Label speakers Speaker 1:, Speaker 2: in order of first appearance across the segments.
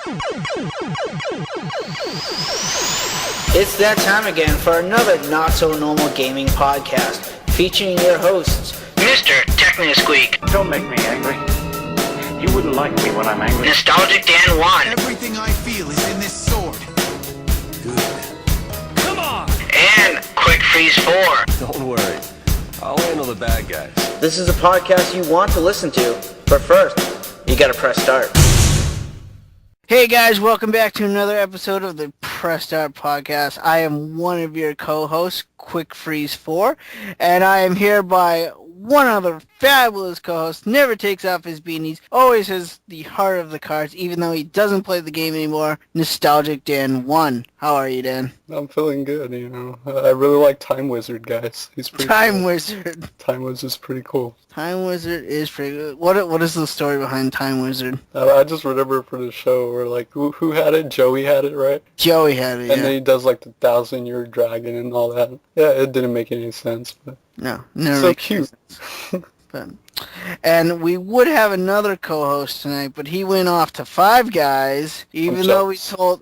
Speaker 1: It's that time again for another not-so-normal gaming podcast, featuring your hosts, MrTechnoSqueek.
Speaker 2: Don't make me angry. You wouldn't like me when I'm angry.
Speaker 1: Nostalgic Dan 1.
Speaker 3: Everything I feel is in this sword. Good.
Speaker 2: Come on!
Speaker 1: And Quick Freeze 4.
Speaker 4: Don't worry. I'll handle the bad guys.
Speaker 1: This is a podcast you want to listen to, but first, you gotta press start. Hey guys, welcome back to another episode of the Press Start Podcast. I am one of your co-hosts, Quick Freeze 4, and I am here by one other fabulous co-host, never takes off his beanies, always has the heart of the cards, even though he doesn't play the game anymore, Nostalgic Dan 1. How are you, Dan?
Speaker 5: I'm feeling good, you know. I really like Time Wizard, guys. He's pretty
Speaker 1: Time
Speaker 5: cool.
Speaker 1: Wizard.
Speaker 5: Time Wizard's pretty cool.
Speaker 1: Time Wizard is pretty good. What is the story behind Time Wizard?
Speaker 5: I just remember for the show where, like, who had it? Joey had it, right?
Speaker 1: Joey had it,
Speaker 5: And then he does, like, the 1,000-year dragon and all that. Yeah, it didn't make any sense, but
Speaker 1: No, never
Speaker 5: so
Speaker 1: makes
Speaker 5: cute.
Speaker 1: But, and we would have another co-host tonight, but he went off to Five Guys, even though we told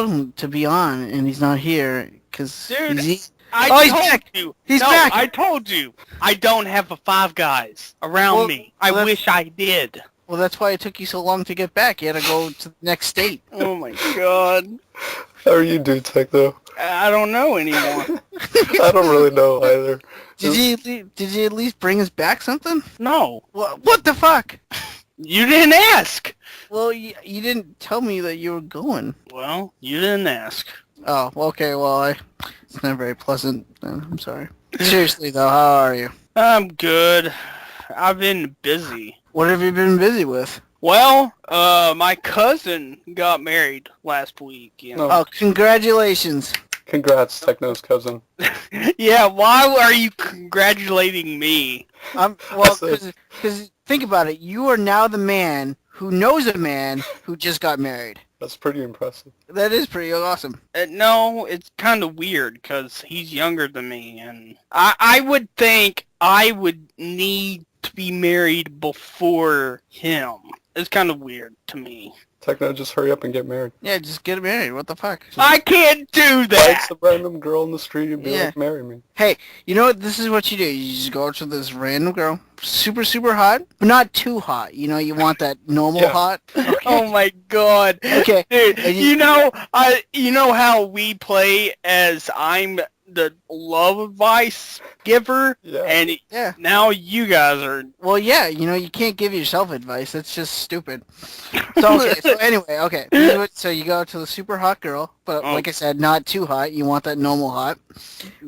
Speaker 1: him to be on, and he's not here, because he's back! He's back!
Speaker 6: I told you. I don't have a Five Guys around me. I wish I did.
Speaker 1: Well, that's why it took you so long to get back. You had to go to the next state.
Speaker 6: Oh my god.
Speaker 5: How are you doing, Techno?
Speaker 6: I don't know anymore.
Speaker 5: I don't really know either.
Speaker 1: Did you at least bring us back something?
Speaker 6: No.
Speaker 1: What the fuck?
Speaker 6: You didn't ask.
Speaker 1: Well, you didn't tell me that you were going.
Speaker 6: Well, you didn't ask.
Speaker 1: Oh, okay, well, it's not very pleasant. I'm sorry. Seriously, though, how are you?
Speaker 6: I'm good. I've been busy.
Speaker 1: What have you been busy with?
Speaker 6: Well, my cousin got married last week. You know?
Speaker 1: Oh, congratulations.
Speaker 5: Congrats, Techno's cousin.
Speaker 6: Yeah, why are you congratulating me?
Speaker 1: Because think about it. You are now the man who knows a man who just got married.
Speaker 5: That's pretty impressive.
Speaker 1: That is pretty awesome.
Speaker 6: No, it's kind of weird because he's younger than me, and I would think I would need to be married before him. It's kind of weird to me.
Speaker 5: Techno, just hurry up and get married.
Speaker 1: Yeah, just get married. What the fuck?
Speaker 6: I can't do
Speaker 5: Find
Speaker 6: that!
Speaker 5: some random girl in the street and be like, marry me.
Speaker 1: Hey, you know what? This is what you do. You just go up to this random girl, super, super hot, but not too hot. You know, you want that normal hot. Okay.
Speaker 6: Oh my god.
Speaker 1: Okay.
Speaker 6: Dude,
Speaker 1: And
Speaker 6: you know how we play as I'm the love advice giver?
Speaker 5: Yeah.
Speaker 6: And now you guys are...
Speaker 1: Well, yeah, you know, you can't give yourself advice. That's just stupid. So, okay, so anyway, okay. So you go to the super hot girl, but like I said, not too hot. You want that normal hot.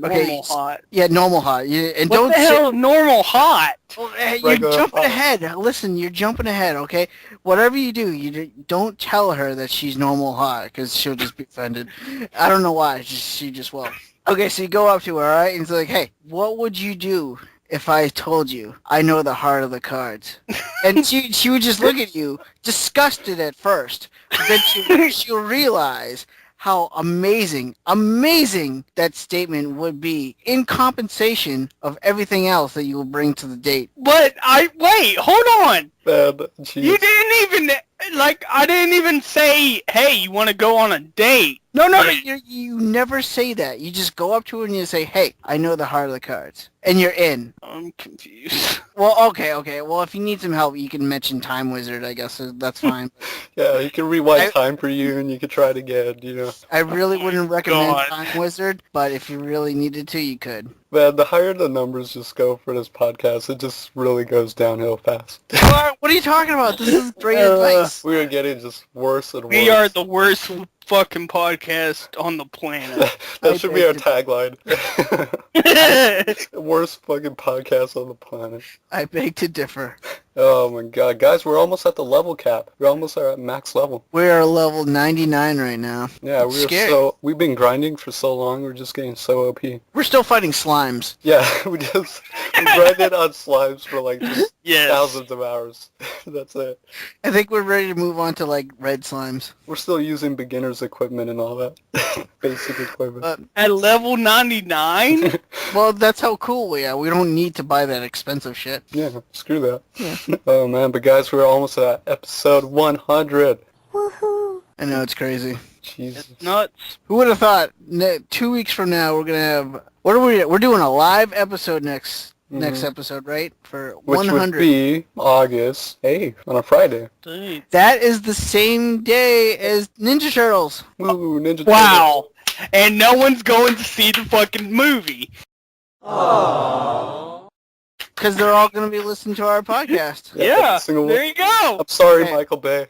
Speaker 1: Okay.
Speaker 6: Normal hot.
Speaker 1: Yeah, normal hot. And
Speaker 6: What
Speaker 1: don't
Speaker 6: the hell is normal hot?
Speaker 1: Well, you're jumping ahead. Listen, you're jumping ahead, okay? Whatever you do, you don't tell her that she's normal hot, because she'll just be offended. I don't know why. She just will. Okay, so you go up to her, all right? And it's like, hey, what would you do if I told you I know the heart of the cards? And she would just look at you, disgusted at first. But then she'll realize how amazing that statement would be in compensation of everything else that you will bring to the date.
Speaker 6: But wait, hold on.
Speaker 5: Man, geez.
Speaker 6: You didn't even, I didn't even say, hey, you want to go on a date.
Speaker 1: No, you never say that. You just go up to her and you say, hey, I know the heart of the cards. And you're in.
Speaker 6: I'm confused.
Speaker 1: Well, okay. Well, if you need some help, you can mention Time Wizard, I guess. That's fine.
Speaker 5: Yeah, you can rewind time for you and you can try it again, you know.
Speaker 1: I really wouldn't recommend
Speaker 6: God.
Speaker 1: Time Wizard, but if you really needed to, you could.
Speaker 5: Man, the higher the numbers just go for this podcast, it just really goes downhill fast.
Speaker 1: What are you talking about? This is great advice.
Speaker 5: We are getting just worse and worse.
Speaker 6: We are the worst fucking podcast on the planet.
Speaker 5: That should be our tagline. Worst fucking podcast on the planet.
Speaker 1: I beg to differ.
Speaker 5: Oh my god. Guys, we're almost at the level cap. We're almost at max level.
Speaker 1: We are level 99 right now.
Speaker 5: Yeah,
Speaker 1: We've
Speaker 5: been grinding for so long, we're just getting so OP.
Speaker 1: We're still fighting slimes.
Speaker 5: Yeah, we grinded on slimes for like just
Speaker 6: Yes.
Speaker 5: thousands of hours. That's it.
Speaker 1: I think we're ready to move on to like red slimes.
Speaker 5: We're still using beginner's equipment and all that. Basic equipment.
Speaker 6: At level 99?
Speaker 1: Well, that's how cool we are. We don't need to buy that expensive shit.
Speaker 5: Yeah, screw that. Oh man, but guys, we're almost at episode 100.
Speaker 1: I know, it's crazy.
Speaker 5: Jesus.
Speaker 6: It's nuts.
Speaker 1: Who would have thought 2 weeks from now we're going to have... What are we... We're doing a live episode next episode, right? For
Speaker 5: Which
Speaker 1: 100.
Speaker 5: would be August 8th on a Friday.
Speaker 6: Dude.
Speaker 1: That is the same day as Ninja Turtles.
Speaker 5: Woo, Ninja Turtles.
Speaker 6: Wow. And no one's going to see the fucking movie.
Speaker 1: Because they're all going to be listening to our podcast.
Speaker 6: Yeah,
Speaker 5: every single
Speaker 6: there
Speaker 5: one.
Speaker 6: you go.
Speaker 5: I'm sorry,
Speaker 1: Okay.
Speaker 5: Michael Bay.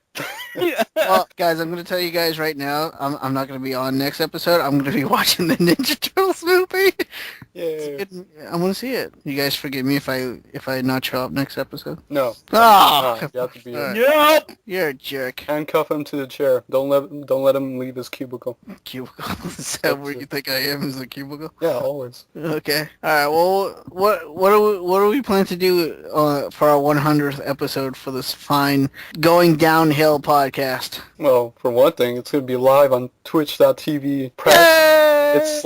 Speaker 1: Well, guys, I'm going to tell you guys right now, I'm not going to be on next episode. I'm going to be watching the Ninja Turtles movie.
Speaker 5: Yeah.
Speaker 1: I want to see it. You guys forgive me if I not show up next episode.
Speaker 5: No.
Speaker 1: Oh,
Speaker 5: You have to be
Speaker 1: Alright.
Speaker 6: Yep.
Speaker 1: You're a jerk.
Speaker 5: handcuff him to the chair. Don't let him leave his cubicle.
Speaker 1: Cubicle. Is that where you think I am? Is a cubicle?
Speaker 5: Yeah, always.
Speaker 1: Okay. All right. Well, what do we plan to do for our 100th episode for this fine going downhill podcast?
Speaker 5: Well, for one thing, it's gonna be live on Twitch.tv. Press.
Speaker 1: Yay!
Speaker 5: It's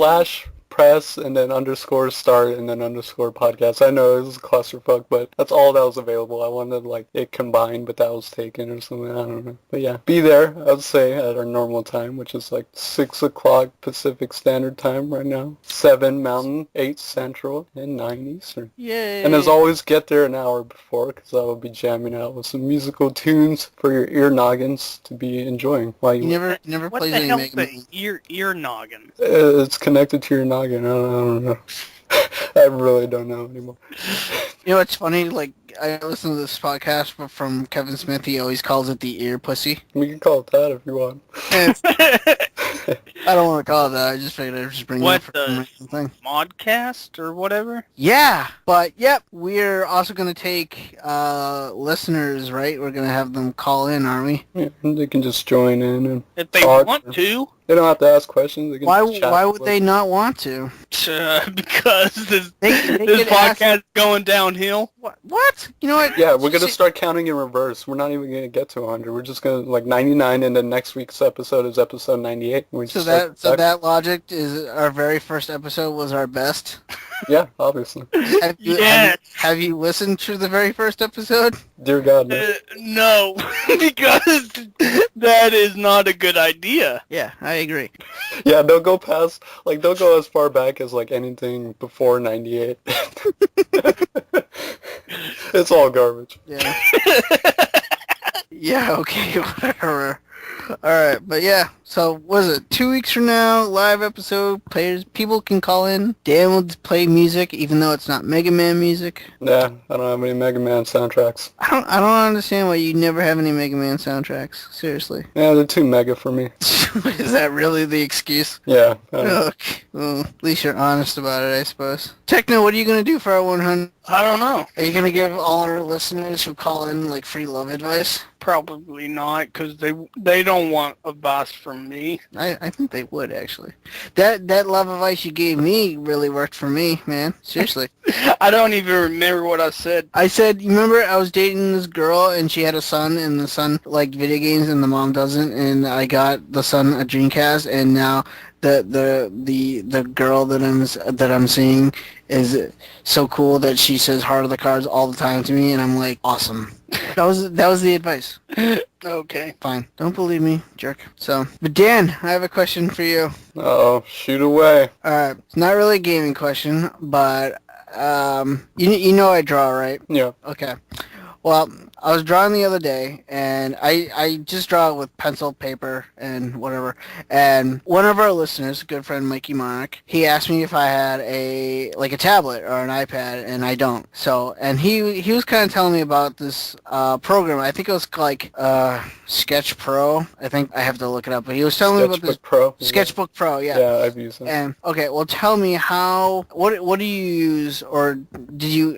Speaker 5: /press and then _start and then _podcast. I know it was a clusterfuck, but that's all that was available. I wanted like it combined, but that was taken or something. I don't know. But yeah, be there. I'd say at our normal time, which is like 6 o'clock Pacific Standard Time right now, 7 Mountain, 8 Central, and 9 Eastern.
Speaker 1: Yay!
Speaker 5: And as always, get there an hour before because I will be jamming out with some musical tunes for your ear noggins to be enjoying while
Speaker 1: You
Speaker 5: you.
Speaker 1: never
Speaker 6: What
Speaker 1: plays
Speaker 6: the
Speaker 1: any
Speaker 6: hell's
Speaker 1: Mega
Speaker 6: the
Speaker 1: Man.
Speaker 6: ear noggin?
Speaker 5: It's connected to your noggin. I don't know. I really don't know anymore.
Speaker 1: You know what's funny? Like I listen to this podcast from Kevin Smith. He always calls it the ear pussy.
Speaker 5: We can call it that if you want.
Speaker 1: And I don't want to call it that. I just figured I'd just bring it
Speaker 6: What
Speaker 1: up for some random thing.
Speaker 6: Modcast or whatever?
Speaker 1: Yeah, but yep, we're also going to take listeners, right? We're going to have them call in, aren't we?
Speaker 5: Yeah, and they can just join in and
Speaker 6: If they
Speaker 5: Talk.
Speaker 6: want to.
Speaker 5: they don't have to ask questions. They can
Speaker 1: Why
Speaker 5: just chat
Speaker 1: why
Speaker 5: with
Speaker 1: would they not want to?
Speaker 6: Because this
Speaker 1: They
Speaker 6: this
Speaker 1: could ask-
Speaker 6: podcast is going downhill.
Speaker 1: What? You know what?
Speaker 5: Yeah, we're going to start counting in reverse. We're not even going to get to 100. We're just going to, like, 99, and then next week's episode is episode 98. We
Speaker 1: So
Speaker 5: just start back.
Speaker 1: that logic is our very first episode was our best.
Speaker 5: Yeah, obviously.
Speaker 1: Have you listened to the very first episode?
Speaker 5: Dear God, no.
Speaker 6: No, because that is not a good idea.
Speaker 1: Yeah, I agree.
Speaker 5: Yeah, don't go past, like, don't go as far back as, like, anything before 98. It's all garbage.
Speaker 1: Yeah. Yeah, okay, whatever. Alright, but yeah, so what is it, 2 weeks from now, live episode, people can call in, Dan will play music, even though it's not Mega Man music.
Speaker 5: Yeah, I don't have any Mega Man soundtracks.
Speaker 1: I don't understand why you never have any Mega Man soundtracks, seriously.
Speaker 5: Yeah, they're too mega for me.
Speaker 1: Is that really the excuse?
Speaker 5: Yeah.
Speaker 1: Okay, well, at least you're honest about it, I suppose. Techno, what are you going to do for our 100?
Speaker 6: I don't know.
Speaker 1: Are you going to give all our listeners who call in, like, free love advice?
Speaker 6: Probably not, because they don't want advice from me.
Speaker 1: I think they would, actually. That love advice you gave me really worked for me, man. Seriously.
Speaker 6: I don't even remember what I said.
Speaker 1: I said, you remember I was dating this girl and she had a son and the son liked video games and the mom doesn't, and I got the son a Dreamcast, and now the girl that I'm seeing is so cool that she says Heart of the Cards all the time to me, and I'm like, awesome. That was the advice.
Speaker 6: Okay.
Speaker 1: Fine. Don't believe me, jerk. So, but Dan, I have a question for you.
Speaker 5: Uh-oh, shoot away.
Speaker 1: Alright, it's not really a gaming question, but you know I draw, right?
Speaker 5: Yeah.
Speaker 1: Okay. Well, I was drawing the other day, and I just draw with pencil, paper, and whatever. And one of our listeners, a good friend Mikey Monarch, he asked me if I had a tablet or an iPad, and I don't. So, and he was kind of telling me about this program. I think it was like Sketch Pro. I think I have to look it up, but he was telling me about this
Speaker 5: Sketchbook Pro.
Speaker 1: Sketchbook Pro. Yeah.
Speaker 5: Yeah, I've used it.
Speaker 1: And okay, well, tell me what do you use, or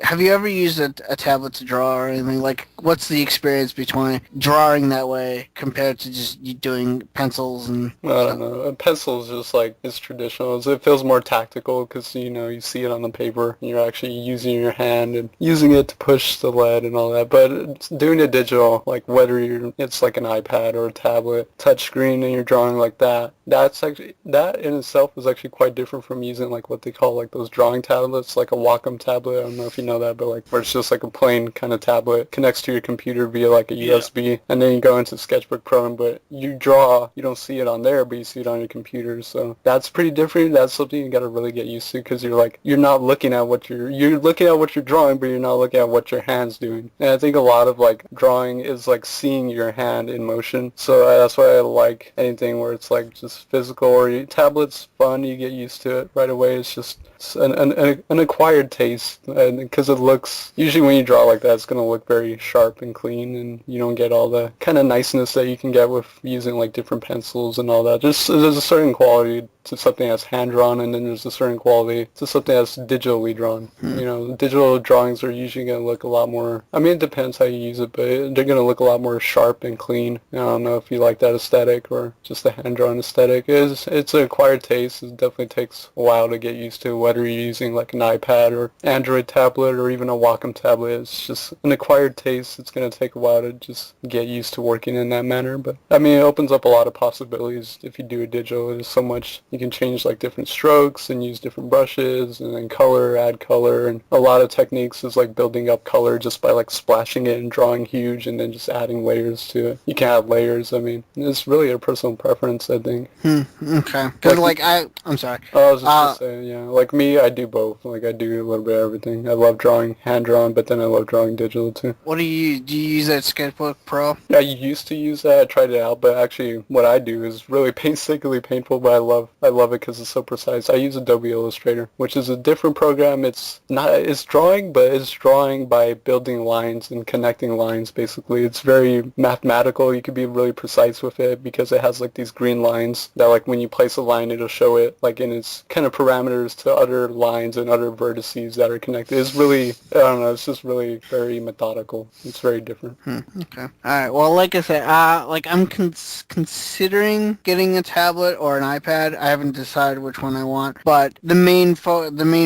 Speaker 1: have you ever used a tablet to draw or anything? Like, what's the experience between drawing that way compared to just you doing pencils and?
Speaker 5: I don't know. A pencil is just like, it's traditional. It feels more tactical because, you see it on the paper and you're actually using your hand and using it to push the lead and all that. But doing it digital, like whether it's like an iPad or a tablet, touchscreen, and you're drawing like that, that in itself is actually quite different from using like what they call like those drawing tablets, like a Wacom tablet. I don't know if you know that, but like where it's just like a plain kind of tablet, connects to your computer via like a USB, and then you go into Sketchbook Pro, but you draw, you don't see it on there, but you see it on your computer. So that's pretty different. That's something you got to really get used to, because you're not looking at what you're looking at what you're drawing, but you're not looking at what your hand's doing. And I think a lot of like drawing is like seeing your hand in motion. So that's why I like anything where it's like just physical, or tablets fun, you get used to it right away. It's just an acquired taste, and because it looks, usually when you draw like that, it's going to look very sharp and clean, and you don't get all the kind of niceness that you can get with using like different pencils and all that. Just there's a certain quality to something that's hand drawn, and then there's a certain quality to something that's digitally drawn. You know, digital drawings are usually going to look a lot more, I mean, it depends how you use it, but they're going to look a lot more sharp and clean. I don't know if you like that aesthetic or just the hand drawn aesthetic. It's an acquired taste. It definitely takes a while to get used to, whether you're using like an iPad or Android tablet or even a Wacom tablet. It's just an acquired taste. It's going to take a while to just get used to working in that manner. But I mean, it opens up a lot of possibilities if you do a digital. There's so much, you can change like different strokes and use different brushes, and then color, add color, and a lot of techniques is like building up color just by like splashing it and drawing huge and then just adding layers to it. You can add layers. I mean, it's really a personal preference, I think.
Speaker 1: Okay. Because I'm sorry.
Speaker 5: I was just gonna say, yeah, like me, I do both. Like I do a little bit of everything. I love drawing hand drawn, but then I love drawing digital too.
Speaker 1: What do you use that Sketchbook Pro?
Speaker 5: I used to use that. I tried it out, but actually, what I do is really painstakingly painful. But I love it because it's so precise. I use Adobe Illustrator, which is a different program. It's drawing, but it's drawing by building lines and connecting lines. Basically, it's very mathematical. You can be really precise with it because it has like these green lines that, like, when you place a line, it'll show it like in its kind of parameters to other lines and other vertices that are connected. It's really, I don't know, it's just really very methodical. It's very different.
Speaker 1: Okay. All right. Well, like I said, like I'm considering getting a tablet or an iPad. I haven't decided which one I want, but the main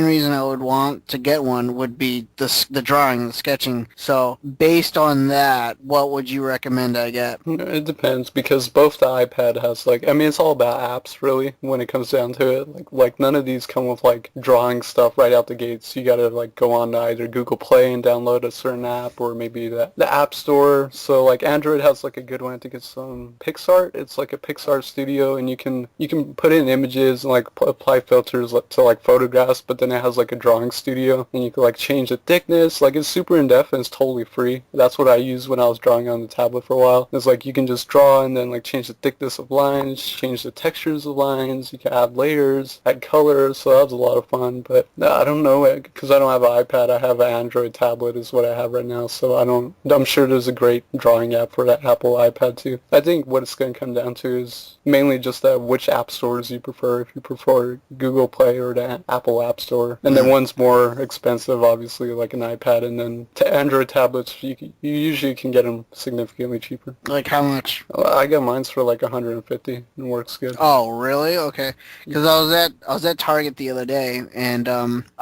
Speaker 1: reason I would want to get one would be the drawing, the sketching. So based on that, what would you recommend I get?
Speaker 5: It depends, because both the iPad has like, I mean, it's all about apps really when it comes down to it. Like none of these come with like drawing stuff right out the gates. You gotta like go on to either Google Play and download a certain app, or maybe the App Store. So like Android has like a good one. I think it's PixArt. It's like a PixArt Studio, and you can put in images and like apply filters to like photographs, but then it has like a drawing studio, and you can like change the thickness. Like it's super in-depth and it's totally free. That's what I used when I was drawing on the tablet for a while. It's like you can just draw and then like change the thickness of lines, change the textures of lines. You can add layers, add colors. So that was a lot of fun. But I don't know, because I don't have an iPad. I have an Android tablet is what I have right now. So I'm sure there's a great drawing app for that Apple iPad too. I think what it's going to come down to is mainly just which app stores you prefer. If you prefer Google Play or the Apple App Store. And then one's more expensive, obviously, like an iPad. And then Android tablets, you usually can get them significantly cheaper.
Speaker 1: Like how much?
Speaker 5: I got mine's for like 150 and works good.
Speaker 1: Oh, really? Okay. Because I was at Target the other day, and it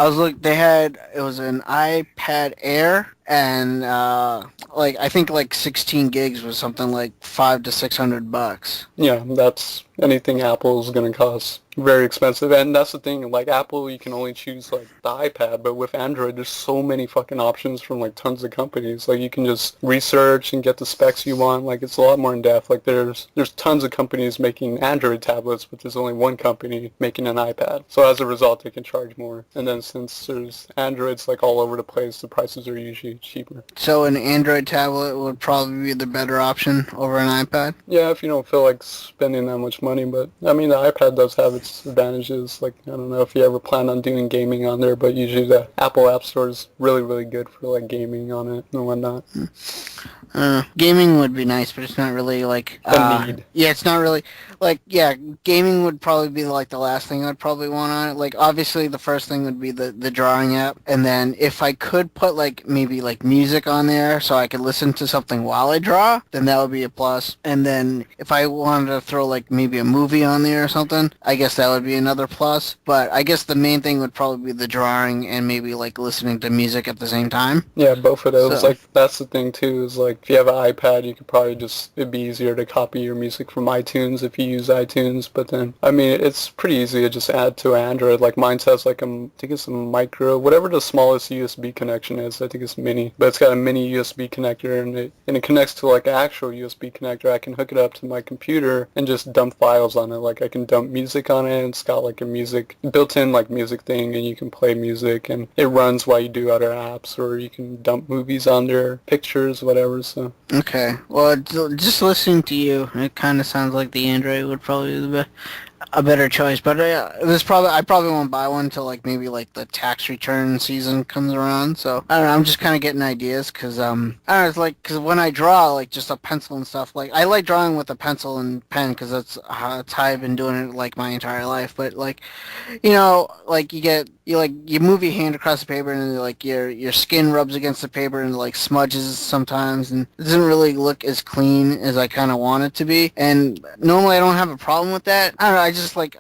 Speaker 1: was an iPad Air, and like I think like 16 gigs was something like $500 to $600.
Speaker 5: Yeah, that's anything Apple's gonna cost. Very expensive, and that's the thing, like Apple, you can only choose like the iPad, but with Android, there's so many fucking options from like tons of companies. Like you can just research and get the specs you want. Like it's a lot more in depth. Like there's tons of companies making Android tablets, but there's only one company making an iPad. So as a result, they can charge more. And then since there's Androids like all over the place, the prices are usually cheaper.
Speaker 1: So an Android tablet would probably be the better option over an iPad?
Speaker 5: Yeah, if you don't feel like spending that much money, but I mean the iPad does have its advantages. Like I don't know if you ever plan on doing gaming on there, but usually the Apple App Store is really, really good for like gaming on it and whatnot.
Speaker 1: Gaming would be nice, but it's not really like
Speaker 5: a need.
Speaker 1: Yeah, it's not really like, yeah, gaming would probably be like the last thing I'd probably want on it. Like obviously the first thing would be the drawing app, and then if I could put like maybe like music on there so I could listen to something while I draw, then that would be a plus. And then if I wanted to throw like maybe a movie on there or something, I guess guess that would be another plus. But I guess the main thing would probably be the drawing and maybe like listening to music at the same time.
Speaker 5: Yeah, both of those.
Speaker 1: So-
Speaker 5: Like, that's the thing too, is like, if you have an iPad, you could probably just, it'd be easier to copy your music from iTunes if you use iTunes. But then, I mean, it's pretty easy to just add to Android. Like, mine says like, I think it's a micro, whatever the smallest USB connection is. I think it's mini, but it's got a mini USB connector, and it connects to like an actual USB connector. I can hook it up to my computer and just dump files on it. Like, I can dump music on it. It's got like a music, built-in like music thing, and you can play music, and it runs while you do other apps, or you can dump movies on there, pictures, whatever. So
Speaker 1: Okay. Well, just listening to you, it kind of sounds like the Android would probably be a better choice. But I probably won't buy one until like maybe like the tax return season comes around. So I don't know. I'm just kind of getting ideas because I don't know. It's like because when I draw like just a pencil and stuff, like I like drawing with a pencil and pen because that's how I've been doing it like my entire life. But like, like you move your hand across the paper and like your skin rubs against the paper and like smudges sometimes, and it doesn't really look as clean as I kind of want it to be. And normally I don't have a problem with that. I don't know.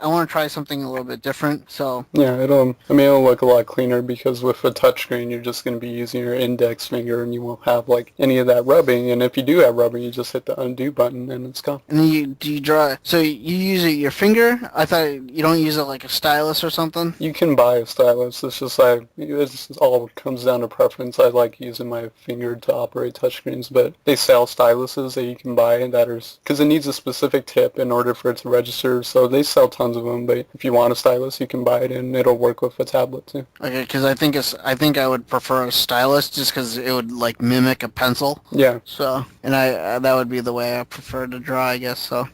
Speaker 1: I want to try something a little bit different. So
Speaker 5: yeah, it'll look a lot cleaner because with a touchscreen, you're just going to be using your index finger, and you won't have like any of that rubbing. And if you do have rubbing, you just hit the undo button and it's gone.
Speaker 1: and then do you draw? So you use your finger? I thought you don't use it like a stylus or something.
Speaker 5: You can buy a stylus. It's just like, it's all comes down to preference. I like using my finger to operate touchscreens, but they sell styluses that you can buy that are, because it needs a specific tip in order for it to register. So they sell tons of them, but if you want a stylus, you can buy it, and it'll work with a tablet too.
Speaker 1: Okay, because I think I would prefer a stylus just because it would like mimic a pencil.
Speaker 5: Yeah.
Speaker 1: So, and that would be the way I prefer to draw, I guess. So,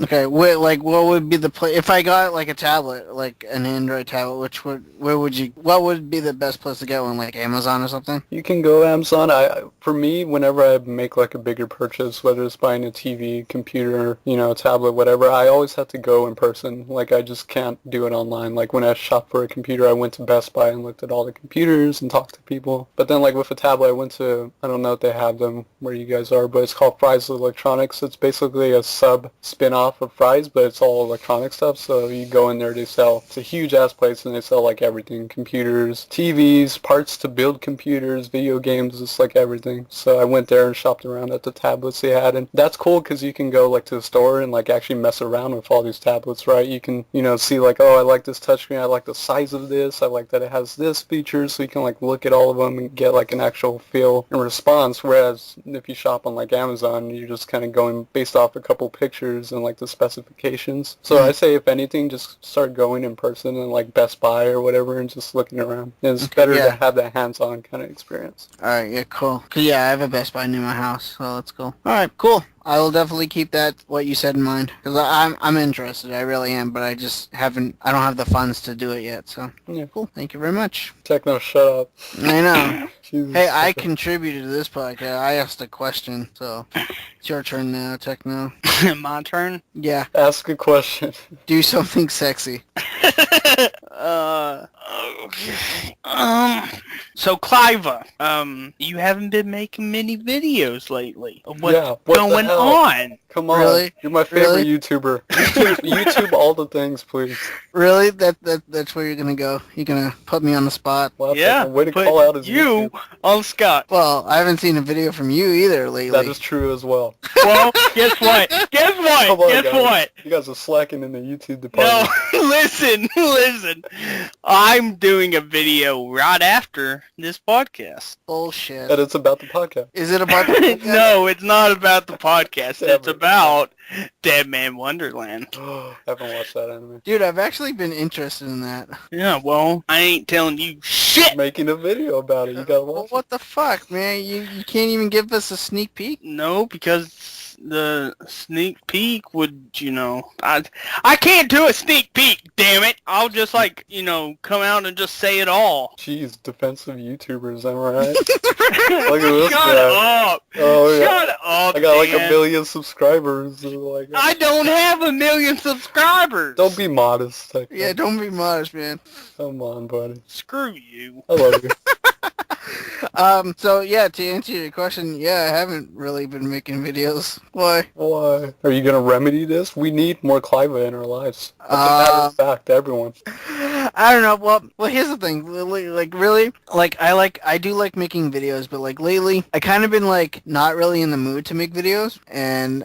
Speaker 1: okay, what would be the if I got like a tablet, like an Android tablet, what would be the best place to get one, like Amazon or something?
Speaker 5: You can go Amazon. For me, whenever I make like a bigger purchase, whether it's buying a TV, computer, tablet, whatever, I always have to go in person. Like, I just can't do it online. Like, when I shopped for a computer, I went to Best Buy and looked at all the computers and talked to people. But then, like, with a tablet, I went to, I don't know if they have them where you guys are, but it's called Fry's Electronics. It's basically a spin-off of Fry's, but it's all electronic stuff. So you go in there, it's a huge-ass place, and they sell, like, everything. Computers, TVs, parts to build computers, video games, it's like everything. So I went there and shopped around at the tablets they had, and that's cool because you can go, like, to the store and, like, actually mess around with all these tablets, right? You can, see, like, oh, I like this touchscreen, I like the size of this, I like that it has this feature, so you can, like, look at all of them and get, like, an actual feel and response, whereas if you shop on, like, Amazon, you're just kind of going based off a couple pictures and, like, the specifications. So I say, if anything, just start going in person and, like, Best Buy or whatever and just looking around. And it's better to have that hands-on kind of experience.
Speaker 1: Alright, yeah, cool. 'Cause, yeah, I have a Best Buy near my house, so let's go. Alright, cool. I will definitely keep what you said in mind, because I'm interested, I really am, but I don't have the funds to do it yet, so.
Speaker 5: Yeah.
Speaker 1: Cool, thank you very much.
Speaker 5: Techno, shut up.
Speaker 1: I know.
Speaker 5: Jesus.
Speaker 1: Hey, I contributed to this podcast, I asked a question, so it's your turn now, Techno.
Speaker 6: My turn?
Speaker 1: Yeah,
Speaker 5: Ask a question.
Speaker 1: do something sexy.
Speaker 6: Okay. So Cliva, you haven't been making many videos lately. What's
Speaker 5: what
Speaker 6: going
Speaker 5: the hell?
Speaker 6: on?
Speaker 5: Come on.
Speaker 1: Really?
Speaker 5: You're my favorite
Speaker 1: Really?
Speaker 5: YouTuber. YouTube all the things, please.
Speaker 1: Really? That's where you're gonna go? You're gonna put me on the spot?
Speaker 5: Well,
Speaker 6: Yeah,
Speaker 5: way to
Speaker 6: put
Speaker 5: call out his
Speaker 6: you
Speaker 5: YouTube.
Speaker 6: on Scott.
Speaker 1: Well, I haven't seen a video from you either lately.
Speaker 5: That is true as well.
Speaker 6: Well, guess what? Guess what?
Speaker 5: Come on,
Speaker 6: Guess
Speaker 5: guys.
Speaker 6: what?
Speaker 5: You guys are slacking in the YouTube
Speaker 6: No,
Speaker 5: department.
Speaker 6: listen. I'm doing a video right after this podcast.
Speaker 1: Bullshit.
Speaker 5: And it's about the podcast.
Speaker 1: Is it about the
Speaker 6: No, it's not about the podcast.
Speaker 5: Damn
Speaker 6: It's
Speaker 5: it.
Speaker 6: about Dead Man Wonderland.
Speaker 5: I haven't watched that anime.
Speaker 1: Dude, I've actually been interested in that.
Speaker 6: Yeah, well, I ain't telling you shit.
Speaker 5: Making a video about it. You gotta
Speaker 1: Well,
Speaker 5: watch
Speaker 1: what the fuck, man? You can't even give us a sneak peek?
Speaker 6: No, because the sneak peek would, I can't do a sneak peek, damn it. I'll just come out and just say it all.
Speaker 5: it. Jeez, defensive YouTubers, am I right? Look at this
Speaker 6: Shut
Speaker 5: guy.
Speaker 6: up.
Speaker 5: Oh, yeah.
Speaker 6: Shut up,
Speaker 5: I got like
Speaker 6: man.
Speaker 5: 1 million subscribers. Like,
Speaker 6: I don't have 1 million subscribers.
Speaker 5: don't be modest. Like,
Speaker 1: Yeah, don't be modest, man.
Speaker 5: Come on, buddy.
Speaker 6: Screw you.
Speaker 5: I love you.
Speaker 1: So yeah, to answer your question, yeah, I haven't really been making videos. Why?
Speaker 5: Why? Are you gonna remedy this? We need more Cliva in our lives. That's a matter of fact to everyone.
Speaker 1: I don't know. Well, here's the thing. Really, I do like making videos, but like lately, I kind of been like not really in the mood to make videos, and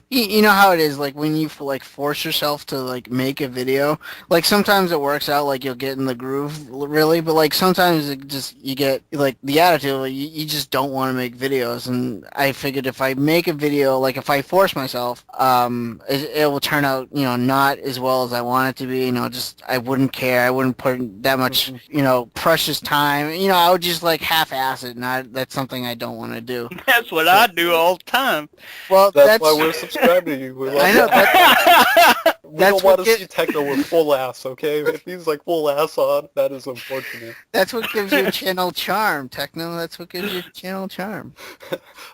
Speaker 1: you know how it is. Like when you like force yourself to like make a video, like sometimes it works out, like you'll get in the groove, really, but like sometimes it just you get like the attitude, like, you just don't want to make videos, and I figured if I make a video, like if I force myself, it will turn out, not as well as I want it to be. Just I wouldn't care. I wouldn't put that much, precious time. I would just like half-ass it, and that's something I don't want to do.
Speaker 6: That's what I do all the time.
Speaker 1: Well,
Speaker 5: That's why we're subscribed to you. We love
Speaker 1: I know
Speaker 5: that. We
Speaker 1: that's
Speaker 5: don't want
Speaker 1: what
Speaker 5: to see Techno with full ass, okay? If he's like full ass on, that is unfortunate.
Speaker 1: that's what gives your channel charm, Techno. That's what gives your channel charm.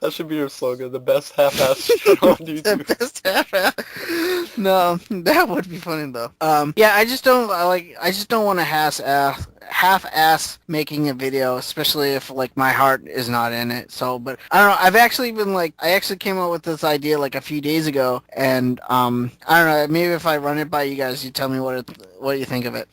Speaker 5: That should be your slogan, the best half-ass channel on
Speaker 1: The
Speaker 5: YouTube.
Speaker 1: best half. No, that would be funny though. Yeah, I just don't want to half-ass making a video, especially if like my heart is not in it. So, but I don't know. I've actually been like, I actually came up with this idea like a few days ago, and I don't know. Maybe if I run it by you guys, you tell me what you think of it.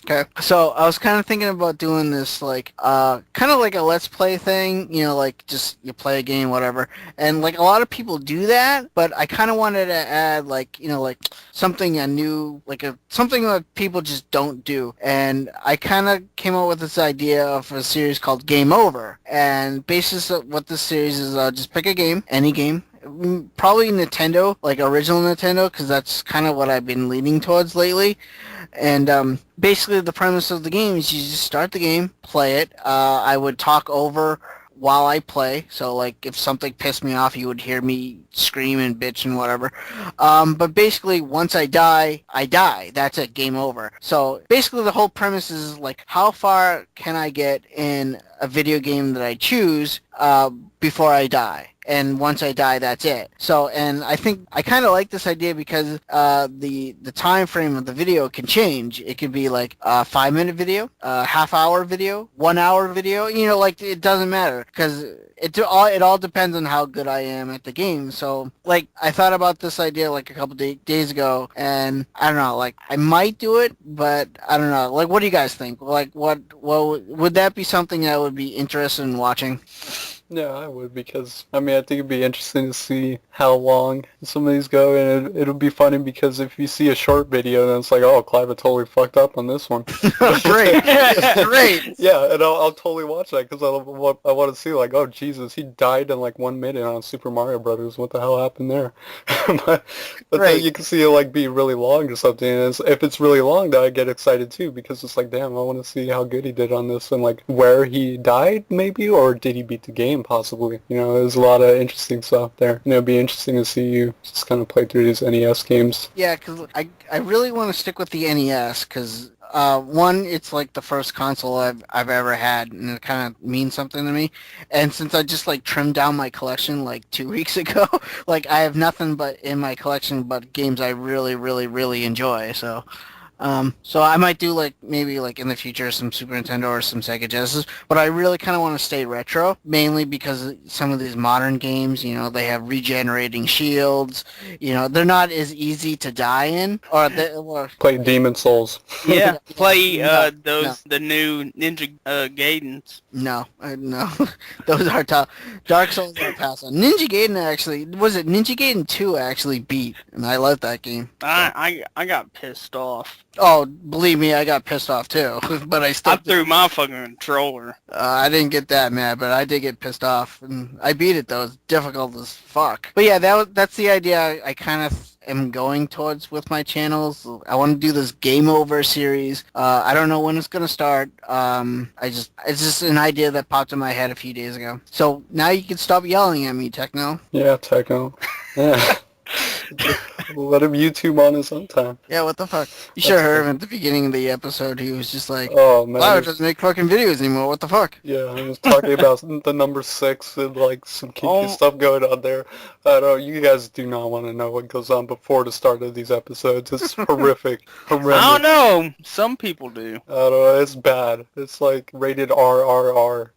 Speaker 1: Okay, so I was kind of thinking about doing this like, kind of like a let's play thing, like just you play a game, whatever, and like a lot of people do that, but I kind of wanted to add like, like something new, like something that people just don't do, and I kind of came up with this idea of a series called Game Over, and basis of what this series is, just pick a game, any game, probably Nintendo, like original Nintendo, because that's kind of what I've been leaning towards lately. And basically the premise of the game is you just start the game, play it. I would talk over while I play, so like if something pissed me off, you would hear me scream and bitch and whatever. But basically once I die, I die. That's it, game over. So basically the whole premise is like, how far can I get in a video game that I choose before I die? And once I die, that's it. So, and I think I kind of like this idea because the time frame of the video can change. It could be like a 5-minute video, a half-hour video, 1-hour video. Like it doesn't matter because it all depends on how good I am at the game. So, like I thought about this idea like a couple days ago, and I don't know, like I might do it, but I don't know. Like, what do you guys think? Like, what would that be something that I would be interested in watching?
Speaker 5: Yeah, I would, because, I think it'd be interesting to see how long some of these go, and it'll be funny because if you see a short video, then it's like, oh, Cliva totally fucked up on this one.
Speaker 1: Great. Great.
Speaker 5: Yeah, and I'll totally watch that because I want to see, like, oh, Jesus, he died in, like, 1 minute on Super Mario Brothers. What the hell happened there? but then you can see it, like, be really long or something, and if it's really long, then I get excited, too, because it's like, damn, I want to see how good he did on this and, like, where he died, maybe, or did he beat the game? Possibly. There's a lot of interesting stuff there. It'd be interesting to see you just kind of play through these NES games.
Speaker 1: Yeah, because I really want to stick with the NES because one, it's like the first console I've ever had, and it kind of means something to me. And since I just like trimmed down my collection like 2 weeks ago, like I have nothing but in my collection but games I really, really, really enjoy. So I might do like maybe like in the future some Super Nintendo or some Sega Genesis, but I really kind of want to stay retro, mainly because some of these modern games, they have regenerating shields, they're not as easy to die in, or
Speaker 5: Play Demon Souls.
Speaker 6: Yeah, play
Speaker 1: no.
Speaker 6: the new Ninja Gaidens.
Speaker 1: No, those are tough. Dark Souls are pass on. Ninja Gaiden actually, was it Ninja Gaiden 2 I actually beat, and I love that game.
Speaker 6: I got pissed off.
Speaker 1: Oh, believe me, I got pissed off too, but I still...
Speaker 6: I threw my fucking controller.
Speaker 1: I didn't get that mad, but I did get pissed off, and I beat it though. It's difficult as fuck. But yeah, that's the idea I kind of am going towards with my channels. I want to do this Game Over series. I don't know when it's gonna start. It's just an idea that popped in my head a few days ago. So now you can stop yelling at me, Techno.
Speaker 5: Yeah, Techno. Yeah. Let him YouTube on his own time.
Speaker 1: Yeah, what the fuck? You should have heard him at the beginning of the episode. He was just like,
Speaker 5: Oh man.
Speaker 1: wow, it doesn't make fucking videos anymore. What the fuck?
Speaker 5: Yeah, I was talking about the number 6 and like some kinky stuff going on there. I know you guys do not want to know what goes on before the start of these episodes. It's horrific. Horrendous.
Speaker 6: I don't know. Some people do.
Speaker 5: I don't know, it's bad. It's like rated RRR.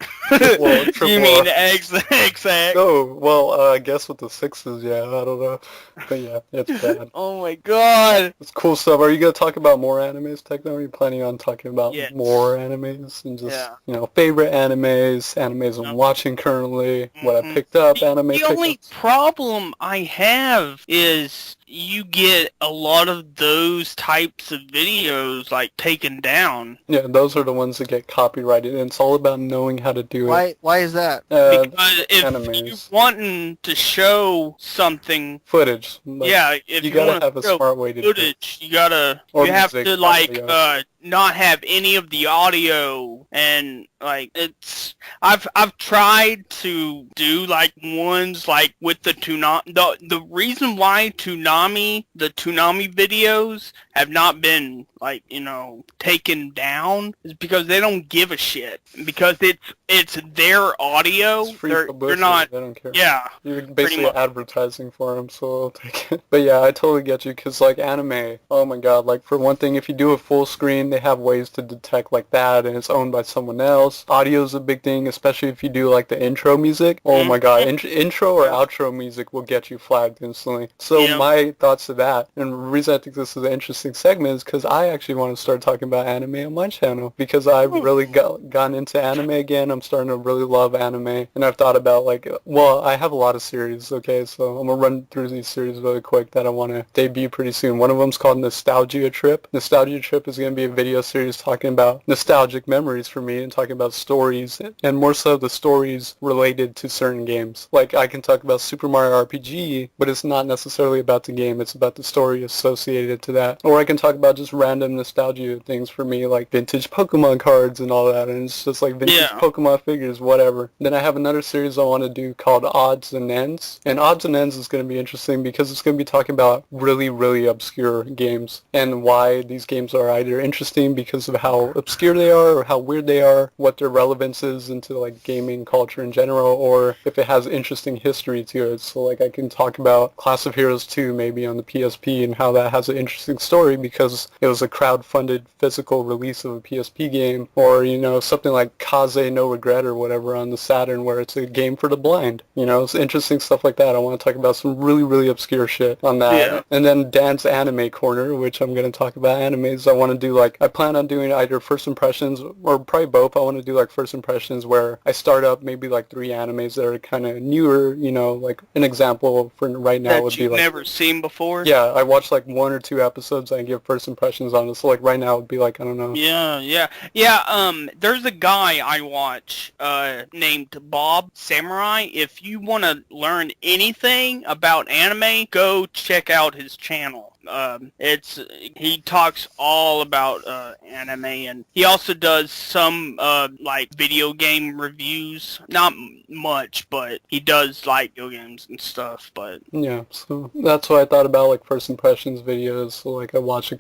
Speaker 5: Well, triple
Speaker 6: You mean
Speaker 5: R.
Speaker 6: XX?
Speaker 5: No, well, I guess with the 6s, yeah, I don't know. But yeah, it's bad.
Speaker 6: Oh my god.
Speaker 5: It's cool stuff. Are you going to talk about more animes, Techno? Are you planning on talking about
Speaker 6: Yes.
Speaker 5: more animes? And just, favorite animes I'm watching currently, what I picked up, anime
Speaker 6: The only
Speaker 5: pickups?
Speaker 6: problem I have is you get a lot of those types of videos like taken down.
Speaker 5: Yeah, those are the ones that get copyrighted, and it's all about knowing how to do it.
Speaker 1: Why is that?
Speaker 6: Because if
Speaker 5: animes.
Speaker 6: you're wanting to show something,
Speaker 5: Footage. Like,
Speaker 6: if
Speaker 5: you
Speaker 6: you
Speaker 5: gotta
Speaker 6: want
Speaker 5: have
Speaker 6: to
Speaker 5: a
Speaker 6: show
Speaker 5: smart way to do it.
Speaker 6: footage, you
Speaker 5: Or
Speaker 6: have
Speaker 5: music,
Speaker 6: to like
Speaker 5: audio.
Speaker 6: not have any of the audio, and like I've tried to do like ones like with the the reason why the Toonami videos have not been like taken down is because they don't give a shit, because it's their audio.
Speaker 5: It's free
Speaker 6: They're
Speaker 5: publicity,
Speaker 6: not.
Speaker 5: they don't care.
Speaker 6: Yeah.
Speaker 5: You're basically
Speaker 6: much.
Speaker 5: advertising for them, so I'll take it. But yeah, I totally get you, because like anime, oh my god, like for one thing, if you do a full screen, they have ways to detect like that, and it's owned by someone else. Audio's a big thing, especially if you do like the intro music. Oh my god, intro or outro music will get you flagged instantly. So my thoughts to that, and the reason I think this is an interesting segment is because I actually want to start talking about anime on my channel, because I've really gotten into anime again. I'm starting to really love anime, and I've thought about like, well, I have a lot of series, okay, so I'm gonna run through these series really quick that I want to debut pretty soon. One of them's called Nostalgia Trip. Nostalgia Trip is going to be a video series talking about nostalgic memories for me, and talking about stories, and more so the stories related to certain games. Like I can talk about Super Mario RPG, but it's not necessarily about the game, it's about the story associated to that. Or I can talk about just random nostalgia things for me, like vintage Pokemon cards and all that, and it's just like vintage Pokemon figures, whatever. Then I have another series I want to do called Odds and Ends, and Odds and Ends is going to be interesting because it's going to be talking about really, really obscure games, and why these games are either interesting because of how obscure they are, or how weird they are, what their relevance is into like gaming culture in general, or if it has interesting history to it. So like I can talk about Class of Heroes 2 maybe on the PSP, and how that has an interesting story because it was a crowd-funded physical release of a PSP game, or something like Kaze No Regret or whatever on the Saturn, where it's a game for the blind. It's interesting stuff like that. I want to talk about some really, really obscure shit on that. And then Dan's Anime Corner, which I'm going to talk about animes. I plan on doing either first impressions, or probably both. I want to do like first impressions where I start up maybe like 3 animes that are kind of newer, like an example for right now would be like...
Speaker 6: That you've never seen before?
Speaker 5: Yeah, I watched like 1 or 2 episodes and I give first impressions on it. So like right now it would be like, I don't know.
Speaker 6: Yeah. There's a guy I watch named Bob Samurai. If you want to learn anything about anime, go check out his channel. He talks all about anime, and he also does some like video game reviews. Not much, but he does like video games and stuff. But
Speaker 5: yeah, so that's what I thought about, like first impressions videos. So like I watch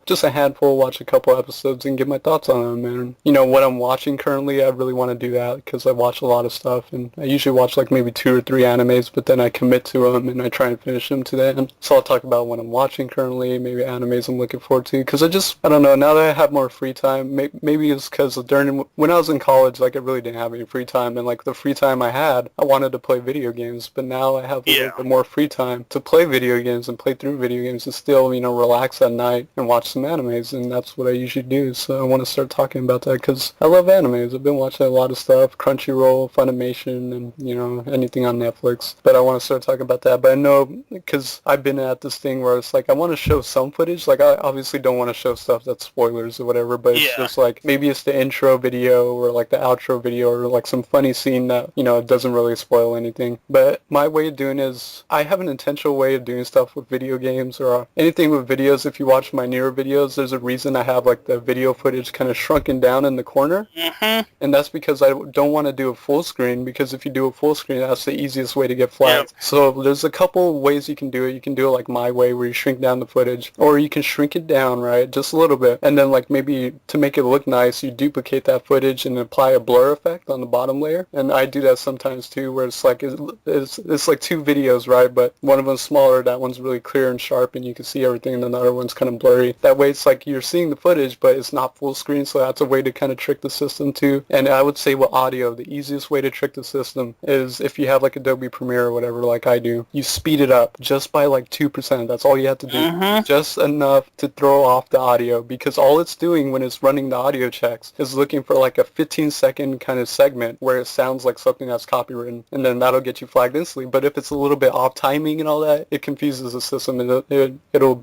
Speaker 5: just a handful, watch a couple episodes and get my thoughts on them. And what I'm watching currently, I really want to do that because I watch a lot of stuff, and I usually watch like maybe 2 or 3 animes, but then I commit to them and I try and finish them to the end. So I'll talk about what I'm watching currently, maybe animes I'm looking forward to, because I don't know, now that I have more free time, maybe it's because when I was in college, like I really didn't have any free time, and like the free time I had, I wanted to play video games, but now I have a little bit more free time to play video games and play through video games and still, relax at night and watch some animes, and that's what I usually do. So I want to start talking about that because I love animes. I've been watching a lot of stuff, Crunchyroll, Funimation, and anything on Netflix, but I want to start talking about that. But I know, because I've been at this thing where it's like I want to show some footage. Like, I obviously don't want to show stuff that's spoilers or whatever, but it's just like, maybe it's the intro video or like the outro video or like some funny scene that, you know, doesn't really spoil anything. But my way of doing it is, I have an intentional way of doing stuff with video games or anything with videos. If you watch my newer videos, there's a reason I have like the video footage kind of shrunken down in the corner. And that's because I don't want to do a full screen, because if you do a full screen, that's the easiest way to get flagged. So there's a couple ways you can do it. You can do it like my way, where you shrink down the footage, or you can shrink it down, right, just a little bit, and then like maybe to make it look nice, you duplicate that footage and apply a blur effect on the bottom layer. And I do that sometimes too, where it's like it's like two videos, right, but one of them's smaller, that one's really clear and sharp and you can see everything, and the other one's kind of blurry. That way it's like you're seeing the footage but it's not full screen, so that's a way to kind of trick the system too. And I would say with audio, the easiest way to trick the system is, if you have like Adobe Premiere or whatever like I do, you speed it up just by like 2%. That's all you have to do. Just enough to throw off the audio, because all it's doing when it's running the audio checks is looking for like a 15-second kind of segment where it sounds like something that's copywritten, and then that'll get you flagged instantly. But if it's a little bit off timing and all that, it confuses the system, and it'll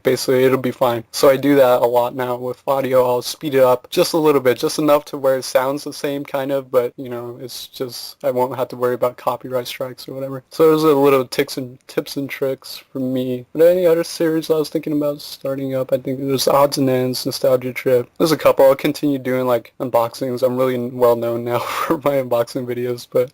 Speaker 5: be fine. So I do that a lot now with audio. I'll speed it up just a little bit, just enough to where it sounds the same kind of, but you know, it's just, I won't have to worry about copyright strikes or whatever. So those are little tips and tricks from me. But any other series I was thinking about starting up? I think there's Odds and Ends, Nostalgia Trip. There's a couple. I'll continue doing like unboxings. I'm really well known now for my unboxing videos, but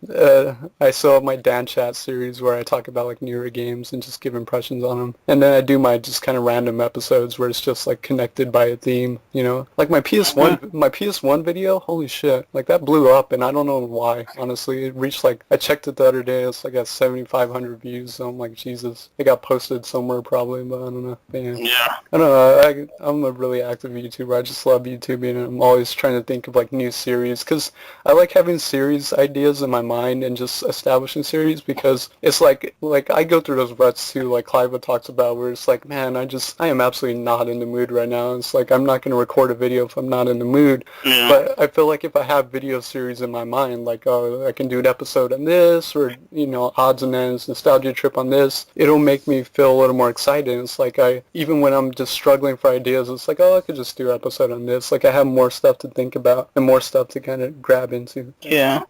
Speaker 5: I still have my Dan Chat series where I talk about like newer games and just give impressions on them. And then I do my just kind of random episodes where it's just like connected by a theme, you know, like my PS1 video. Holy shit, like that blew up, and I don't know why. Honestly, it reached like, I checked it the other day, it's like at 7,500 views. So I'm like, Jesus, it got posted somewhere probably, but I don't know. But yeah. I don't know. I'm a really active YouTuber. I just love YouTube, and I'm always trying to think of like new series, because I like having series ideas in my mind and just establishing series, because it's like I go through those ruts too, like Cliva talks about, where it's like, man, I am absolutely not in the mood right now. It's like, I'm not going to record a video if I'm not in the mood. But I feel like if I have video series in my mind, like, oh, I can do an episode on this, or, you know, Odds and Ends, Nostalgia Trip on this, it'll make me feel a little more excited. It's like, even when I'm just struggling for ideas, it's like, oh, I could just do an episode on this. Like, I have more stuff to think about and more stuff to kind of grab into.
Speaker 6: Yeah.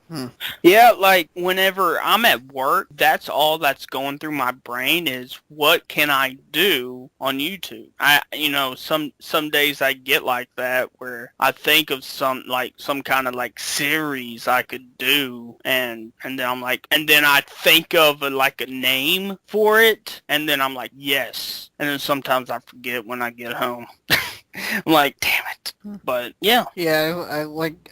Speaker 6: Yeah, like, whenever I'm at work, that's all that's going through my brain is, what can I do on YouTube? You know, some days I get like that, where I think of some kind of like series I could do, and then I'm like, and then I think of a name for it, and then I'm like, yes, and then sometimes I forget when I get home. I'm like, damn it. But yeah.
Speaker 1: Yeah,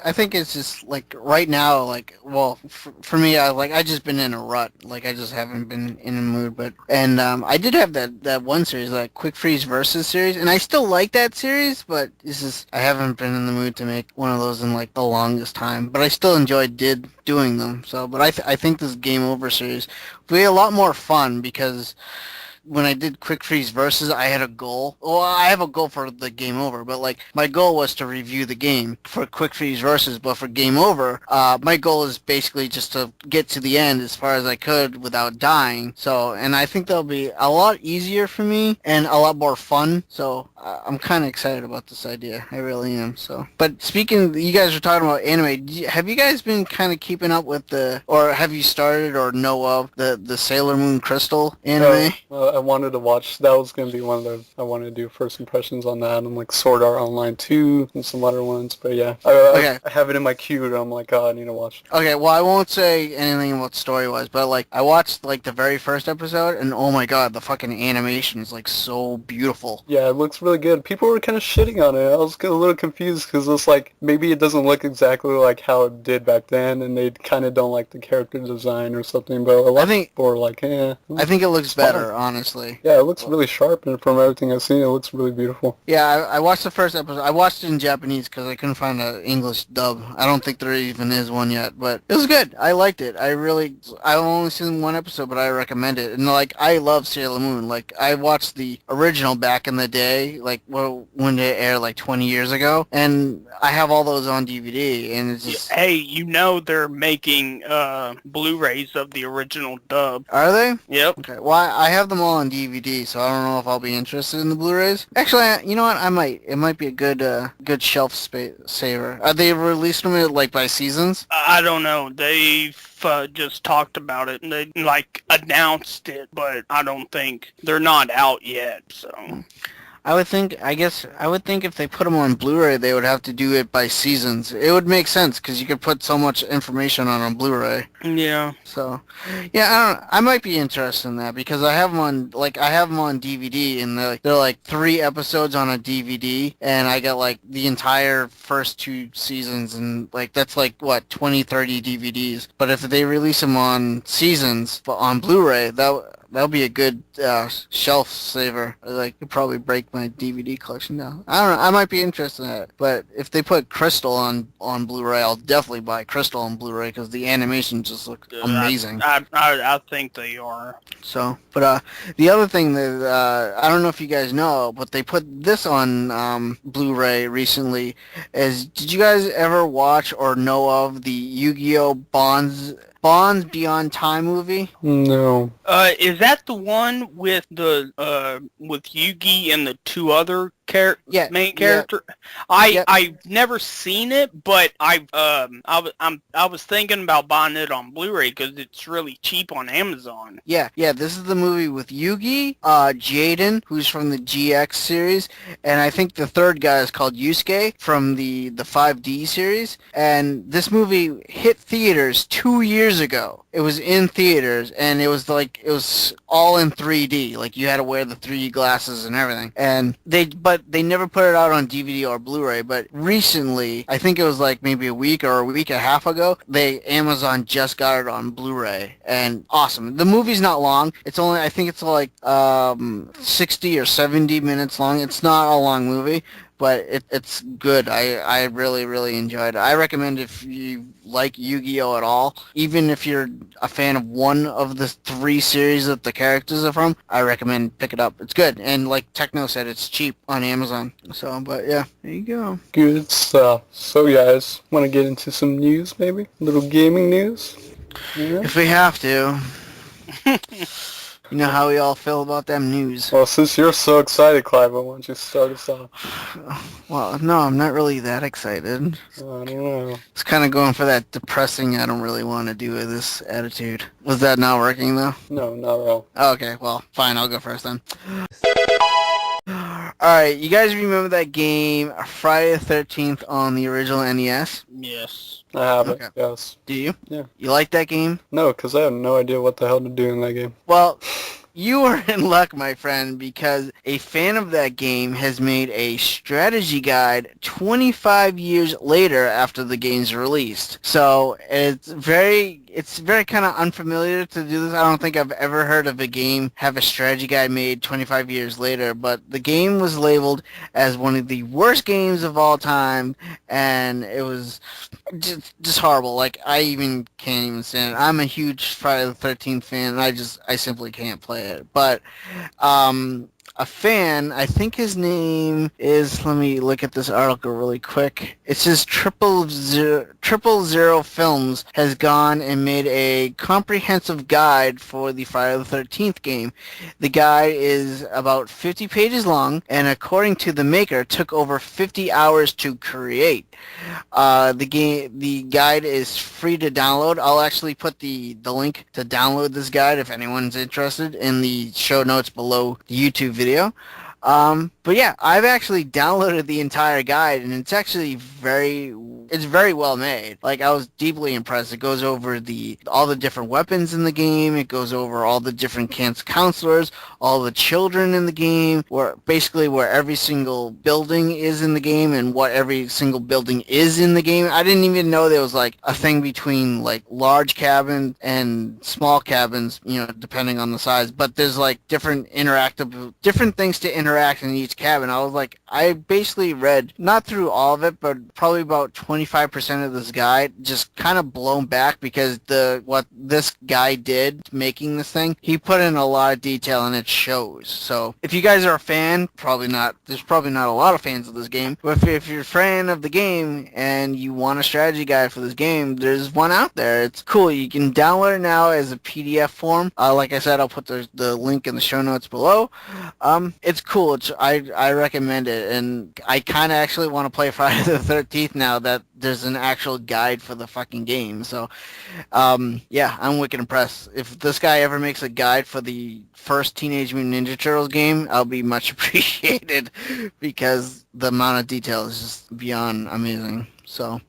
Speaker 1: I think it's just like right now, like, well, for me, I just been in a rut. Like, I just haven't been in a mood. But I did have that one series, like Quick Freeze Versus series, and I still like that series, but it's just, I haven't been in the mood to make one of those in like the longest time. But I still did doing them. So, but I think this Game Over series will be a lot more fun, because when I did Quick Freeze Versus, I had a goal. Well, I have a goal for the Game Over, but like my goal was to review the game for Quick Freeze Versus. But for Game Over, my goal is basically just to get to the end as far as I could without dying. So, and I think that'll be a lot easier for me and a lot more fun. So I'm kind of excited about this idea. I really am. So, but speaking, you guys were talking about anime. Have you guys been kind of keeping up with or have you started or know of the Sailor Moon Crystal anime?
Speaker 5: I wanted to watch, that was going to be one of the, I wanted to do first impressions on that, and like Sword Art Online 2 and some other ones, but yeah. I have it in my queue, and I'm like, oh, I need to watch.
Speaker 1: Okay, well, I won't say anything about story-wise, but like, I watched like the very first episode, and oh my god, the fucking animation is like so beautiful.
Speaker 5: Yeah, it looks really good. People were kind of shitting on it. I was a little confused, because it's like, maybe it doesn't look exactly like how it did back then, and they kind of don't like the character design or something, but a lot of people are like, I
Speaker 1: think it looks better, honestly.
Speaker 5: Yeah, it looks really sharp, and from everything I've seen, it looks really beautiful.
Speaker 1: Yeah, I watched the first episode. I watched it in Japanese because I couldn't find an English dub. I don't think there even is one yet, but it was good. I liked it. I've only seen one episode, but I recommend it. And like, I love Sailor Moon. Like, I watched the original back in the day, like when it aired like 20 years ago, and I have all those on DVD, and it's just...
Speaker 6: Hey, you know they're making Blu-rays of the original dub.
Speaker 1: Are they?
Speaker 6: Yep.
Speaker 1: Okay, well, I have them all all on DVD, so I don't know if I'll be interested in the Blu-rays. Actually, you know what? I might. It might be a good shelf saver. Are they releasing them like by seasons?
Speaker 6: I don't know. They've just talked about it and they like announced it, but I don't think they're not out yet. So.
Speaker 1: I would think if they put them on Blu-ray, they would have to do it by seasons. It would make sense because you could put so much information on a Blu-ray.
Speaker 6: Yeah.
Speaker 1: So, yeah, I might be interested in that because I have them on DVD and they're like 3 episodes on a DVD and I got like the entire first 2 seasons and like that's like what 20, 30 DVDs. But if they release them on seasons but on Blu-ray, that'll be a good shelf saver. Like, it'd probably break my DVD collection down. I don't know. I might be interested in that. But if they put Crystal on Blu-ray, I'll definitely buy Crystal on Blu-ray because the animation just looks amazing.
Speaker 6: I think they are.
Speaker 1: So, but the other thing that I don't know if you guys know, but they put this on Blu-ray recently. Did you guys ever watch or know of the Yu-Gi-Oh! Bonds Beyond Time movie?
Speaker 5: No.
Speaker 6: Is that the one with the with Yugi and the 2 other main character? I've never seen it, but I was thinking about buying it on Blu-ray because it's really cheap on Amazon.
Speaker 1: Yeah. This is the movie with Yugi, Jaden, who's from the GX series, and I think the third guy is called Yusuke from the 5D series. And this movie hit theaters 2 years ago. It was in theaters, and it was all in 3D. Like you had to wear the 3D glasses and everything. And they never put it out on DVD or Blu-ray. But recently, I think it was like maybe a week or a week and a half ago, Amazon just got it on Blu-ray, and awesome. The movie's not long. I think it's like 60 or 70 minutes long. It's not a long movie, but it's good. I really, really enjoyed it. I recommend if you like Yu-Gi-Oh! At all, even if you're a fan of one of the 3 series that the characters are from, I recommend pick it up. It's good, and like Techno said, it's cheap on Amazon. So, but yeah, there you go.
Speaker 5: Good stuff. So guys, want to get into some news maybe? A little gaming news? Yeah.
Speaker 1: If we have to. You know how we all feel about them news.
Speaker 5: Well, since you're so excited, Cliva, why don't you start us off?
Speaker 1: Well, no, I'm not really that excited.
Speaker 5: I don't know.
Speaker 1: It's kind of going for that depressing, I don't really want to do this attitude. Was that not working, though?
Speaker 5: No, not at all.
Speaker 1: Okay, well, fine, I'll go first then. Alright, you guys remember that game, Friday the 13th on the original NES?
Speaker 6: Yes.
Speaker 5: I have it,
Speaker 1: Okay.
Speaker 5: yes.
Speaker 1: Do you?
Speaker 5: Yeah.
Speaker 1: You like that game?
Speaker 5: No, because I have no idea what the hell to do in that game.
Speaker 1: Well, you are in luck, my friend, because a fan of that game has made a strategy guide 25 years later after the game's released. So it's very kind of unfamiliar to do this. I don't think I've ever heard of a game have a strategy guide made 25 years later, but the game was labeled as one of the worst games of all time, and it was just horrible. Like, I can't even stand it. I'm a huge Friday the 13th fan, and I simply can't play it. But a fan, I think his name is, let me look at this article really quick. It says Triple Zero Films has gone and made a comprehensive guide for the Friday the 13th game. The guide is about 50 pages long, and according to the maker, took over 50 hours to create. The guide is free to download. I'll actually put the link to download this guide if anyone's interested in the show notes below the YouTube video. But yeah, I've actually downloaded the entire guide, and it's actually very well made. Like, I was deeply impressed. It goes over all the different weapons in the game. It goes over all the different counselors, all the children in the game, where every single building is in the game and what every single building is in the game. I didn't even know there was like a thing between like large cabins and small cabins, depending on the size. But there's like different things to interact in each cabin. I basically read, not through all of it, but probably about 20 95% of this guide just kind of blown back because what this guy did making this thing, he put in a lot of detail and it shows. So if you guys are a fan, probably not. There's probably not a lot of fans of this game, but if you're a fan of the game and you want a strategy guide for this game, there's one out there. It's cool. You can download it now as a PDF form. Like I said, I'll put the link in the show notes below. It's cool. I recommend it, and I kind of actually want to play Friday the 13th now that there's an actual guide for the fucking game. So, yeah, I'm wicked impressed. If this guy ever makes a guide for the first Teenage Mutant Ninja Turtles game, I'll be much appreciated because the amount of detail is just beyond amazing. So,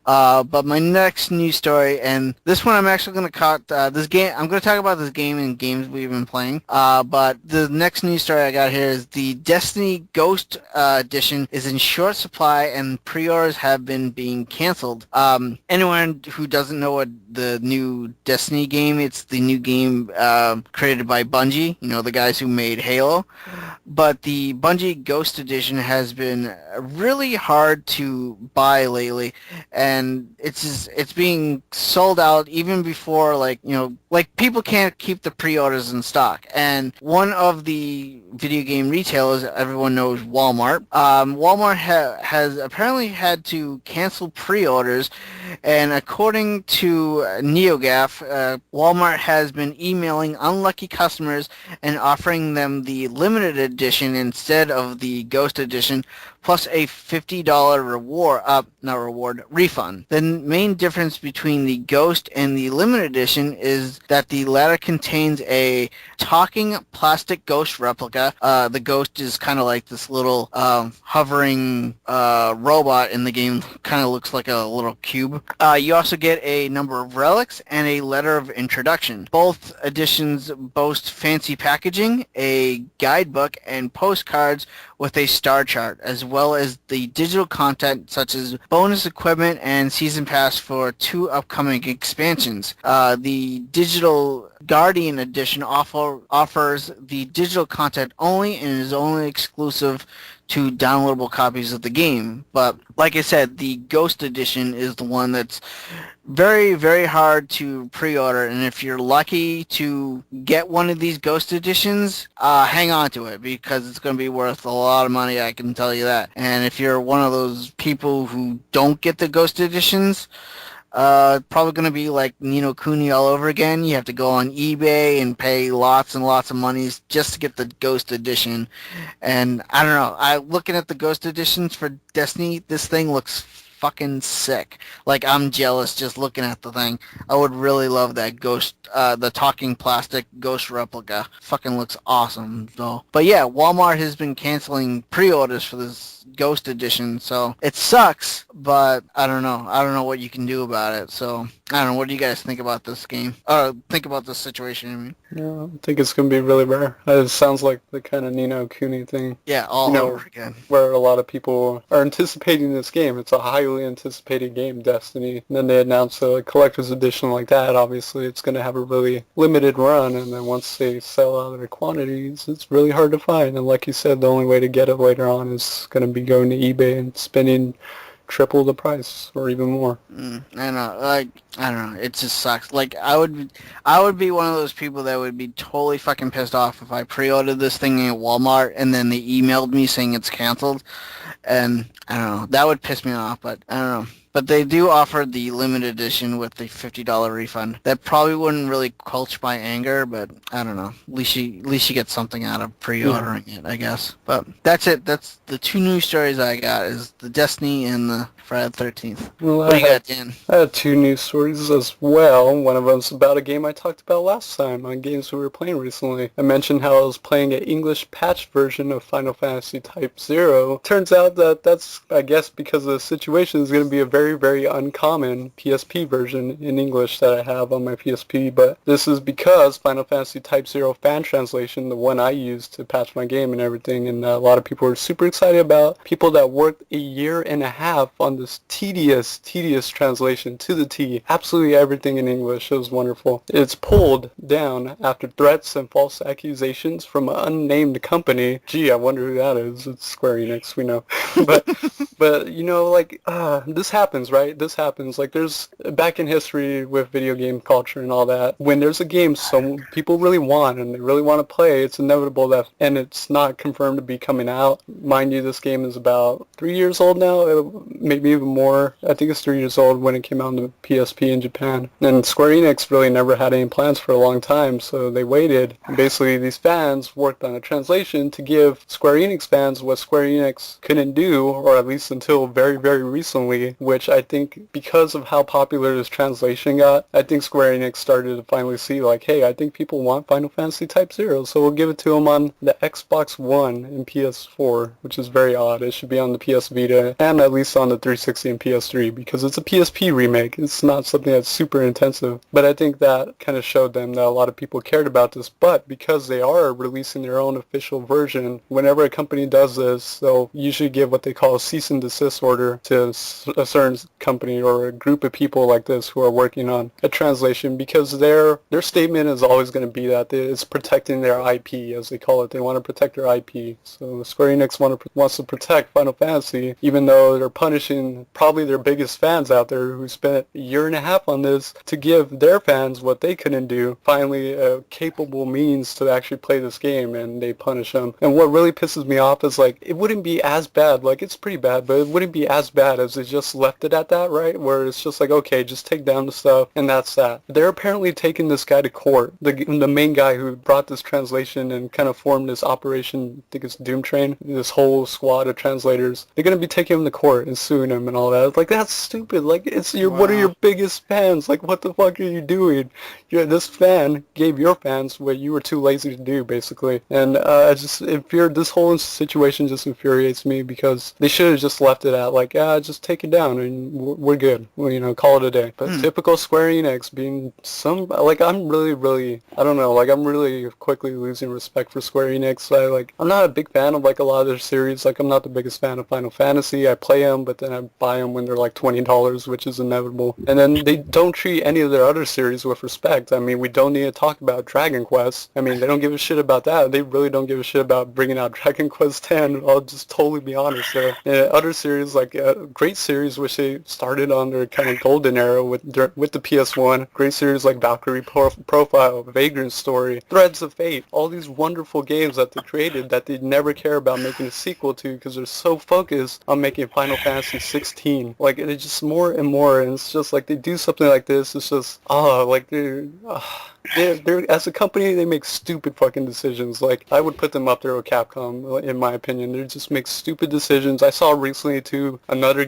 Speaker 1: but my next news story, and this one I'm actually going to cut this game. I'm going to talk about this game and games we've been playing. But the next news story I got here is the Destiny Ghost Edition is in short supply and pre-orders have been being canceled. Anyone who doesn't know what the new Destiny game, it's the new game created by Bungie, you know, the guys who made Halo. But the Bungie Ghost Edition has been really hard to buy lately, and it's being sold out even before, like, you know, like people can't keep the pre-orders in stock. And one of the video game retailers everyone knows, Walmart. Walmart has apparently had to cancel pre-orders, and according to NeoGAF, Walmart has been emailing unlucky customers and offering them the limited edition instead of the Ghost Edition, plus a $50 refund. The main difference between the Ghost and the limited edition is that the latter contains a talking plastic ghost replica. The Ghost is kind of like this little hovering robot in the game, kind of looks like a little cube. You also get a number of relics and a letter of introduction. Both editions boast fancy packaging, a guidebook, and postcards with a star chart, as well as the digital content such as bonus equipment and season pass for 2 upcoming expansions. The digital Guardian Edition offers the digital content only and is only exclusive to downloadable copies of the game. But like I said, the Ghost Edition is the one that's very, very hard to pre-order, and if you're lucky to get one of these Ghost Editions, hang on to it because it's going to be worth a lot of money, I can tell you that. And if you're one of those people who don't get the Ghost Editions, probably going to be like Ni no Kuni all over again. You have to go on eBay and pay lots and lots of money just to get the Ghost Edition. And I don't know, looking at the Ghost Editions for Destiny, this thing looks fucking sick. Like, I'm jealous just looking at the thing. I would really love that Ghost, the talking plastic Ghost replica. Fucking looks awesome, though. But yeah, Walmart has been canceling pre-orders for this Ghost Edition, so it sucks, but I don't know. I don't know what you can do about it, so I don't know. What do you guys think about this game? Think about this situation, I mean.
Speaker 5: Yeah, I think it's going to be really rare. It sounds like the kind of Ni no Kuni thing.
Speaker 1: Yeah, all over again.
Speaker 5: Where a lot of people are anticipating this game. It's a highly anticipated game, Destiny. And then they announce a collector's edition like that. Obviously, it's going to have a really limited run. And then once they sell out of their quantities, it's really hard to find. And like you said, the only way to get it later on is going to be going to eBay and spending triple the price or even more.
Speaker 1: I know, like, I don't know, it just sucks. Like, I would be one of those people that would be totally fucking pissed off if I pre-ordered this thing at Walmart and then they emailed me saying it's canceled, and I don't know, that would piss me off. But I don't know. But they do offer the limited edition with the $50 refund. That probably wouldn't really quench my anger, but I don't know. At least you get something out of pre-ordering it, I guess. But that's it. That's the 2 news stories I got, is the Destiny and the Friday the 13th.
Speaker 5: Well,
Speaker 1: what do you got, Dan?
Speaker 5: I had 2 news stories as well. One of them's about a game I talked about last time on games we were playing recently. I mentioned how I was playing an English patch version of Final Fantasy Type 0. Turns out that that's, I guess, because of the situation, is going to be a very, very uncommon PSP version in English that I have on my PSP, but this is because Final Fantasy Type 0 fan translation, the one I used to patch my game and everything, and a lot of people are super excited about. People that worked a year and a half on this tedious translation to the T. Absolutely everything in English. It was wonderful. It's pulled down after threats and false accusations from an unnamed company. Gee, I wonder who that is. It's Square Enix, we know. But But, you know, like, this happens, right? This happens. Like, there's, back in history with video game culture and all that, when there's a game some people really want and they really want to play, it's inevitable that, and it's not confirmed to be coming out. Mind you, this game is about 3 years old now, maybe even more. I think it's 3 years old when it came out on the PSP in Japan. And Square Enix really never had any plans for a long time, so they waited. Basically, these fans worked on a translation to give Square Enix fans what Square Enix couldn't do, or at least until very, very recently, which I think because of how popular this translation got, I think Square Enix started to finally see like, hey, I think people want Final Fantasy Type 0, so we'll give it to them on the Xbox One and PS4, which is very odd. It should be on the PS Vita and at least on the 360 and PS3 because it's a PSP remake. It's not something that's super intensive, but I think that kind of showed them that a lot of people cared about this, but because they are releasing their own official version, whenever a company does this, they'll usually give what they call a cease and desist order to a certain company or a group of people like this who are working on a translation because their statement is always going to be that it's protecting their IP, as they call it. They want to protect their IP. So Square Enix wants to protect Final Fantasy, even though they're punishing probably their biggest fans out there who spent a year and a half on this to give their fans what they couldn't do, finally a capable means to actually play this game, and they punish them. And what really pisses me off is like, it wouldn't be as bad, like it's pretty bad, but it wouldn't be as bad as they just left it at that, right? Where it's just like, okay, just take down the stuff, and that's that. They're apparently taking this guy to court, the main guy who brought this translation and kind of formed this operation, I think it's Doom Train, this whole squad of translators. They're going to be taking him to court and suing him and all that. Like, that's stupid. Like, it's your, What are your biggest fans? Like, what the fuck are you doing? This fan gave your fans what you were too lazy to do, basically. And this whole situation just infuriates me because they should have just left it at like, just take it down and we're good. Well, you know, call it a day. But typical Square Enix being I'm really, I don't know, like I'm really quickly losing respect for Square Enix. I'm not a big fan of like a lot of their series. Like I'm not the biggest fan of Final Fantasy. I play them, but then I buy them when they're like $20, which is inevitable. And then they don't treat any of their other series with respect. I mean, we don't need to talk about Dragon Quest. I mean, they don't give a shit about that. They really don't give a shit about bringing out Dragon Quest X. I'll just totally be honest there. Other series, like a great series which they started on their kind of golden era with the PS1. Great series like Valkyrie Profile, Vagrant Story, Threads of Fate. All these wonderful games that they created that they never care about making a sequel to because they're so focused on making Final Fantasy 16. Like, it's just more and more, and it's just like they do something like this. It's just, they're as a company, they make stupid fucking decisions. Like, I would put them up there with Capcom, in my opinion. They just make stupid decisions. I saw recently, too, another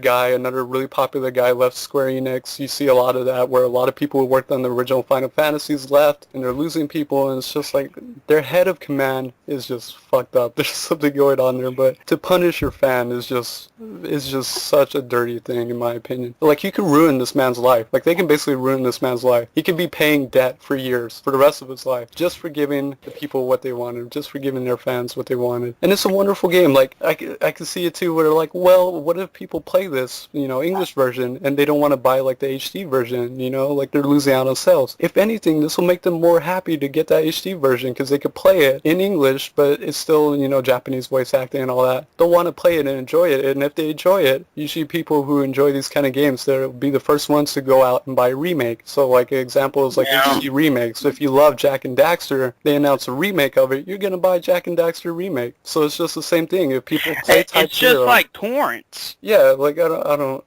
Speaker 5: really popular guy left Square Enix. You see a lot of that, where a lot of people who worked on the original Final Fantasies left, and they're losing people, and it's just like, their head of command is just fucked up. There's something going on there, but to punish your fan is just such a dirty thing, in my opinion. Like, you can ruin this man's life. Like, they can basically ruin this man's life. He could be paying debt for years, for the rest of his life, just for giving the people what they wanted, just for giving their fans what they wanted. And it's a wonderful game. Like, I can see it too, where they're like, well, what if people play this, English version, and they don't want to buy like the HD version, like they're losing out on sales. If anything, this will make them more happy to get that HD version because they could play it in English, but it's still, Japanese voice acting and all that. They'll want to play it and enjoy it, and if they enjoy it, usually people who enjoy these kind of games, they'll be the first ones to go out and buy a remake. So like an example is like HD remakes. So if you love Jak and Daxter, they announce a remake of it, you're going to buy Jak and Daxter remake. So it's just the same thing. If people play Type
Speaker 6: It's just
Speaker 5: 0,
Speaker 6: like torrents.
Speaker 5: Yeah, like I don't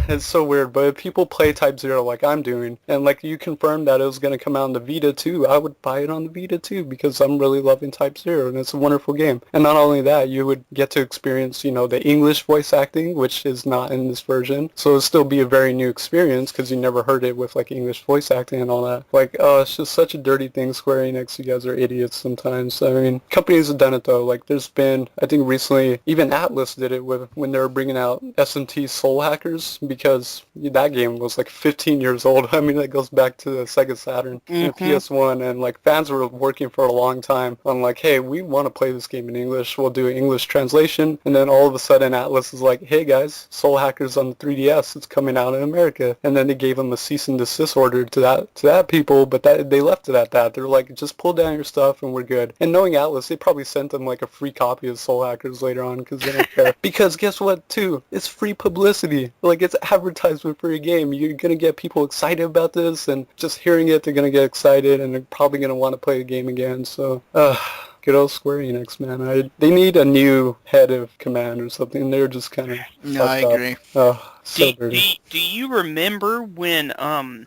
Speaker 5: it's so weird, but if people play Type 0 like I'm doing, and like you confirmed that it was going to come out on the Vita too, I would buy it on the Vita too, because I'm really loving Type 0, and it's a wonderful game. And not only that, you would get to experience, the English voice acting, which is not in this version, so it'll still be a very new experience, because you never heard it with like English voice acting and all that. Like, it's just such a dirty thing, Square Enix, you guys are idiots sometimes. I mean, companies have done it though, like there's been, I think recently, even Atlas did it when they were bringing out SMT Soul Hackers Hackers, because that game was like 15 years old. I mean, that goes back to the Sega Saturn and PS1, and like fans were working for a long time on like, hey, we want to play this game in English. We'll do an English translation. And then all of a sudden, Atlas is like, hey guys, Soul Hackers on the 3DS, it's coming out in America. And then they gave them a cease and desist order to that people, but they left it at that. They're like, just pull down your stuff and we're good. And knowing Atlas, they probably sent them like a free copy of Soul Hackers later on because they don't care. Because guess what, too? It's free publicity. Like, it's advertisement for your game. You're going to get people excited about this, and just hearing it, they're going to get excited, and they're probably going to want to play the game again. So, good old Square Enix, man. They need a new head of command or something. They're just kind of
Speaker 1: No, I agree.
Speaker 5: So dirty.
Speaker 6: Do you remember when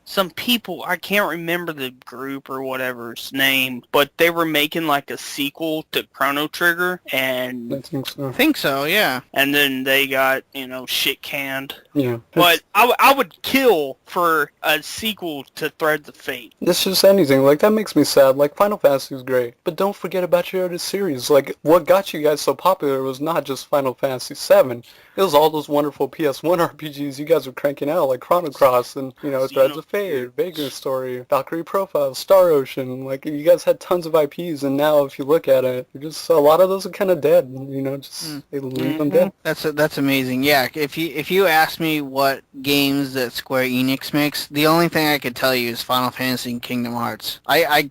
Speaker 6: some people, I can't remember the group or whatever's name, but they were making like a sequel to Chrono Trigger, and
Speaker 5: I think so.
Speaker 1: I think so, yeah.
Speaker 6: and then they got, shit canned.
Speaker 5: Yeah.
Speaker 6: But I would kill for a sequel to Threads of Fate.
Speaker 5: It's just anything. Like, that makes me sad. Like, Final Fantasy is great, but don't forget about your other series. Like, what got you guys so popular was not just Final Fantasy VII. It was all those wonderful PS1 RPGs you guys were cranking out, like Chrono Cross and, Threads of Fate, Vagrant Story, Valkyrie Profile, Star Ocean. Like, you guys had tons of IPs, and now if you look at it, just a lot of those are kind of dead. They leave them dead.
Speaker 1: That's amazing. Yeah, if you ask me what games that Square Enix makes, the only thing I could tell you is Final Fantasy and Kingdom Hearts. I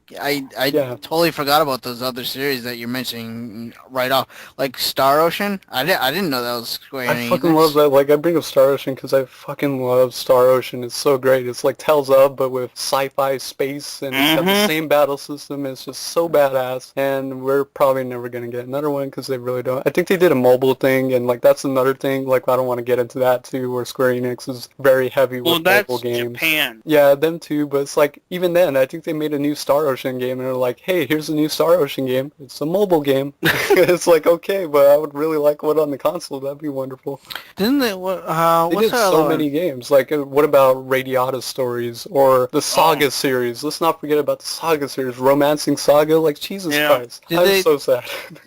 Speaker 1: totally forgot about those other series that you're mentioning right off, like Star Ocean. I didn't know that was Square Enix.
Speaker 5: I fucking love that. Like, I bring up Star Ocean because I fucking love Star Ocean. It's so great. It's like Tales of, but with sci-fi space, and it's got the same battle system. It's just so badass, and we're probably never going to get another one because they really don't. I think they did a mobile thing, and like that's another thing. Like, I don't want to get into that too, where Square Enix is very heavy with mobile games.
Speaker 6: Japan.
Speaker 5: Yeah, them too, but it's like, even then, I think they made a new Star Ocean game, and they're like, hey, here's a new Star Ocean game. It's a mobile game. It's like, okay, but I would really like one on the console. That'd be wonderful.
Speaker 1: Didn't they?
Speaker 5: They
Speaker 1: What's
Speaker 5: did
Speaker 1: that
Speaker 5: so many games. Like, what about Radiata Stories or the Saga series? Let's not forget about the Saga series. Romancing Saga, like, Jesus Christ. I'm so sad.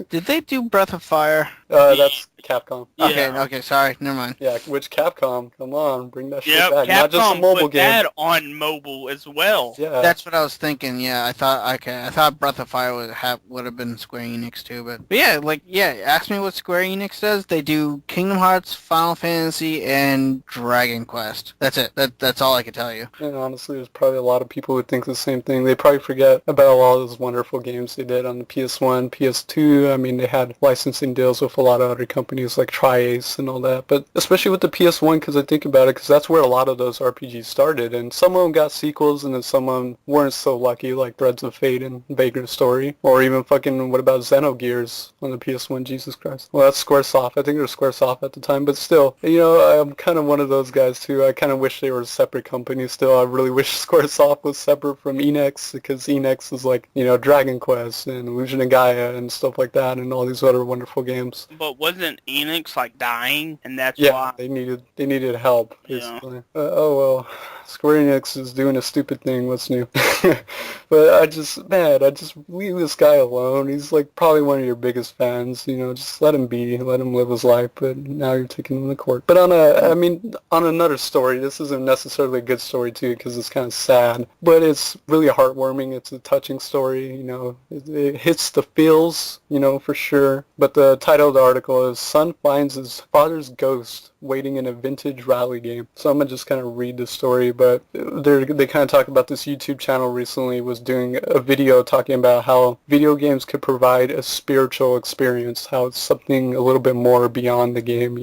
Speaker 1: Did they do Breath of Fire?
Speaker 5: That's Capcom.
Speaker 1: Okay, sorry, never mind.
Speaker 5: Yeah, which Capcom? Come on, bring that shit
Speaker 6: Yep,
Speaker 5: back. Not just a
Speaker 6: Capcom
Speaker 5: mobile
Speaker 6: put
Speaker 5: game.
Speaker 6: that on mobile as well.
Speaker 5: Yeah.
Speaker 1: That's what I was thinking. Yeah, I thought Breath of Fire would have been Square Enix too, but yeah, ask me what Square Enix does. They do Kingdom Hearts, Final Fantasy, and Dragon Quest. That's it. That's all I can tell you.
Speaker 5: And honestly, there's probably a lot of people who think the same thing. They probably forget about all those wonderful games they did on the PS1, PS2. I mean, they had licensing deals with a lot of other companies like Tri-Ace and all that. But especially with the PS1, because I think about it, because that's where a lot of those RPGs started. And some of them got sequels, and then some of them weren't so lucky, like Threads of Fate and Vagrant Story. Or even what about Xenogears on the PS1? Jesus Christ. Well, that's Squaresoft. I think it was Squaresoft at the time. But still, I'm kind of one of those guys too. I kind of wish they were a separate company still. I really wish Squaresoft was separate from Enix, because Enix is like, Dragon Quest and Illusion of Gaia and stuff like that, and all these other wonderful games.
Speaker 6: But wasn't Enix like dying, and that's
Speaker 5: Yeah,
Speaker 6: why?
Speaker 5: they needed help, basically.
Speaker 6: Yeah.
Speaker 5: Oh well, Square Enix is doing a stupid thing. What's new? But I just leave this guy alone. He's like probably one of your biggest fans. Just let him be, let him live his life. But now you're taking him to court. But on another story, this isn't necessarily a good story too, because it's kind of sad. But it's really heartwarming. It's a touching story. It hits the feels, for sure. But the title of the article is "Son Finds His Father's Ghost Waiting in a Vintage Rally Game." So I'm gonna just kind of read the story. But they kind of talk about this YouTube channel recently was doing a video talking about how video games could provide a spiritual experience, how it's something a little bit more beyond the game.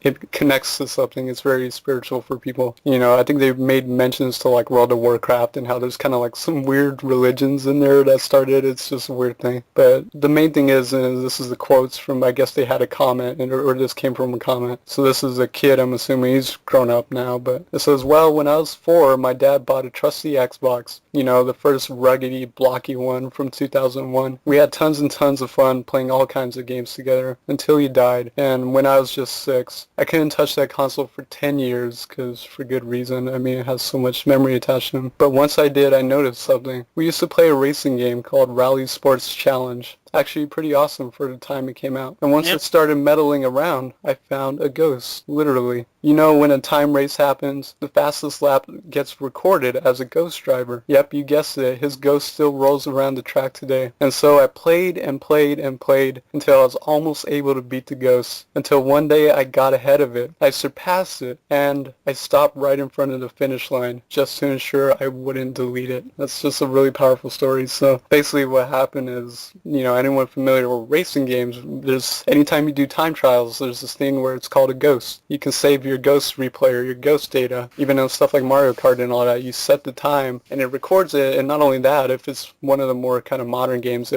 Speaker 5: It connects to something. It's very spiritual for people. I think they've made mentions to like World of Warcraft and how there's kind of like some weird religions in there that started. It's just a weird thing. But the main thing is, and this is the quotes from, I guess they had a comment, or this came from a comment. So this is a kid, I'm assuming he's grown up now, but it says, "Well, when I was 4, my dad bought a trusty Xbox, the first ruggedy, blocky one from 2001. We had tons and tons of fun playing all kinds of games together until he died, and when I was just 6, I couldn't touch that console for 10 years, because for good reason. I mean, it has so much memory attached to him. But once I did, I noticed something. We used to play a racing game called Rally Sports Challenge. actually pretty awesome for the time it came out. And once
Speaker 6: Yep.
Speaker 5: it started meddling around, I found a ghost, literally. You know, when a time race happens, the fastest lap gets recorded as a ghost driver. Yep, you guessed it. His ghost still rolls around the track today. And so I played and played and played until I was almost able to beat the ghost. Until one day I got ahead of it. I surpassed it, and I stopped right in front of the finish line just to ensure I wouldn't delete it. That's just a really powerful story. So basically what happened is, you know, anyone familiar with racing games, anytime you do time trials, there's this thing where it's called a ghost. You can save your ghost replay or your ghost data. Even on stuff like Mario Kart and all that, you set the time and it records it. And not only that, if it's one of the more kind of modern games,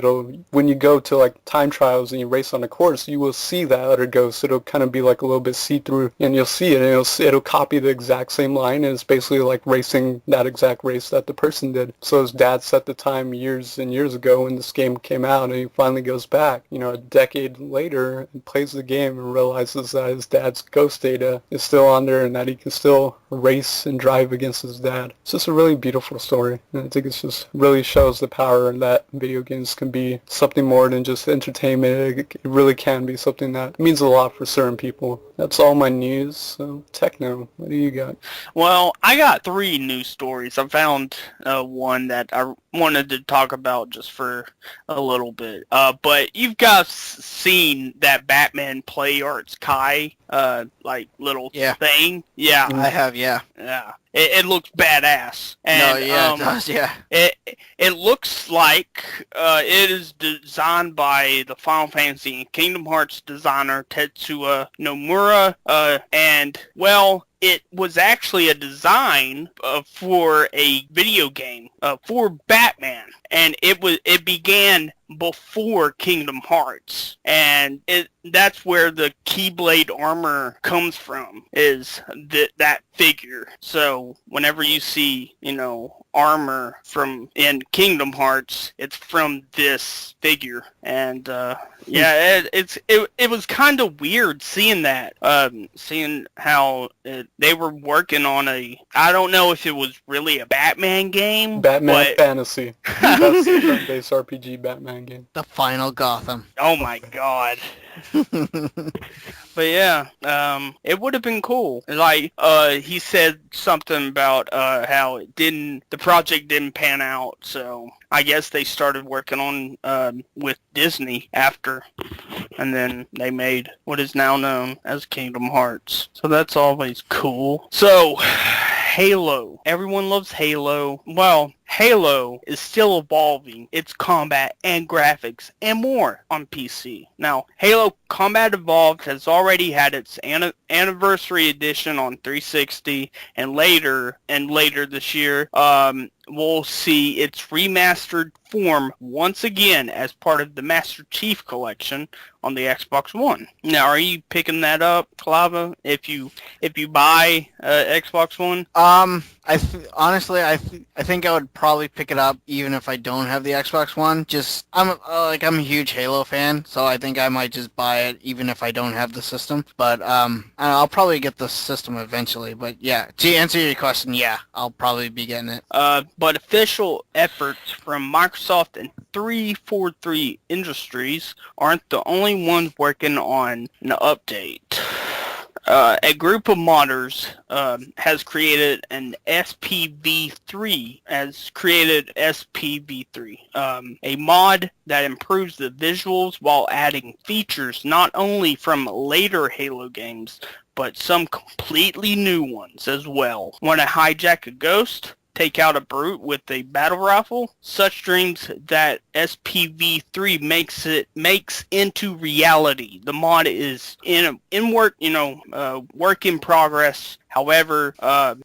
Speaker 5: when you go to like time trials and you race on a course, you will see that other ghost. It'll kind of be like a little bit see-through, and you'll see it, and it'll copy the exact same line, and it's basically like racing that exact race that the person did. So his dad set the time years and years ago when this game came out, and he finally goes back, you know, a decade later, and plays the game and realizes that his dad's ghost data is still on there and that he can still race and drive against his dad. It's just a really beautiful story, and I think it just really shows the power that video games can be something more than just entertainment. It really can be something that means a lot for certain people. That's all my news. So, Techno, what do you got?
Speaker 6: Well, I got 3 news stories. I found one that I wanted to talk about just for a little bit. But you've guys seen that Batman Play Arts Kai like little thing? Yeah.
Speaker 1: I have, yeah.
Speaker 6: Yeah. It looks badass. And,
Speaker 1: it does, yeah.
Speaker 6: It looks like it is designed by the Final Fantasy and Kingdom Hearts designer Tetsuya Nomura, and, well, it was actually a design for a video game for Batman, and it began before Kingdom Hearts, and that's where the Keyblade armor comes from, is that figure. So whenever you see, you know, armor from in Kingdom Hearts, it's from this figure. And it was kind of weird seeing that, seeing how they were working on I don't know if it was really a Batman game.
Speaker 5: Batman Fantasy. That's the turn-based RPG Batman game.
Speaker 1: The final Gotham.
Speaker 6: Oh my god. But yeah, it would have been cool. Like, he said something about how the project didn't pan out, so I guess they started working on with Disney after, and then they made what is now known as Kingdom Hearts. So that's always cool. So, Halo. Everyone loves Halo. Well, Halo is still evolving its combat and graphics and more on PC. Now, Halo Combat Evolved has already had its anniversary edition on 360, and later this year, we'll see its remastered form once again as part of the Master Chief Collection on the Xbox One. Now, are you picking that up, Cliva, if you buy Xbox One?
Speaker 1: Honestly, I think I would probably pick it up even if I don't have the Xbox One. Just I'm a huge Halo fan, so I think I might just buy it even if I don't have the system. But I'll probably get the system eventually. But yeah, to answer your question, yeah, I'll probably be getting it.
Speaker 6: But official efforts from Microsoft and 343 Industries aren't the only ones working on an update. A group of modders has created an SPV3, a mod that improves the visuals while adding features not only from later Halo games, but some completely new ones as well. Want to hijack a ghost? Take out a brute with a battle rifle? Such dreams that SPV3 makes into reality. The mod is work in progress. However,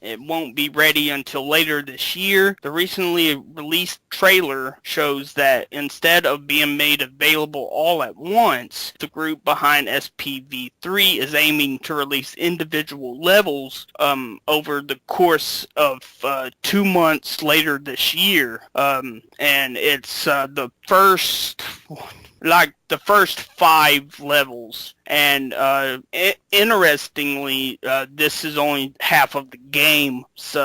Speaker 6: it won't be ready until later this year. The recently released trailer shows that instead of being made available all at once, the group behind SPV3 is aiming to release individual levels over the course of 2 months later this year. And it's the first like the first 5 levels. And interestingly, this is only half of the game's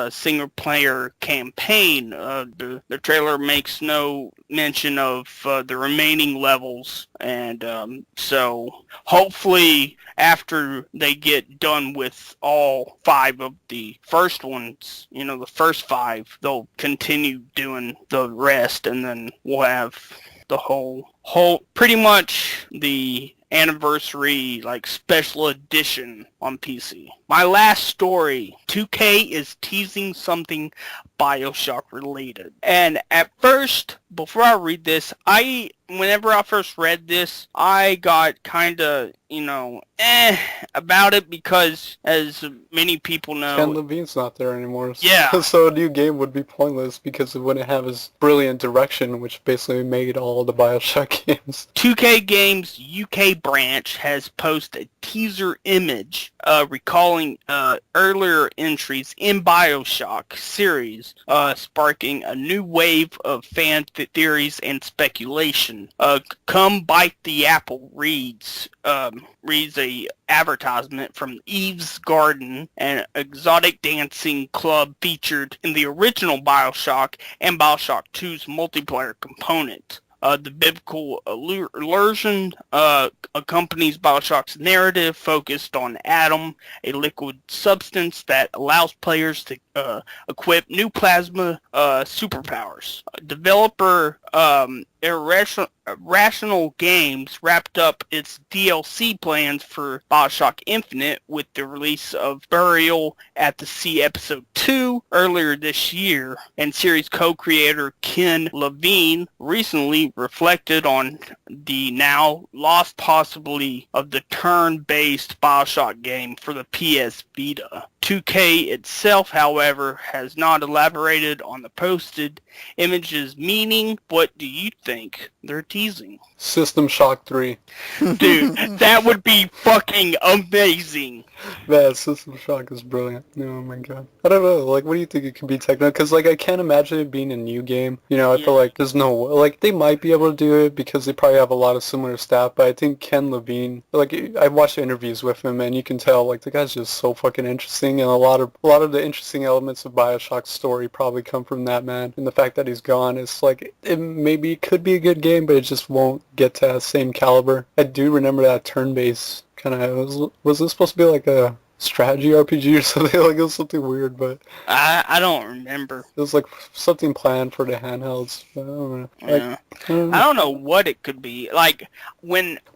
Speaker 6: single-player campaign. The trailer makes no mention of the remaining levels, and so hopefully after they get done with all 5 of the first ones, the first 5, they'll continue doing the rest, and then we'll have the whole pretty much the anniversary special edition on PC. My last story, 2K is teasing something BioShock related. And at first, before I read this, whenever I first read this, I got kinda, about it because, as many people know...
Speaker 5: Ken Levine's not there anymore.
Speaker 6: Yeah.
Speaker 5: So a new game would be pointless because it wouldn't have his brilliant direction, which basically made all the BioShock games.
Speaker 6: 2K Games UK branch has posted a teaser image recalling earlier entries in BioShock series, sparking a new wave of fan theories and speculation. Come Bite the Apple reads a advertisement from Eve's Garden, an exotic dancing club featured in the original BioShock and BioShock 2's multiplayer component. The biblical illusion accompanies BioShock's narrative focused on Atom, a liquid substance that allows players to equip new plasma superpowers. Developer Irrational Games wrapped up its DLC plans for BioShock Infinite with the release of Burial at the Sea Episode 2 earlier this year, and series co-creator Ken Levine recently reflected on the now lost possibility of the turn-based BioShock game for the PS Vita. 2K itself, however, has not elaborated on the posted image's meaning. What do you think they're teasing?
Speaker 5: System Shock 3.
Speaker 6: Dude, that would be fucking amazing.
Speaker 5: Man, System Shock is brilliant. Oh my god. I don't know, what do you think it could be techno? Because, I can't imagine it being a new game. I feel like there's no way. They might be able to do it because they probably have a lot of similar staff, but I think Ken Levine, I watched interviews with him, and you can tell, the guy's just so fucking interesting, and a lot of the interesting elements of BioShock's story probably come from that man, and the fact that he's gone is, it could be a good game, but it just won't get to that same caliber. I do remember that turn-based kind of, was this supposed to be a strategy RPG or something? It was something weird, but
Speaker 6: I don't remember.
Speaker 5: It was something planned for the handhelds. I don't know.
Speaker 6: Yeah. I don't know what it could be.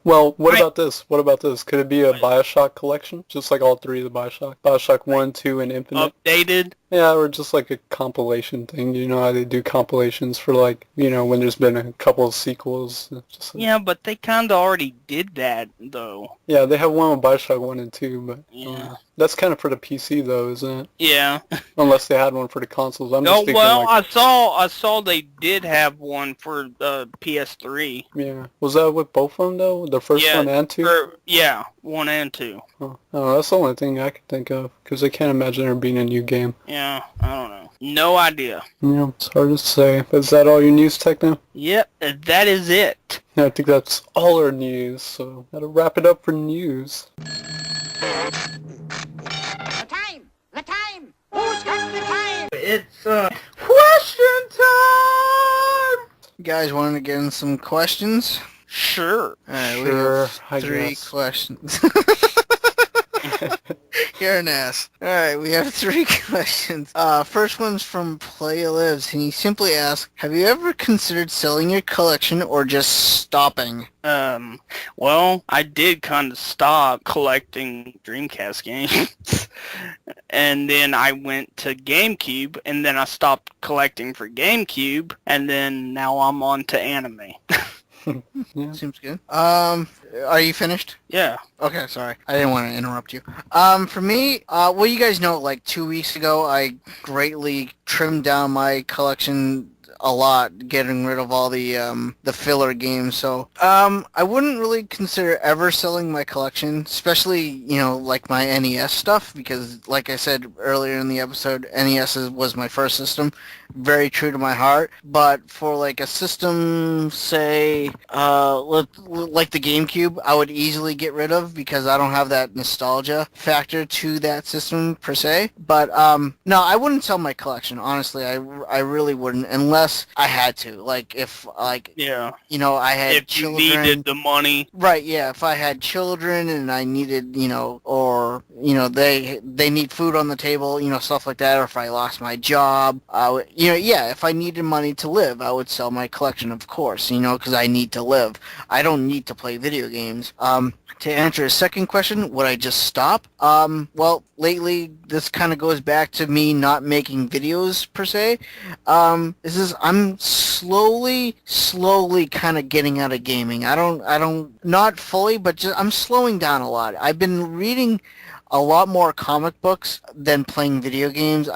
Speaker 5: Well, what about this? What about this? Could it be a BioShock collection? Just all 3 of the BioShock? BioShock 1, 2, and Infinite?
Speaker 6: Updated?
Speaker 5: Yeah, or just a compilation thing. You know how they do compilations for when there's been a couple of sequels.
Speaker 6: Yeah, but they kind of already did that, though.
Speaker 5: Yeah, they have one with BioShock 1 and 2, but...
Speaker 6: Yeah.
Speaker 5: That's kind of for the PC, though, isn't it?
Speaker 6: Yeah.
Speaker 5: Unless they had one for the consoles. I'm just thinking,
Speaker 6: I saw they did have one for PS3.
Speaker 5: Yeah. Was that with both of them, though? The first one and 2?
Speaker 6: Yeah, 1 and 2.
Speaker 5: Oh, that's the only thing I can think of, because I can't imagine there being a new game.
Speaker 6: Yeah, I don't know. No idea.
Speaker 5: Yeah, it's hard to say. Is that all your news, Techno?
Speaker 6: Yep, that is it.
Speaker 5: Yeah, I think that's all our news, so gotta wrap it up for news.
Speaker 7: The time! Who's got the time?
Speaker 1: It's question time! You guys want to get in some questions?
Speaker 6: Sure.
Speaker 1: Alright, we
Speaker 5: Sure,
Speaker 1: have
Speaker 5: I
Speaker 1: 3
Speaker 5: guess.
Speaker 1: questions. You're an ass. Alright, we have 3 questions. First one's from Playa Lives, and he simply asks, have you ever considered selling your collection or just stopping?
Speaker 6: Well, I did kind of stop collecting Dreamcast games. And then I went to GameCube, and then I stopped collecting for GameCube, and then now I'm on to anime.
Speaker 5: Yeah.
Speaker 1: Seems good. Are you finished?
Speaker 6: Yeah.
Speaker 1: Okay, sorry. I didn't want to interrupt you. For me, you guys know, 2 weeks ago, I greatly trimmed down my collection a lot, getting rid of all the filler games. So I wouldn't really consider ever selling my collection, especially like my NES stuff, because like I said earlier in the episode, was my first system, very true to my heart. But for like a system, say like the GameCube, I would easily get rid of because I don't have that nostalgia factor to that system per se. But no, I wouldn't sell my collection, honestly. I really wouldn't, unless I had to. Like if
Speaker 6: Yeah.
Speaker 1: I had
Speaker 6: If you
Speaker 1: children.
Speaker 6: needed the money.
Speaker 1: Right, yeah. If I had children and I needed, or they need food on the table, stuff like that. Or if I lost my job, yeah. If I needed money to live, I would sell my collection, of course, because I need to live. I don't need to play video games. To answer his second question, would I just stop? Well, lately this kind of goes back to me not making videos per se. I'm slowly kind of getting out of gaming. Not fully, but I'm slowing down a lot. I've been reading a lot more comic books than playing video games.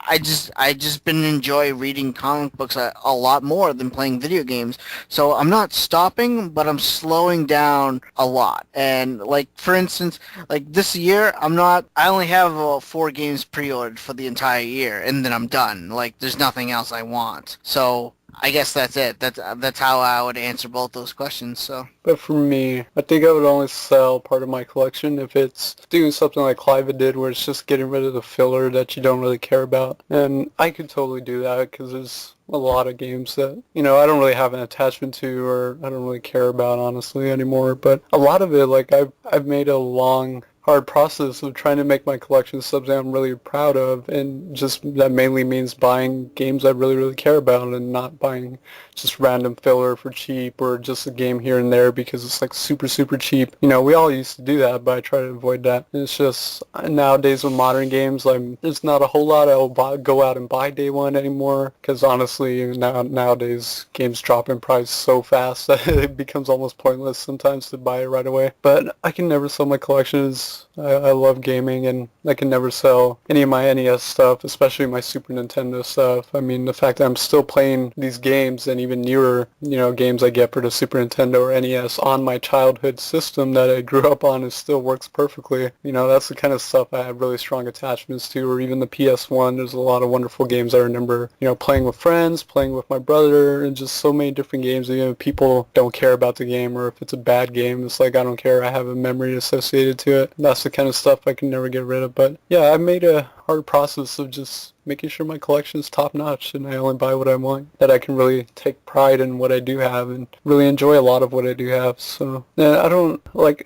Speaker 1: I just been enjoy reading comic books a lot more than playing video games. So I'm not stopping, but I'm slowing down a lot. And like for instance, like this year, I only have 4 games pre-ordered for the entire year, and then I'm done. Like there's nothing else I want. So I guess that's it. That's how I would answer both those questions. So.
Speaker 5: But for me, I think I would only sell part of my collection if it's doing something like Cliva did, where it's just getting rid of the filler that you don't really care about. And I could totally do that because there's a lot of games that, I don't really have an attachment to, or I don't really care about, honestly, anymore. But a lot of it, like, I've made a long, hard process of trying to make my collection something I'm really proud of, and just that mainly means buying games I really, really care about and not buying just random filler for cheap or just a game here and there because it's like super, super cheap. We all used to do that, but I try to avoid that. And it's just nowadays with modern games, there's not a whole lot I'll go out and buy day one anymore because honestly nowadays games drop in price so fast that it becomes almost pointless sometimes to buy it right away. But I can never sell my collections. I love gaming, and I can never sell any of my NES stuff, especially my Super Nintendo stuff. I mean, the fact that I'm still playing these games and even newer, games I get for the Super Nintendo or NES on my childhood system that I grew up on, it still works perfectly. That's the kind of stuff I have really strong attachments to. Or even the PS1, there's a lot of wonderful games I remember, playing with friends, playing with my brother, and just so many different games. People don't care about the game, or if it's a bad game, it's like, I don't care, I have a memory associated to it. That's the kind of stuff I can never get rid of. But yeah, I made a hard process of just making sure my collection is top notch and I only buy what I want, that I can really take pride in what I do have and really enjoy a lot of what I do have. So yeah,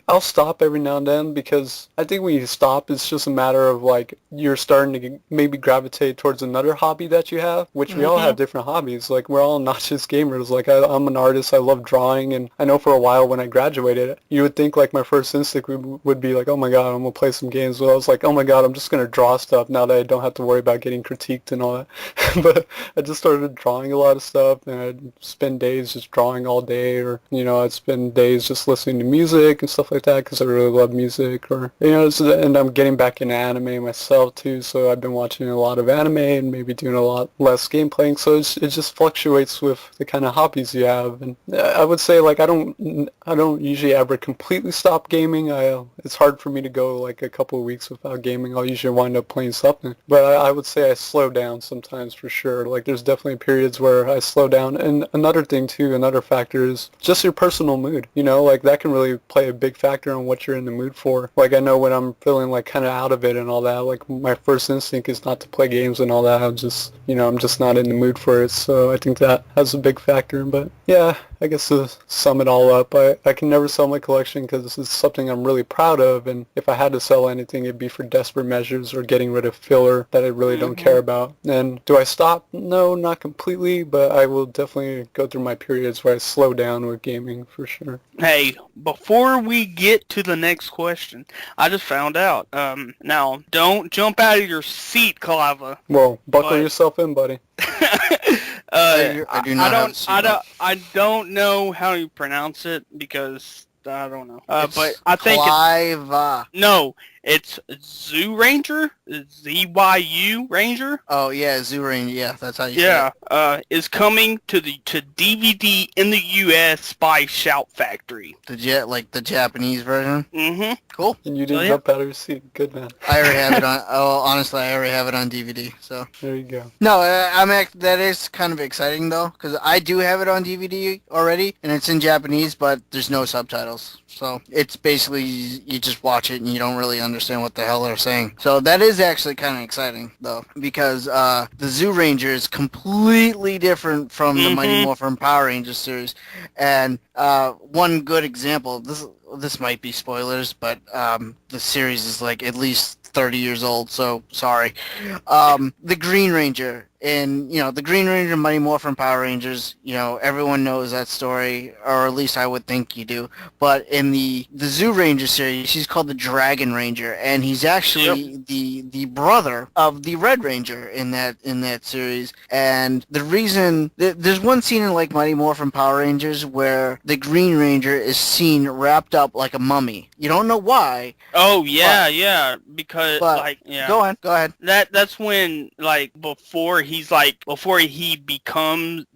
Speaker 5: I'll stop every now and then, because I think when you stop, it's just a matter of like you're starting to maybe gravitate towards another hobby that you have, which we all have different hobbies. Like we're all not just gamers. Like I'm an artist, I love drawing, and I know for a while when I graduated, you would think like my first instinct would be like, oh my god, I'm gonna play some games. But I was like, oh my god, I'm just gonna draw stuff now that I don't have to worry about getting critiqued and all that. But I just started drawing a lot of stuff, and I'd spend days just drawing all day, or I'd spend days just listening to music and stuff like that because I really love music. Or and I'm getting back into anime myself too, so I've been watching a lot of anime and maybe doing a lot less game playing. So it just fluctuates with the kind of hobbies you have. And I would say like I don't usually ever completely stop gaming. It's hard for me to go like a couple of weeks without gaming. I'll usually wind up playing something. But I would say I slow down sometimes for sure. Like there's definitely periods where I slow down. And another thing too, another factor is just your personal mood. Like that can really play a big factor on what you're in the mood for. Like I know when I'm feeling like kind of out of it and all that, like my first instinct is not to play games and all that. I'm just not in the mood for it. So I think that has a big factor. But yeah, I guess to sum it all up, I can never sell my collection because this is something I'm really proud of, and if I had to sell anything, it'd be for desperate measures or getting rid of filler that I really don't care about. And do I stop? No, not completely, but I will definitely go through my periods where I slow down with gaming for sure.
Speaker 6: Hey, before we get to the next question, I just found out. Now, don't jump out of your seat, Cliva.
Speaker 5: Well, buckle yourself in, buddy.
Speaker 1: I do not have a seatbelt.
Speaker 6: I don't know how you pronounce it because I don't know. But I think
Speaker 1: Cliva.
Speaker 6: no, It's Zoo Ranger, ZYU Ranger.
Speaker 1: Oh yeah, Zoo Ranger. Yeah, that's how you say
Speaker 6: Yeah,
Speaker 1: it.
Speaker 6: is coming to DVD in the U.S. by Shout Factory.
Speaker 1: The Japanese version.
Speaker 6: Mm-hmm.
Speaker 1: Cool.
Speaker 5: And you didn't
Speaker 6: yeah.
Speaker 5: jump out of your seat. Good man.
Speaker 1: I already have it on. Oh, honestly, I already have it on DVD. So
Speaker 5: There you go.
Speaker 1: no, that is kind of exciting though, because I do have it on DVD already, and it's in Japanese, but there's no subtitles. So it's basically you just watch it and you don't really understand what the hell they're saying. So that is actually kind of exciting though, because the Zoo Ranger is completely different from the Mighty Morphin Power Rangers series, and one good example. This might be spoilers, but the series is like at least 30 years old, so sorry. The Green Ranger, and the Green Ranger and Mighty Morphin Power Rangers, everyone knows that story, or at least I would think you do. But in the Zoo Ranger series, he's called the Dragon Ranger, and he's actually the brother of the Red Ranger in that series. And the reason there's one scene in like Mighty Morphin Power Rangers where the Green Ranger is seen wrapped up like a mummy. You don't know why.
Speaker 6: Oh yeah, because
Speaker 1: Go ahead.
Speaker 6: That's when before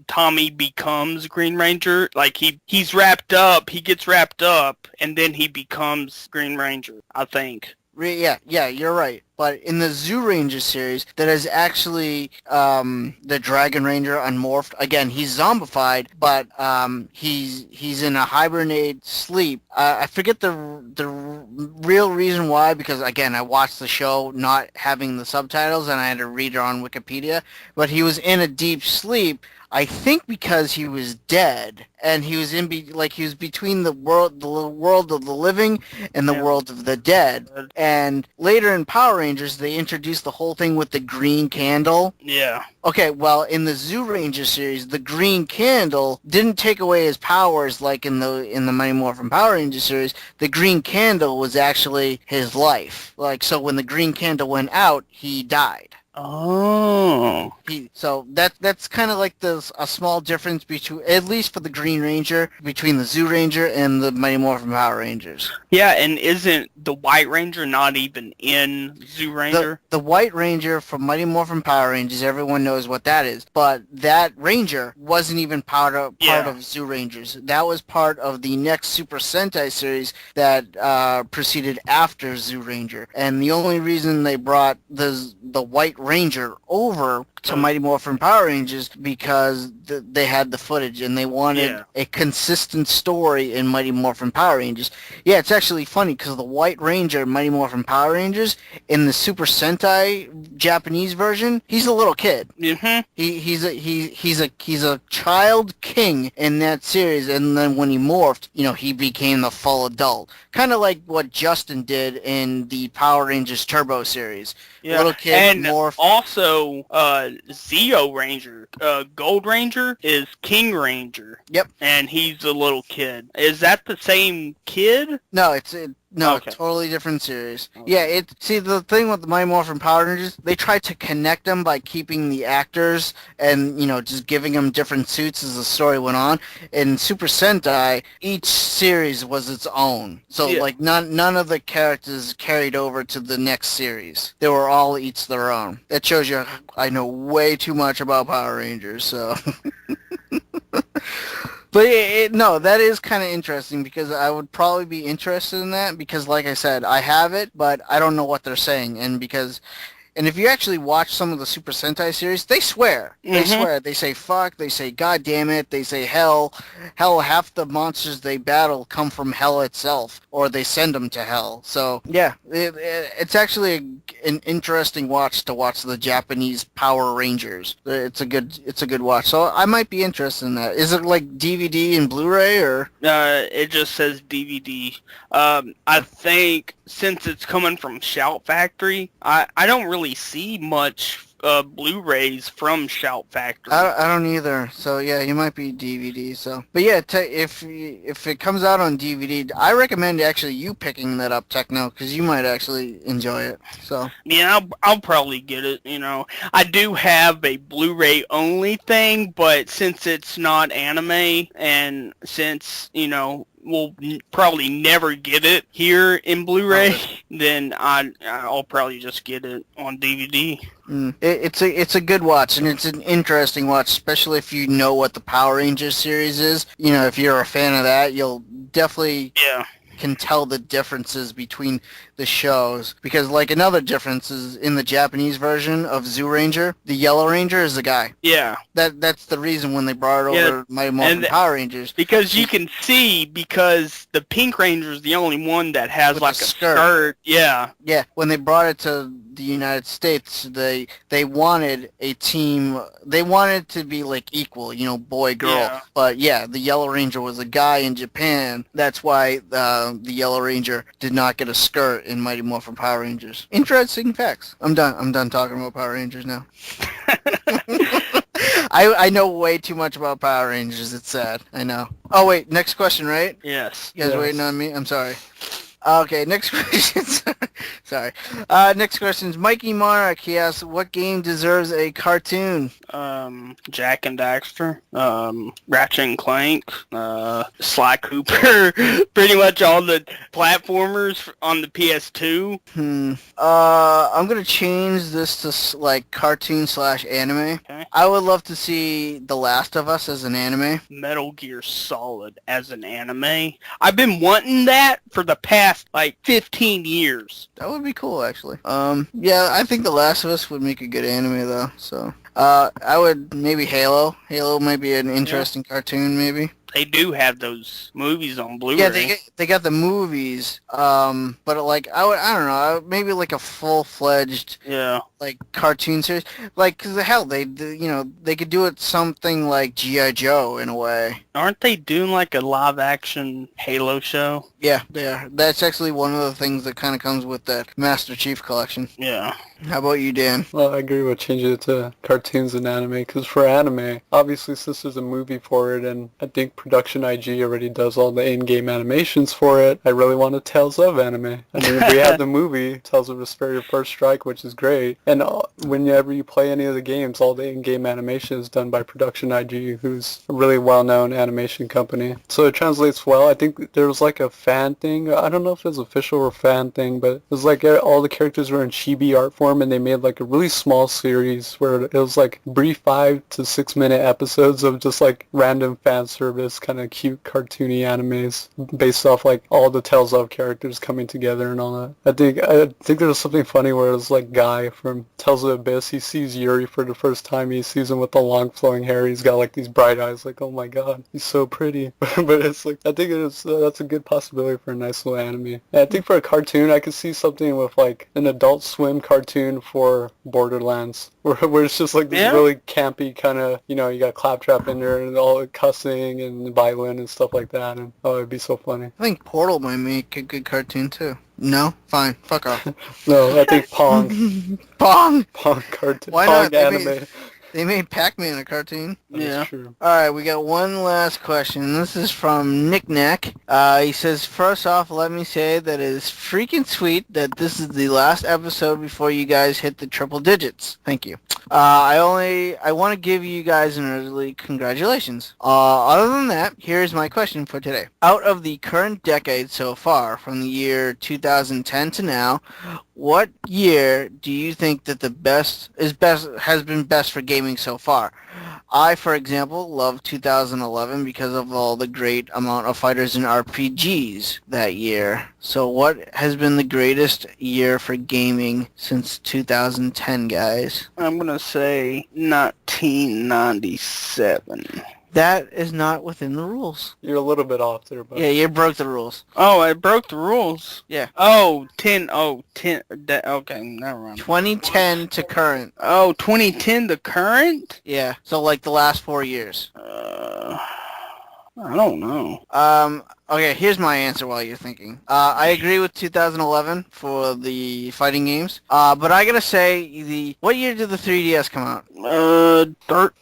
Speaker 6: Tommy becomes Green Ranger, like he's wrapped up, he gets wrapped up, and then he becomes Green Ranger, I think.
Speaker 1: Yeah, you're right. But in the Zoo Ranger series, that is actually the Dragon Ranger unmorphed. Again, he's zombified, but he's in a hibernate sleep. I forget the real reason why, because again, I watched the show not having the subtitles, and I had to read it on Wikipedia. But he was in a deep sleep. I think because he was dead, and he was he was between the world of the living and the world of the dead. And later in Power Rangers, they introduced the whole thing with the green candle.
Speaker 6: Yeah.
Speaker 1: Okay, well, in the Zoo Ranger series, the green candle didn't take away his powers like in the Mighty Morphin Power Ranger series. The green candle was actually his life. So when the green candle went out, he died.
Speaker 6: Oh.
Speaker 1: So that's kind of like a small difference between, at least for the Green Ranger, between the Zoo Ranger and the Mighty Morphin Power Rangers.
Speaker 6: Yeah, and isn't the White Ranger not even in Zoo Ranger?
Speaker 1: The White Ranger from Mighty Morphin Power Rangers, everyone knows what that is. But that Ranger wasn't even part of Zoo Rangers. That was part of the next Super Sentai series that proceeded after Zoo Ranger. And the only reason they brought the White Ranger over to Mighty Morphin Power Rangers because they had the footage and they wanted a consistent story in Mighty Morphin Power Rangers. Yeah, it's actually funny because the White Ranger in Mighty Morphin Power Rangers in the Super Sentai Japanese version, he's a little kid.
Speaker 6: Mm-hmm.
Speaker 1: He's a child king in that series, and then when he morphed, he became the full adult. Kind of like what Justin did in the Power Rangers Turbo series.
Speaker 6: Yeah,
Speaker 1: little kid
Speaker 6: and
Speaker 1: morphed.
Speaker 6: Also, Zeo Ranger, Gold Ranger is King Ranger.
Speaker 1: Yep.
Speaker 6: And he's a little kid. Is that the same kid?
Speaker 1: No, No,
Speaker 6: Okay.
Speaker 1: totally different series. Yeah, see, the thing with the Mighty Morphin Power Rangers, they tried to connect them by keeping the actors and, just giving them different suits as the story went on. In Super Sentai, each series was its own. So, none of the characters carried over to the next series. They were all each their own. That shows you I know way too much about Power Rangers, so... But no, that is kind of interesting because I would probably be interested in that because, like I said, I have it, but I don't know what they're saying. And if you actually watch some of the Super Sentai series, they swear. They swear. They say fuck. They say God damn it. They say hell. Hell, half the monsters they battle come from hell itself, or they send them to hell. So yeah, it's actually an interesting watch to watch the Japanese Power Rangers. It's a good watch. So I might be interested in that. Is it like DVD and Blu-ray or?
Speaker 6: It just says DVD. I think since it's coming from Shout Factory, I don't really see much Blu-rays from Shout Factory.
Speaker 1: I don't either. So yeah, you might be DVD. So, but yeah, if it comes out on DVD, I recommend actually you picking that up, Techno, because you might actually enjoy it. So
Speaker 6: yeah, I'll probably get it. I do have a Blu-ray only thing, but since it's not anime, and since will probably never get it here in Blu-ray, then I'll probably just get it on DVD.
Speaker 1: It's a good watch, and it's an interesting watch, especially if you know what the Power Rangers series is. You know, if you're a fan of that, you'll definitely can tell the differences between the shows, because like another difference is in the Japanese version of Zoo Ranger, the Yellow Ranger is a guy.
Speaker 6: Yeah.
Speaker 1: That's the reason when they brought it over Mighty Morphin Power Rangers.
Speaker 6: Because you can see, because the Pink Ranger is the only one that has
Speaker 1: With
Speaker 6: like
Speaker 1: a
Speaker 6: a
Speaker 1: skirt.
Speaker 6: skirt. Yeah.
Speaker 1: Yeah, when they brought it to the United States, they wanted a team. They wanted to be like equal, you know, boy girl.
Speaker 6: Yeah.
Speaker 1: But yeah, the Yellow Ranger was a guy in Japan. That's why the Yellow Ranger did not get a skirt in Mighty Morphin Power Rangers. Interesting facts. I'm done talking about Power Rangers now. I know way too much about Power Rangers. It's sad. I know. Oh wait, next question, right?
Speaker 6: Yes.
Speaker 1: You guys waiting on me? I'm sorry. Okay, next question. Sorry. Next question is Mikey Monarch. He asks, what game deserves a cartoon?
Speaker 6: Jack and Daxter, Ratchet and Clank, Sly Cooper, pretty much all the platformers on the PS2.
Speaker 1: I'm gonna change this to like cartoon / anime.
Speaker 6: Okay.
Speaker 1: I would love to see The Last of Us as an anime.
Speaker 6: Metal Gear Solid as an anime. I've been wanting that for the past like 15 years.
Speaker 1: That would be cool, actually. Yeah, I think The Last of Us would make a good anime, though, so... I would maybe Halo. Halo might be an interesting cartoon, maybe.
Speaker 6: They do have those movies on Blu-ray.
Speaker 1: Yeah, they got the movies, but like, I don't know, maybe like a full-fledged... like cartoon series, like, cause hell, they could do it something like G.I. Joe in a way.
Speaker 6: Aren't they doing like a live action Halo show?
Speaker 1: Yeah, they are. That's actually one of the things that kind of comes with that Master Chief collection.
Speaker 6: Yeah.
Speaker 1: How about you, Dan?
Speaker 5: Well, I agree with changing it to cartoons and anime, because for anime, obviously since there's a movie for it, and I think Production IG already does all the in-game animations for it, I really want a Tales of anime. I mean, we have the movie, Tales of Vesperia First Strike, which is great, and whenever you play any of the games, all the in-game animation is done by Production IG, who's a really well-known animation company. So it translates well. I think there was like a fan thing. I don't know if it was official or fan thing, but it was like all the characters were in chibi art form, and they made like a really small series where it was like brief 5 to 6 minute episodes of just like random fan service, kind of cute cartoony animes based off like all the Tales of characters coming together and all that. I think there was something funny where it was like Guy from Tales of the Abyss. He sees Yuri for the first time. He sees him with the long flowing hair. He's got like these bright eyes. Like, oh my god, he's so pretty. But it's like, I think that's a good possibility for a nice little anime. And I think for a cartoon, I could see something with like an Adult Swim cartoon for Borderlands, where it's just like this really campy kind of, you know, you got Claptrap in there and all the cussing and violent and stuff like that, and it'd be so funny.
Speaker 1: I think Portal might make a good cartoon too. No? Fine. Fuck off.
Speaker 5: No, I think Pong.
Speaker 1: Pong!
Speaker 5: Pong cartoon.
Speaker 1: Why
Speaker 5: Pong
Speaker 1: not?
Speaker 5: anime.
Speaker 1: They made Pac-Man a cartoon.
Speaker 5: That's true.
Speaker 1: Alright, we got one last question. This is from Nick Knack. He says, first off, let me say that it is freaking sweet that this is the last episode before you guys hit the triple digits. Thank you. I want to give you guys an early congratulations. Other than that, here's my question for today. Out of the current decade so far, from the year 2010 to now, what year do you think that has been best for gaming so far? I, for example, love 2011 because of all the great amount of fighters and RPGs that year. So what has been the greatest year for gaming since 2010, guys?
Speaker 6: I'm going to say 1997.
Speaker 1: That is not within the rules.
Speaker 5: You're a little bit off there, but...
Speaker 1: Yeah, you broke the rules.
Speaker 6: Oh, I broke the rules?
Speaker 1: Yeah.
Speaker 6: Oh, 10. Okay, never mind.
Speaker 1: 2010 to current.
Speaker 6: Oh, 2010 to current?
Speaker 1: Yeah, so like the last 4 years.
Speaker 6: I don't know.
Speaker 1: Okay, here's my answer while you're thinking. I agree with 2011 for the fighting games. But I gotta say, what year did the 3DS come out?
Speaker 6: 12?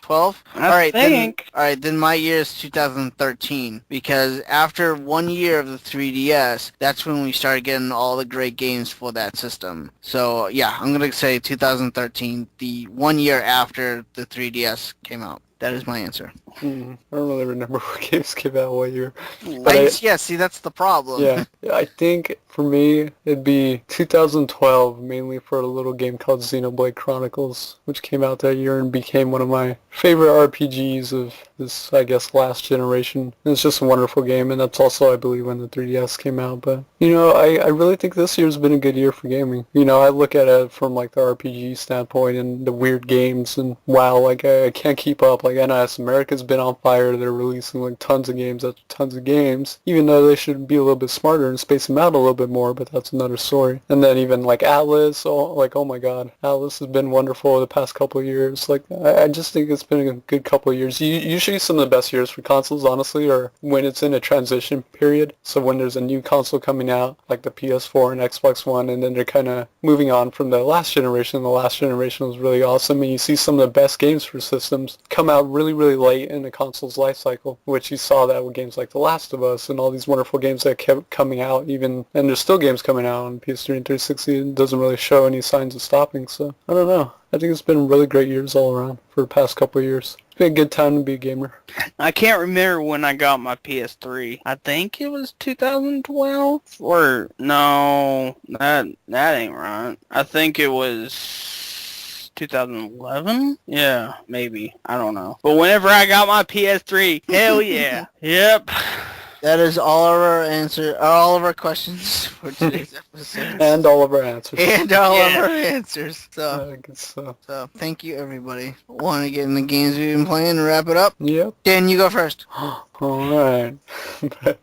Speaker 1: 12?
Speaker 6: I think.
Speaker 1: Alright, then my year is 2013. Because after 1 year of the 3DS, that's when we started getting all the great games for that system. So, yeah, I'm gonna say 2013, the 1 year after the 3DS came out. That is my answer.
Speaker 5: I don't really remember what games came out what year. But
Speaker 1: Yeah, see, that's the problem.
Speaker 5: yeah, I think for me it'd be 2012, mainly for a little game called Xenoblade Chronicles, which came out that year and became one of my favorite RPGs of this, I guess, last generation. And it's just a wonderful game, and that's also, I believe, when the 3DS came out. But, I really think this year's been a good year for gaming. I look at it from, like, the RPG standpoint and the weird games, and wow, like, I can't keep up. Like, NIS America's been on fire. They're releasing, like, tons of games after tons of games, even though they should be a little bit smarter and space them out a little bit more, but that's another story. And then even, like, Atlas, oh my god, Atlas has been wonderful the past couple of years. Like, I just think it's been a good couple of years. Usually some of the best years for consoles, honestly, are when it's in a transition period. So when there's a new console coming out, like the PS4 and Xbox One, and then they're kind of moving on from the last generation. The last generation was really awesome, and you see some of the best games for systems come out really, really late in the console's life cycle, which you saw that with games like The Last of Us and all these wonderful games that kept coming out, and there's still games coming out on PS3 and 360. It doesn't really show any signs of stopping, so I don't know. I think it's been really great years all around for the past couple of years. It's been a good time to be a gamer.
Speaker 6: I can't remember when I got my PS3. I think it was 2012? Or, no, that ain't right. I think it was 2011? Yeah, maybe. I don't know. But whenever I got my PS3, hell yeah. Yep.
Speaker 1: That is all of our questions for today's episode.
Speaker 5: And all of our answers.
Speaker 1: And all of our answers.
Speaker 5: I guess so.
Speaker 1: So thank you, everybody. Want to get in the games we've been playing and wrap it up?
Speaker 5: Yep.
Speaker 1: Dan, you go first.
Speaker 5: Alright.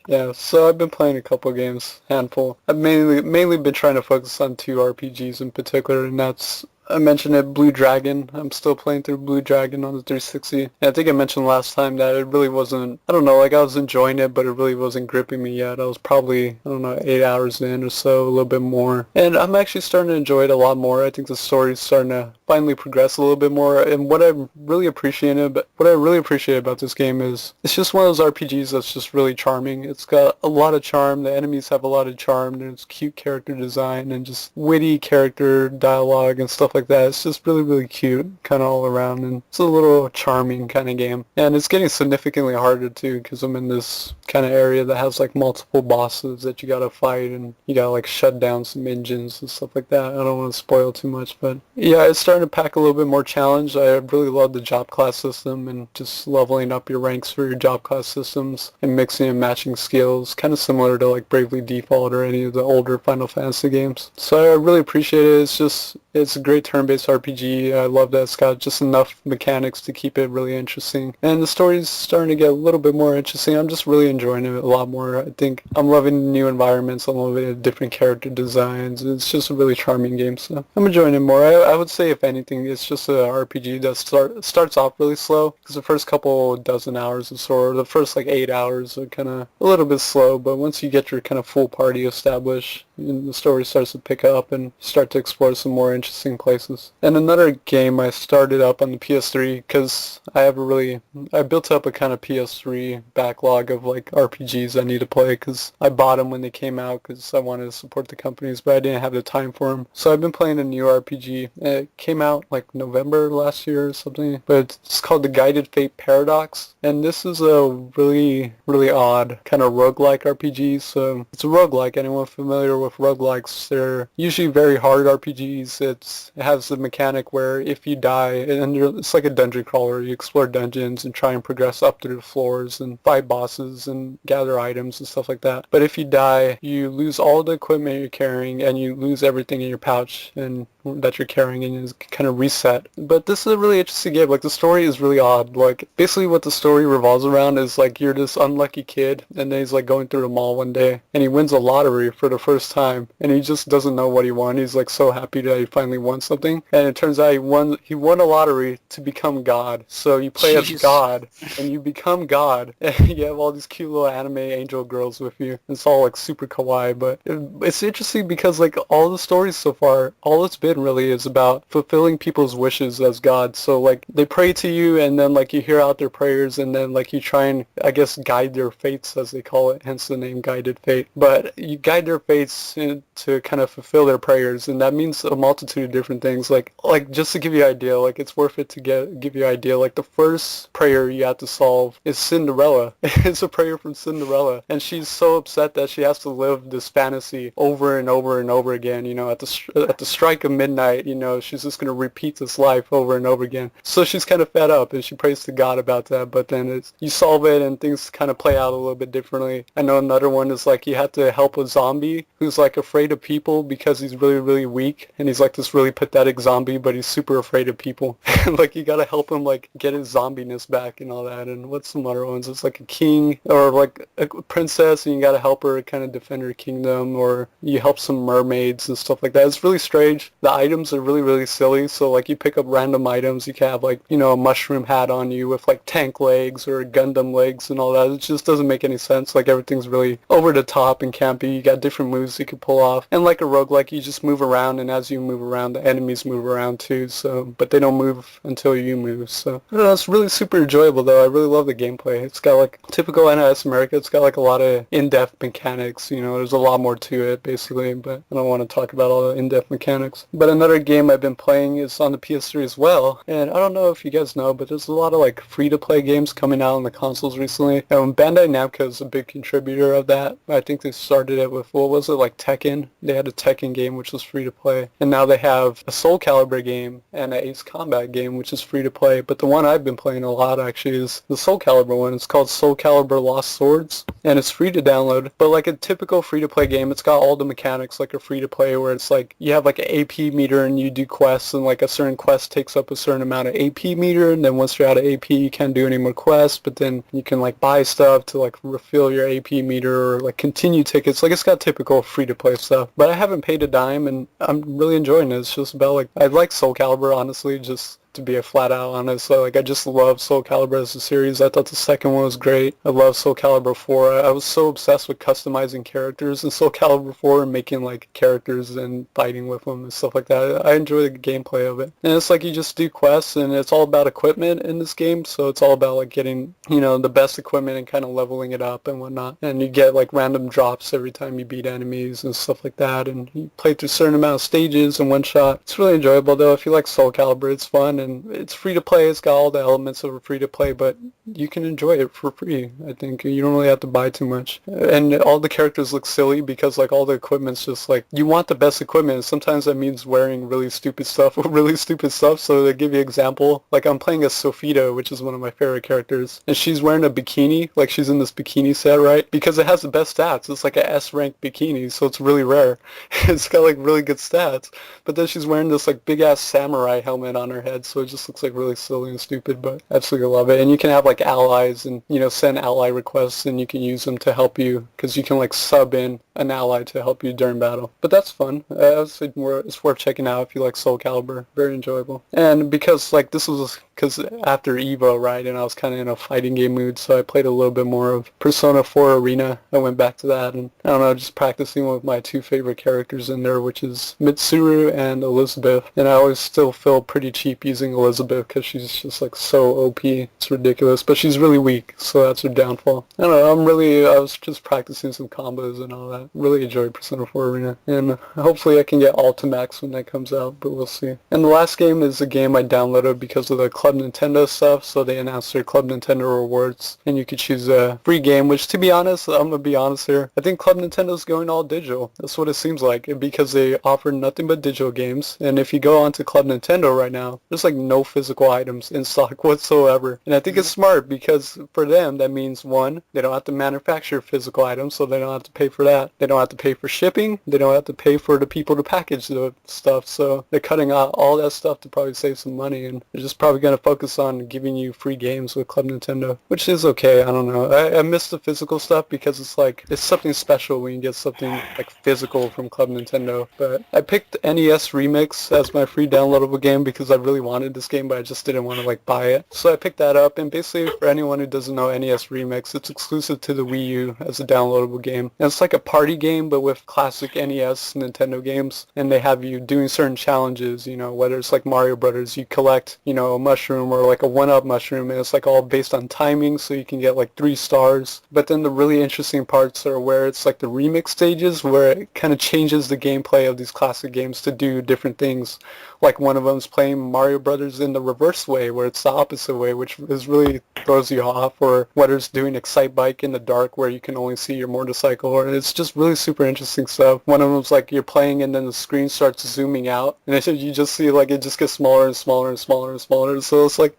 Speaker 5: Yeah, so I've been playing a couple games, handful. I've mainly been trying to focus on 2 RPGs in particular, and that's, I mentioned it, Blue Dragon. I'm still playing through Blue Dragon on the 360. And I think I mentioned last time that it really wasn't, I don't know, like I was enjoying it, but it really wasn't gripping me yet. I was probably, I don't know, 8 hours in or so, a little bit more. And I'm actually starting to enjoy it a lot more. I think the story's starting to finally progress a little bit more. And what I really appreciate about this game is it's just one of those RPGs that's just really charming. It's got a lot of charm. The enemies have a lot of charm. There's cute character design and just witty character dialogue and stuff like that. It's just really, really cute, kind of all around, and it's a little charming kind of game. And it's getting significantly harder too, because I'm in this kind of area that has like multiple bosses that you gotta fight, and you gotta like shut down some engines and stuff like that. I don't want to spoil too much, but yeah, it's starting to pack a little bit more challenge. I really love the job class system and just leveling up your ranks for your job class systems and mixing and matching skills, kind of similar to like Bravely Default or any of the older Final Fantasy games. So I really appreciate it. It's a great turn-based RPG. I love that it's got just enough mechanics to keep it really interesting. And the story's starting to get a little bit more interesting. I'm just really enjoying it a lot more. I think I'm loving the new environments. I'm loving the different character designs. It's just a really charming game, so I'm enjoying it more. I would say, if anything, it's just a RPG that starts off really slow, because the first couple dozen hours or so, or the first like 8 hours are kind of a little bit slow, but once you get your kind of full party established, and the story starts to pick up and start to explore some more interesting places. And another game I started up on the PS3, because I built up a kind of PS3 backlog of like RPGs I need to play, because I bought them when they came out because I wanted to support the companies, but I didn't have the time for them. So I've been playing a new RPG. It came out like November last year or something, but it's called The Guided Fate Paradox. And this is a really, really odd kind of roguelike RPG. So it's a roguelike. Anyone familiar with roguelikes? They're usually very hard RPGs. It has the mechanic where if you die, and it's like a dungeon crawler, you explore dungeons and try and progress up through the floors and fight bosses and gather items and stuff like that. But if you die, you lose all the equipment you're carrying, and you lose everything in your pouch and that you're carrying, and you kind of reset. But this is a really interesting game. Like, the story is really odd. Like, basically what the story revolves around is like you're this unlucky kid, and then he's like going through a mall one day, and he wins a lottery for the first time, and he just doesn't know what he won. He's like so happy that he finally won something, and it turns out he won a lottery to become God. So you play as God, and you become God, and you have all these cute little anime angel girls with you. It's all like super kawaii, but it's interesting because like all the stories so far, all it's been really is about fulfilling people's wishes as God. So like they pray to you, and then like you hear out their prayers, and then like you try and I guess guide their fates, as they call it, hence the name Guided Fate. But you guide their fates to kind of fulfill their prayers, and that means a multitude of different things. Like just to give you an idea, like it's worth it to give you an idea. Like the first prayer you have to solve is Cinderella. It's a prayer from Cinderella, and she's so upset that she has to live this fantasy over and over and over again. You know, at the strike of midnight, you know, she's just gonna repeat this life over and over again. So she's kind of fed up, and she prays to God about that. But then you solve it, and things kind of play out a little bit differently. I know another one is like you have to help a zombie who's like afraid of people because he's really, really weak, and he's like this really pathetic zombie, but he's super afraid of people. Like you gotta help him like get his zombiness back and all that. And what's some other ones? It's like a king or like a princess, and you gotta help her kind of defend her kingdom, or you help some mermaids and stuff like that. It's really strange. The items are really, really silly. So like you pick up random items, you can have like, you know, a mushroom hat on you with like tank legs or Gundam legs and all that. It just doesn't make any sense. Like everything's really over the top and campy. You got different moves you can pull off. And like a roguelike, you just move around, and as you move around, the enemies move around too. So, but they don't move until you move. So, I don't know, it's really super enjoyable though. I really love the gameplay. It's got like typical NIS America. It's got like a lot of in-depth mechanics. You know, there's a lot more to it basically, but I don't want to talk about all the in-depth mechanics. But another game I've been playing is on the PS3 as well. And I don't know if you guys know, but there's a lot of like free-to-play games coming out on the consoles recently. And Bandai Namco is a big contributor of that. I think they started it with, what was it, like Tekken? They had a Tekken game which was free to play. And now they have a Soul Calibur game and an Ace Combat game which is free to play. But the one I've been playing a lot actually is the Soul Calibur one. It's called Soul Calibur Lost Swords, and it's free to download. But like a typical free to play game, it's got all the mechanics like a free to play, where it's like you have like an AP meter and you do quests, and like a certain quest takes up a certain amount of AP meter, and then once you're out of AP you can't do any more quests, but then you can like buy stuff to like refill your AP meter or like continue tickets. Like it's got typical free to play stuff. But I haven't paid a dime, and I'm really enjoying it. It's just about like, I like Soul Calibur honestly, just to be a flat out honest. So like I just love Soul Calibur as a series. I thought the second one was great. I love Soul Calibur 4. I was so obsessed with customizing characters in Soul Calibur 4 and making like characters and fighting with them and stuff like that. I enjoy the gameplay of it. And it's like you just do quests, and it's all about equipment in this game. So it's all about like getting, you know, the best equipment and kind of leveling it up and whatnot. And you get like random drops every time you beat enemies and stuff like that. And you play through a certain amount of stages in one shot. It's really enjoyable though. If you like Soul Calibur, it's fun. And it's free to play. It's got all the elements of a free to play, but you can enjoy it for free. I think you don't really have to buy too much. And all the characters look silly because like all the equipment's just like, you want the best equipment, and sometimes that means wearing really stupid stuff or really stupid stuff. So to give you an example, like I'm playing as Sofita, which is one of my favorite characters, and she's wearing a bikini, like she's in this bikini set, right? Because it has the best stats. It's like a S rank bikini, so it's really rare. It's got like really good stats, but then she's wearing this like big ass samurai helmet on her head, so it just looks like really silly and stupid, but I absolutely love it. And you can have like allies and, you know, send ally requests, and you can use them to help you, because you can like sub in an ally to help you during battle. But that's fun. I would say it's worth checking out if you like Soul Calibur. Very enjoyable. And because like this was because after Evo, right, and I was kind of in a fighting game mood, so I played a little bit more of Persona 4 Arena. I went back to that, and I don't know, just practicing with my two favorite characters in there, which is Mitsuru and Elizabeth. And I always still feel pretty cheap using Elizabeth because she's just like so OP. It's ridiculous, but she's really weak, so that's her downfall. I don't know, I was just practicing some combos and all that. Really enjoyed Persona 4 Arena, and hopefully I can get Ultimax when that comes out, but we'll see. And the last game is a game I downloaded because of the Club Nintendo stuff, so they announced their Club Nintendo rewards, and you could choose a free game, which to be honest, I'm gonna be honest here, I think Club Nintendo's going all digital. That's what it seems like, because they offer nothing but digital games, and if you go onto Club Nintendo right now, there's like no physical items in stock whatsoever. And I think it's smart, because for them, that means one, they don't have to manufacture physical items, so they don't have to pay for that. They don't have to pay for shipping, they don't have to pay for the people to package the stuff, so they're cutting out all that stuff to probably save some money, and they're just probably going to focus on giving you free games with Club Nintendo, which is okay. I don't know. I miss the physical stuff because it's like, it's something special when you get something like physical from Club Nintendo. But I picked NES Remix as my free downloadable game because I really wanted this game, but I just didn't want to like buy it. So I picked that up, and basically basically, for anyone who doesn't know NES Remix, it's exclusive to the Wii U as a downloadable game. And it's like a party game, but with classic NES Nintendo games. And they have you doing certain challenges, you know, whether it's like Mario Brothers, you collect, you know, a mushroom or like a 1-up mushroom, and it's like all based on timing, so you can get like 3 stars. But then the really interesting parts are where it's like the remix stages, where it kind of changes the gameplay of these classic games to do different things. Like one of them's playing Mario Brothers in the reverse way, where it's the opposite way, which is really throws you off. Or whether it's doing Excite Bike in the dark, where you can only see your motorcycle. Or it's just really super interesting stuff. One of them's like you're playing and then the screen starts zooming out, and you just see like it just gets smaller and smaller and smaller and smaller. So it's like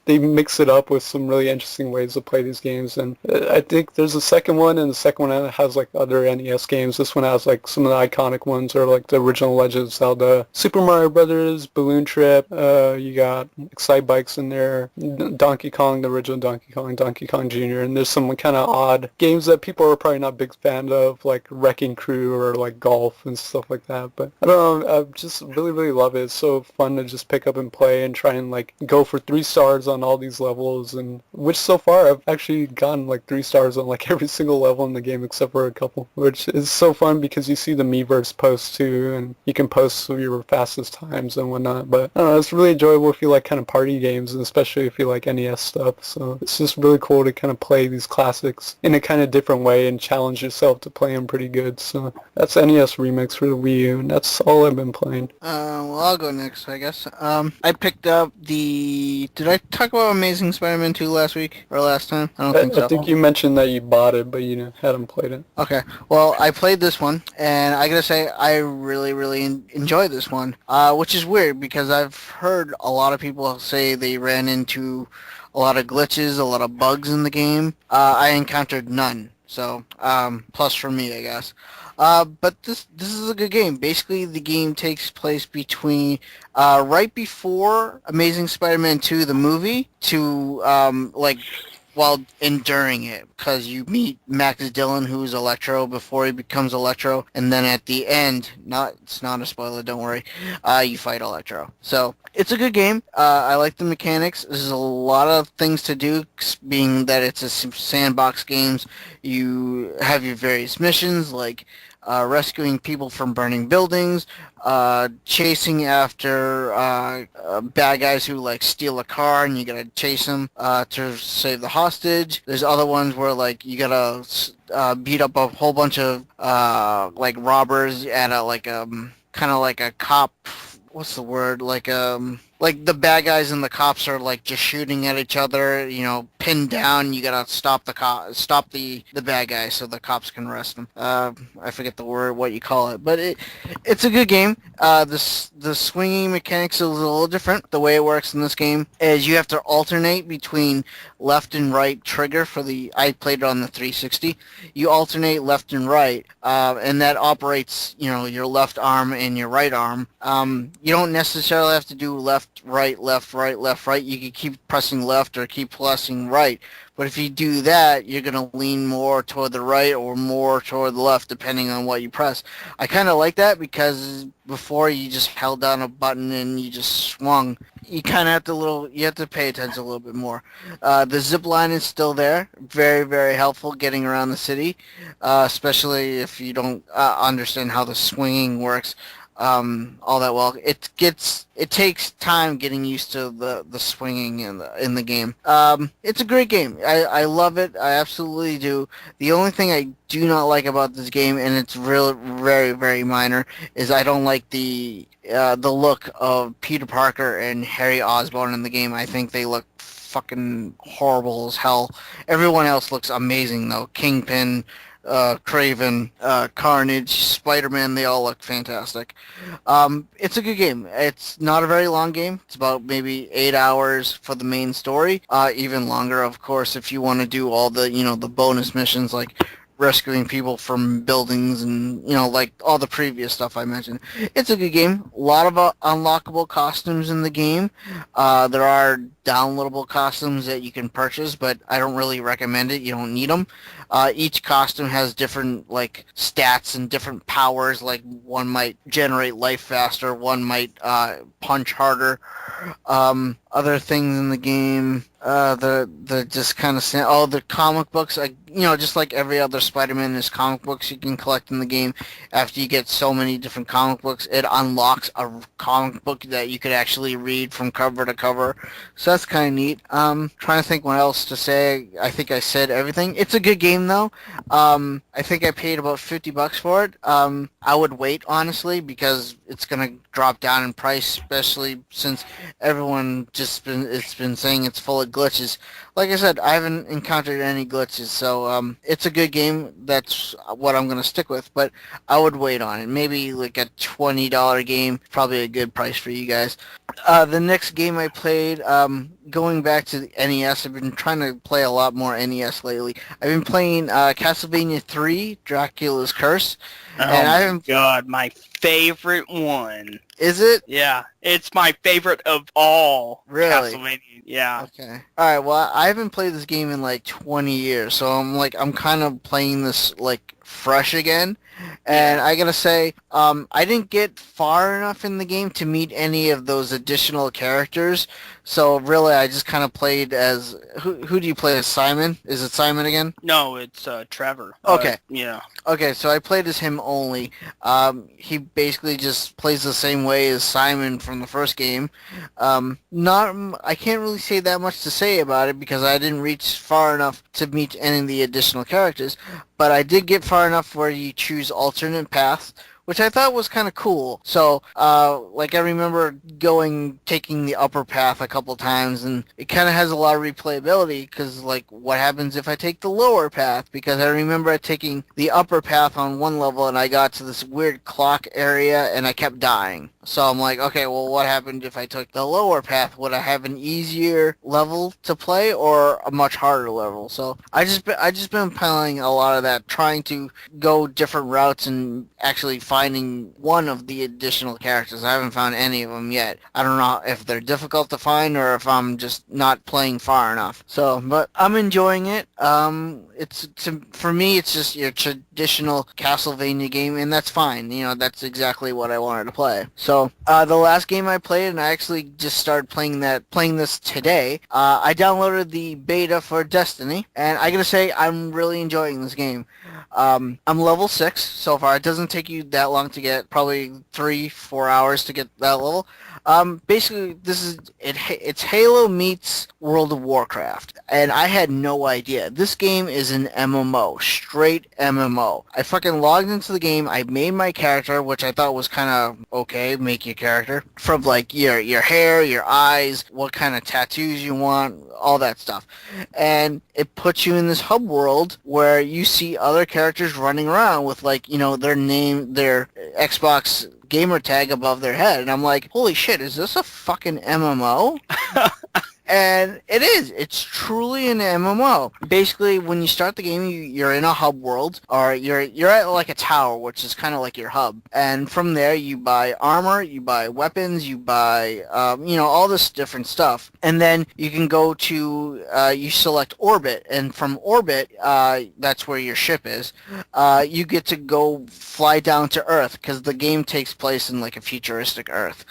Speaker 5: they mix it up with some really interesting ways to play these games. And I think there's a second one, and the second one has like other NES games. This one has like some of the iconic ones, or like the original Legend of Zelda, Super Mario Brothers, Balloon Trip. You got Excite Bikes in there, Donkey Kong, the original Donkey Kong Jr. And there's some kind of odd games that people are probably not big fans of, like Wrecking Crew or like golf and stuff like that. But I don't know, I just really love it. It's so fun to just pick up and play and try and like go for 3 stars on all these levels, and which so far I've actually gotten like 3 stars on like every single level in the game except for a couple, which is so fun because you see the Miiverse posts too, and you can post your fastest times and whatnot. But I don't know, it's really enjoyable if you like kind of party games, and especially if you like NES stuff. So it's just really cool to kind of play these classics in a kind of different way and challenge yourself to play them pretty good. So that's NES Remix for the Wii U, and that's all I've been playing.
Speaker 1: Well, I'll go next, I guess. I picked up the... Did I talk about Amazing Spider-Man 2 last week? Or last time? I don't think so.
Speaker 5: I think you mentioned that you bought it, but you hadn't played it.
Speaker 1: Okay. Well, I played this one, and I gotta say, I really enjoyed this one. Which is weird, because I've heard a lot of people say they ran into a lot of glitches, a lot of bugs in the game. I encountered none. So, plus for me, I guess. But this is a good game. Basically, the game takes place between right before Amazing Spider-Man 2, the movie, to like while enduring it, because you meet Max Dillon, who's Electro, before he becomes Electro, and then at the end, it's not a spoiler, don't worry, you fight Electro. So it's a good game. I like the mechanics. There's a lot of things to do, being that it's a sandbox games. You have your various missions, like rescuing people from burning buildings, chasing after bad guys who like steal a car, and you gotta chase them to save the hostage. There's other ones where like you gotta beat up a whole bunch of like robbers at a like kind of like a cop. What's the word? Like the bad guys and the cops are like just shooting at each other, you know, pinned down. You gotta stop the bad guy so the cops can arrest them. I forget the word, what you call it, but it's a good game. The swinging mechanics is a little different. The way it works in this game is you have to alternate between left and right trigger I played it on the 360. You alternate left and right, and that operates, you know, your left arm and your right arm. You don't necessarily have to do left, right, left, right, left, right. You can keep pressing left or keep pressing right. But if you do that, you're going to lean more toward the right or more toward the left, depending on what you press. I kind of like that, because before you just held down a button and you just swung. You kind of have to pay attention a little bit more. The zip line is still there. Very, very helpful getting around the city, especially if you don't understand how the swinging works all that well. It takes time getting used to the swinging in the game. It's a great game. I love it. I absolutely do. The only thing I do not like about this game, and it's really very, very minor, is I don't like the look of Peter Parker and Harry Osborn in the game. I think they look fucking horrible as hell. Everyone else looks amazing though. Kingpin, Craven, Carnage, Spider-Man, they all look fantastic. It's a good game. It's not a very long game. It's about maybe 8 hours for the main story. Even longer, of course, if you want to do all the, you know, the bonus missions like rescuing people from buildings and, you know, like all the previous stuff I mentioned. It's a good game. A lot of unlockable costumes in the game. There are downloadable costumes that you can purchase, but I don't really recommend it. You don't need them. Each costume has different like stats and different powers. Like one might generate life faster, one might punch harder. other things in the game. The just kind of the comic books. Just like every other Spider-Man, there's comic books you can collect in the game. After you get so many different comic books, it unlocks a comic book that you could actually read from cover to cover. So that's kind of neat. Trying to think what else to say. I think I said everything. It's a good game though. I think I paid about $50 for it. I would wait honestly because it's gonna drop down in price, especially since everyone it's been saying it's full of glitches. Like I said, I haven't encountered any glitches, so it's a good game. That's what I'm gonna stick with. But I would wait on it. Maybe like a $20 game, probably a good price for you guys. The next game I played, going back to the NES, I've been trying to play a lot more NES lately. I've been playing Castlevania 3, Dracula's Curse.
Speaker 6: Oh my god, my favorite one.
Speaker 1: Is it?
Speaker 6: Yeah, it's my favorite of all
Speaker 1: Really?
Speaker 6: Castlevania. Yeah.
Speaker 1: Okay. Alright, well, I haven't played this game in like 20 years, so I'm kind of playing this like fresh again. And I gotta say, I didn't get far enough in the game to meet any of those additional characters. So really, I just kind of played as who do you play as? Simon? Is it Simon again?
Speaker 6: No, it's Trevor.
Speaker 1: Okay.
Speaker 6: Yeah.
Speaker 1: Okay, so I played as him only. He basically just plays the same way as Simon from the first game. I can't really say that much to say about it because I didn't reach far enough to meet any of the additional characters. But I did get far enough where you choose alternate paths, which I thought was kind of cool. So, I remember taking the upper path a couple times, and it kind of has a lot of replayability, because, what happens if I take the lower path? Because I remember taking the upper path on one level, and I got to this weird clock area, and I kept dying. So I'm like, okay, well, what happened if I took the lower path? Would I have an easier level to play, or a much harder level? So I just been playing a lot of that, trying to go different routes and actually finding one of the additional characters. I haven't found any of them yet. I don't know if they're difficult to find or if I'm just not playing far enough. So, but I'm enjoying it. For me, it's just your traditional Castlevania game, and that's fine. That's exactly what I wanted to play. So, the last game I played, and I actually just started playing this today, I downloaded the beta for Destiny, and I gotta say, I'm really enjoying this game. I'm level 6 so far. It doesn't take you that long to get, probably 3-4 hours to get that level. Basically, it's Halo meets World of Warcraft, and I had no idea. This game is an MMO, straight MMO. I fucking logged into the game, I made my character, which I thought was kind of okay, make your character, from your hair, your eyes, what kind of tattoos you want, all that stuff. And it puts you in this hub world where you see other characters running around with their name, their Xbox gamer tag above their head, and I'm like, holy shit, is this a fucking MMO? And it is. It's truly an MMO. Basically, when you start the game, you're in a hub world, or you're at a tower, which is kind of like your hub. And from there, you buy armor, you buy weapons, you buy, all this different stuff. And then you can go to, you select orbit, and from orbit, that's where your ship is. You get to go fly down to Earth, because the game takes place in a futuristic Earth.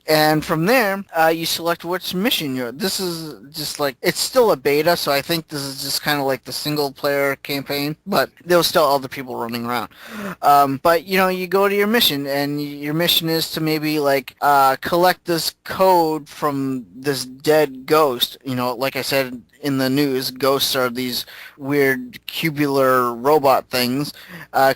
Speaker 1: And from there, you select which mission you're. This is just it's still a beta, so I think this is just kind of the single-player campaign, but there's still other people running around. But, you go to your mission, and your mission is to maybe, collect this code from this dead ghost. Like I said in the news, ghosts are these weird cubular robot things.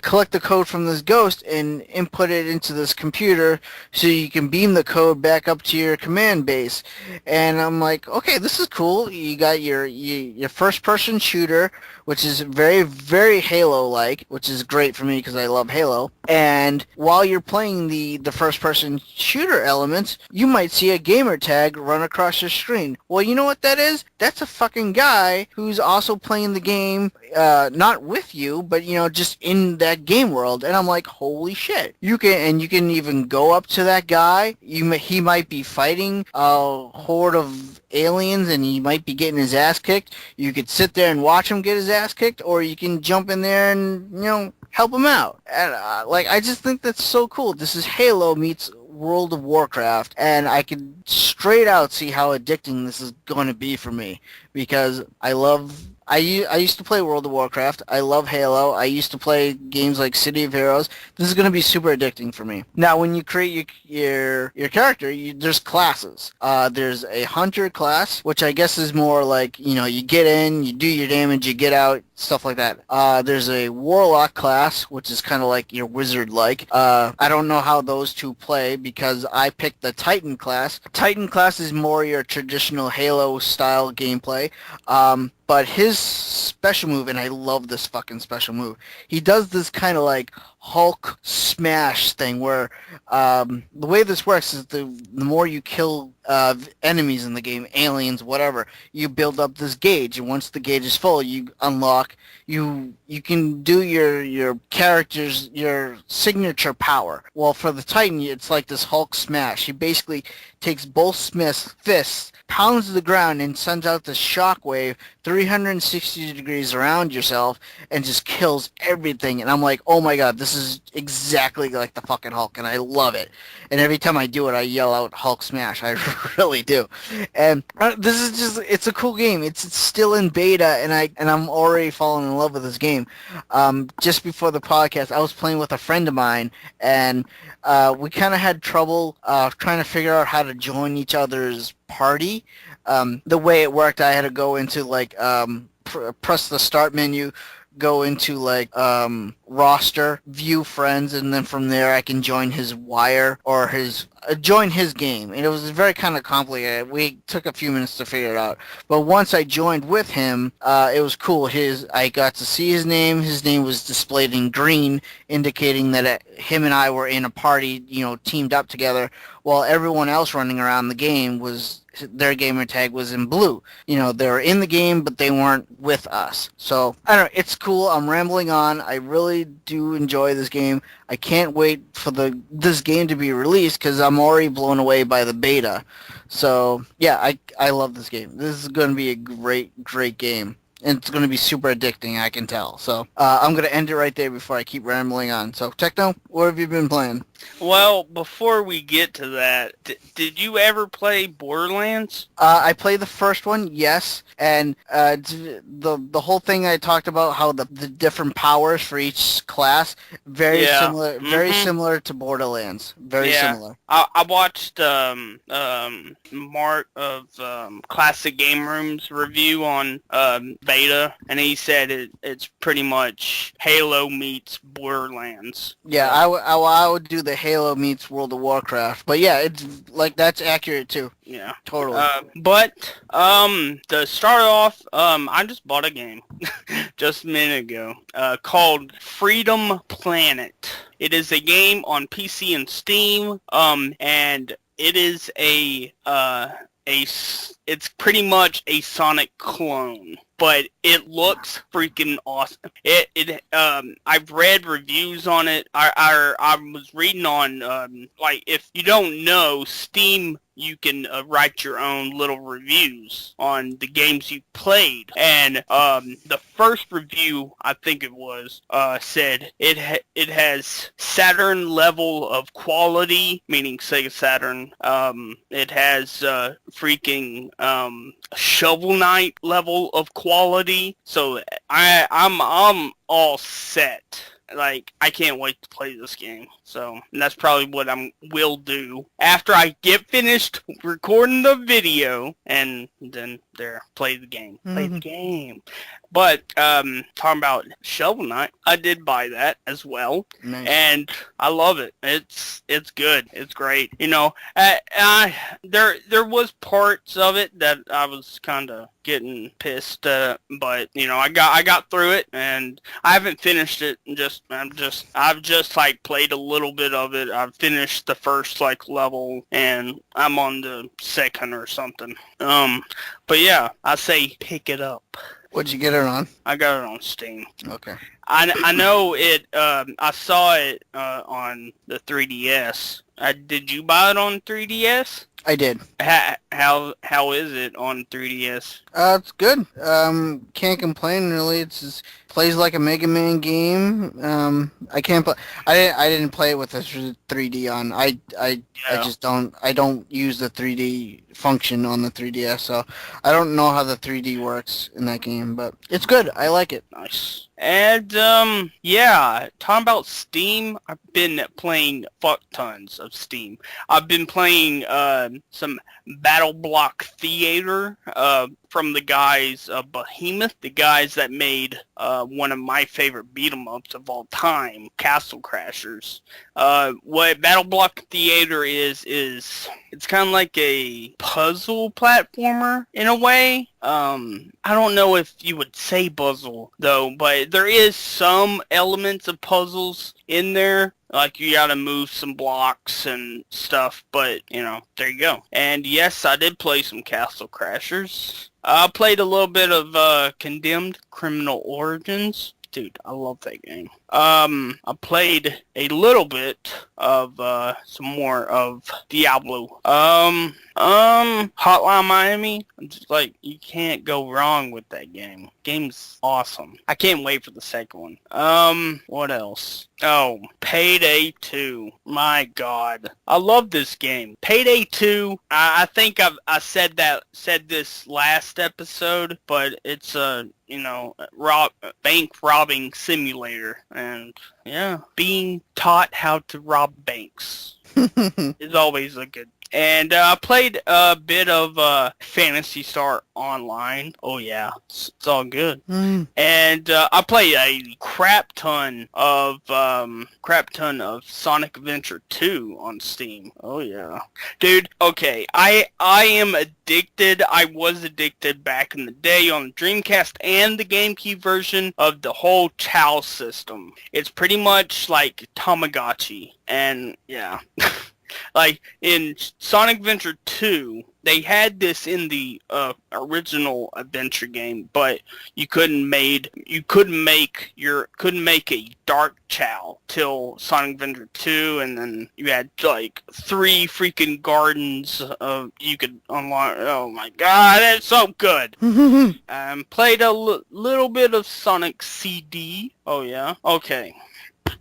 Speaker 1: Collect the code from this ghost and input it into this computer so you can beam the code back up to your command base. And I'm like, okay, this is cool. You got your first-person shooter, which is very, very Halo-like, which is great for me because I love Halo. And while you're playing the first-person shooter elements, you might see a gamer tag run across your screen. Well, you know what that is? That's a fucking guy who's also playing the game, not with you, but, just in that game world. And I'm like, holy shit. You can even go up to that guy. He might be fighting a horde of aliens, and he might be getting his ass kicked. You could sit there and watch him get his ass kicked, or you can jump in there and help him out. And I just think that's so cool. This is Halo meets World of Warcraft, and I can straight out see how addicting this is going to be for me, because I used to play World of Warcraft. I love Halo. I used to play games like City of Heroes. This is going to be super addicting for me. Now, when you create your character, there's classes. There's a hunter class, which I guess is more like, you get in, you do your damage, you get out, stuff like that. There's a warlock class, which is kind of like your wizard-like. I don't know how those two play because I picked the Titan class. Titan class is more your traditional Halo-style gameplay. But his special move, and I love this fucking special move, he does this kind of like Hulk smash thing where the way this works is the more you kill enemies in the game, aliens, whatever, you build up this gauge, and once the gauge is full, you unlock, you can do your character's, your signature power. Well, for the Titan, it's like this Hulk smash. He basically takes both Smith's fists, pounds the ground, and sends out this shockwave 360 degrees around yourself and just kills everything. And I'm like, oh my god, this is exactly like the fucking Hulk, and I love it. And every time I do it, I yell out Hulk smash. I really do. And this is just, it's a cool game. It's still in beta, and I'm already falling in love with this game. Just before the podcast, I was playing with a friend of mine, and we kind of had trouble trying to figure out how to join each other's party. The way it worked, I had to go into like press the start menu, go into like roster, view friends, and then from there I can join his wire or join his game. And it was very kind of complicated. We took a few minutes to figure it out. But once I joined with him, it was cool. I got to see his name. His name was displayed in green, indicating that him and I were in a party, teamed up together, while everyone else running around the game their gamer tag was in blue. They were in the game, but they weren't with us. So, I don't know, it's cool. I'm rambling on. I really do enjoy this game. I can't wait for this game to be released because I'm already blown away by the beta. So, yeah, I love this game. This is going to be a great, great game. And it's going to be super addicting, I can tell. So, I'm going to end it right there before I keep rambling on. So, Techno, what have you been playing?
Speaker 6: Well, before we get to that, did you ever play Borderlands?
Speaker 1: I played the first one, yes, and the whole thing I talked about, how the different powers for each class, very similar to Borderlands, very similar.
Speaker 6: I watched Mark of Classic Game Room's review on beta, and he said it's pretty much Halo meets Borderlands.
Speaker 1: Yeah, I would do the Halo meets World of Warcraft, but yeah, it's like that's accurate too.
Speaker 6: Yeah,
Speaker 1: totally.
Speaker 6: But to start off, I just bought a game just a minute ago called Freedom Planet. It is a game on PC and Steam, and it is it's pretty much a Sonic clone, but it looks freaking awesome. I've read reviews on it. I was reading on like, if you don't know, Steam, you can write your own little reviews on the games you played. And the first review, I think it was, said it has Saturn level of quality, meaning Sega Saturn. It has freaking Shovel Knight level of quality. So I'm all set. Like, I can't wait to play this game. So, and that's probably what I will do after I get finished recording the video, and then play the game. Play the game. But, talking about Shovel Knight, I did buy that as well.
Speaker 1: Nice. And
Speaker 6: I love it. It's good. It's great. There was parts of it that I was kind of getting pissed, but I got through it, and I haven't finished it. I've just like played a little bit of it. I've finished the first like level, and I'm on the second or something. But yeah, I say pick it up.
Speaker 1: What'd you get it on?
Speaker 6: I got it on Steam.
Speaker 1: Okay.
Speaker 6: I know it. I saw it on the 3DS. Did you buy it on 3DS?
Speaker 1: I did.
Speaker 6: How is it on 3DS?
Speaker 1: It's good. Can't complain really. It's just, plays like a Mega Man game. I can't play. I didn't play it with the 3D on. I
Speaker 6: Yeah.
Speaker 1: just don't. I don't use the 3D function on the 3DS, so I don't know how the 3D works in that game. But it's good. I like it.
Speaker 6: Nice. And, yeah, talking about Steam, I've been playing fuck tons of Steam. I've been playing, some Battle Block Theater, from the guys, Behemoth, the guys that made, one of my favorite beat-em-ups of all time, Castle Crashers. What Battle Block Theater is it's kind of like a puzzle platformer in a way. I don't know if you would say puzzle though, but there is some elements of puzzles in there. Like you gotta move some blocks and stuff, but you know, there you go. And yes, I did play some Castle Crashers. I played a little bit of Condemned Criminal Origins. Dude, I love that game. I played a little bit of some more of Diablo. Hotline Miami. I'm just like, you can't go wrong with that game. Game's awesome. I can't wait for the second one. What else? Oh, Payday 2. My God, I love this game. Payday 2. I think I said this last episode, but it's a bank robbing simulator, and yeah, being taught how to rob banks is always a good. And I played a bit of Phantasy Star Online. Oh yeah, it's all good. And I played a crap ton of Sonic Adventure 2 on Steam. Oh yeah, dude. Okay, I am addicted. I was addicted back in the day on the Dreamcast and the GameCube version of the whole Chow system. It's pretty much like Tamagotchi, and yeah. Like, in Sonic Adventure 2, they had this in the original adventure game, but you couldn't make a Dark Chow till Sonic Adventure 2, and then you had like 3 freaking gardens you could unlock. Oh my God, that's so good. Played a little bit of Sonic CD. Oh yeah. Okay.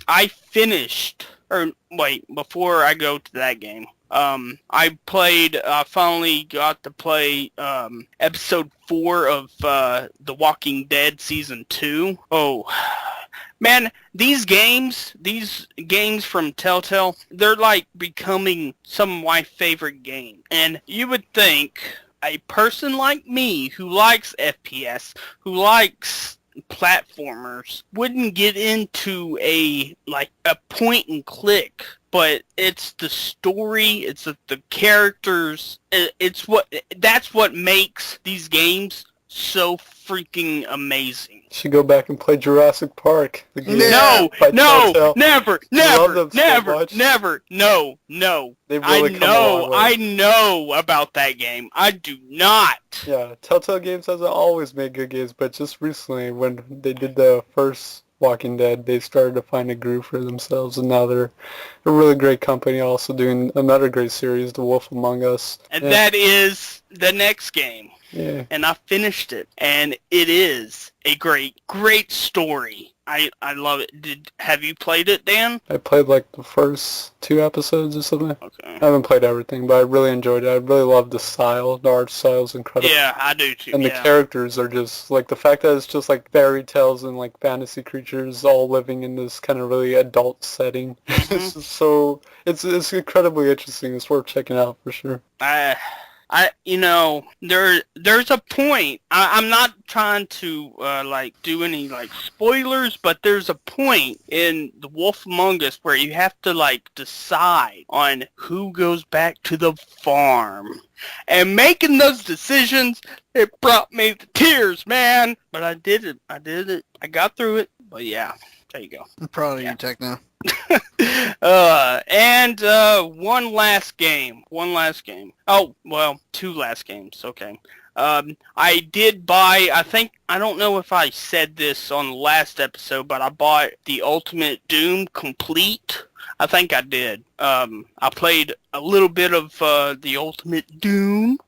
Speaker 6: I finished. Or wait, before I go to that game, I finally got to play episode 4 of The Walking Dead season 2. Oh, man, these games from Telltale, they're like becoming some of my favorite games. And you would think a person like me who likes FPS, who likes platformers, wouldn't get into a point and click, but it's the story, it's the characters, that's what makes these games so freaking amazing.
Speaker 5: Should go back and play Jurassic Park. The game
Speaker 6: No, never,
Speaker 5: love them so much.
Speaker 6: no.
Speaker 5: They've really come a long way.
Speaker 6: I know about that game. I do not.
Speaker 5: Yeah, Telltale Games hasn't always made good games, but just recently when they did the first Walking Dead, they started to find a groove for themselves, and now they're a really great company also doing another great series, The Wolf Among Us.
Speaker 6: And that is the next game.
Speaker 5: Yeah.
Speaker 6: And I finished it, and it is a great story. I love it. Have you played it, Dan?
Speaker 5: I played like the first 2 episodes or something.
Speaker 6: Okay.
Speaker 5: I haven't played everything, but I really enjoyed it. I really love the style. The art style is incredible.
Speaker 6: Yeah, I do too.
Speaker 5: And the characters are just, like, the fact that it's just like fairy tales and like fantasy creatures all living in this kind of really adult setting. It's just so, it's incredibly interesting. It's worth checking out for sure.
Speaker 6: There's a point. I'm not trying to do any spoilers, but there's a point in The Wolf Among Us where you have to decide on who goes back to the farm. And making those decisions, it brought me to tears, man. But I did it. I got through it. But yeah, there you go.
Speaker 1: I'm proud of you, Techno.
Speaker 6: And one last game. Oh, well, 2 last games. Okay. I did buy, I don't know if I said this on the last episode, but I bought the Ultimate Doom Complete I think I did. I played a little bit of the Ultimate Doom.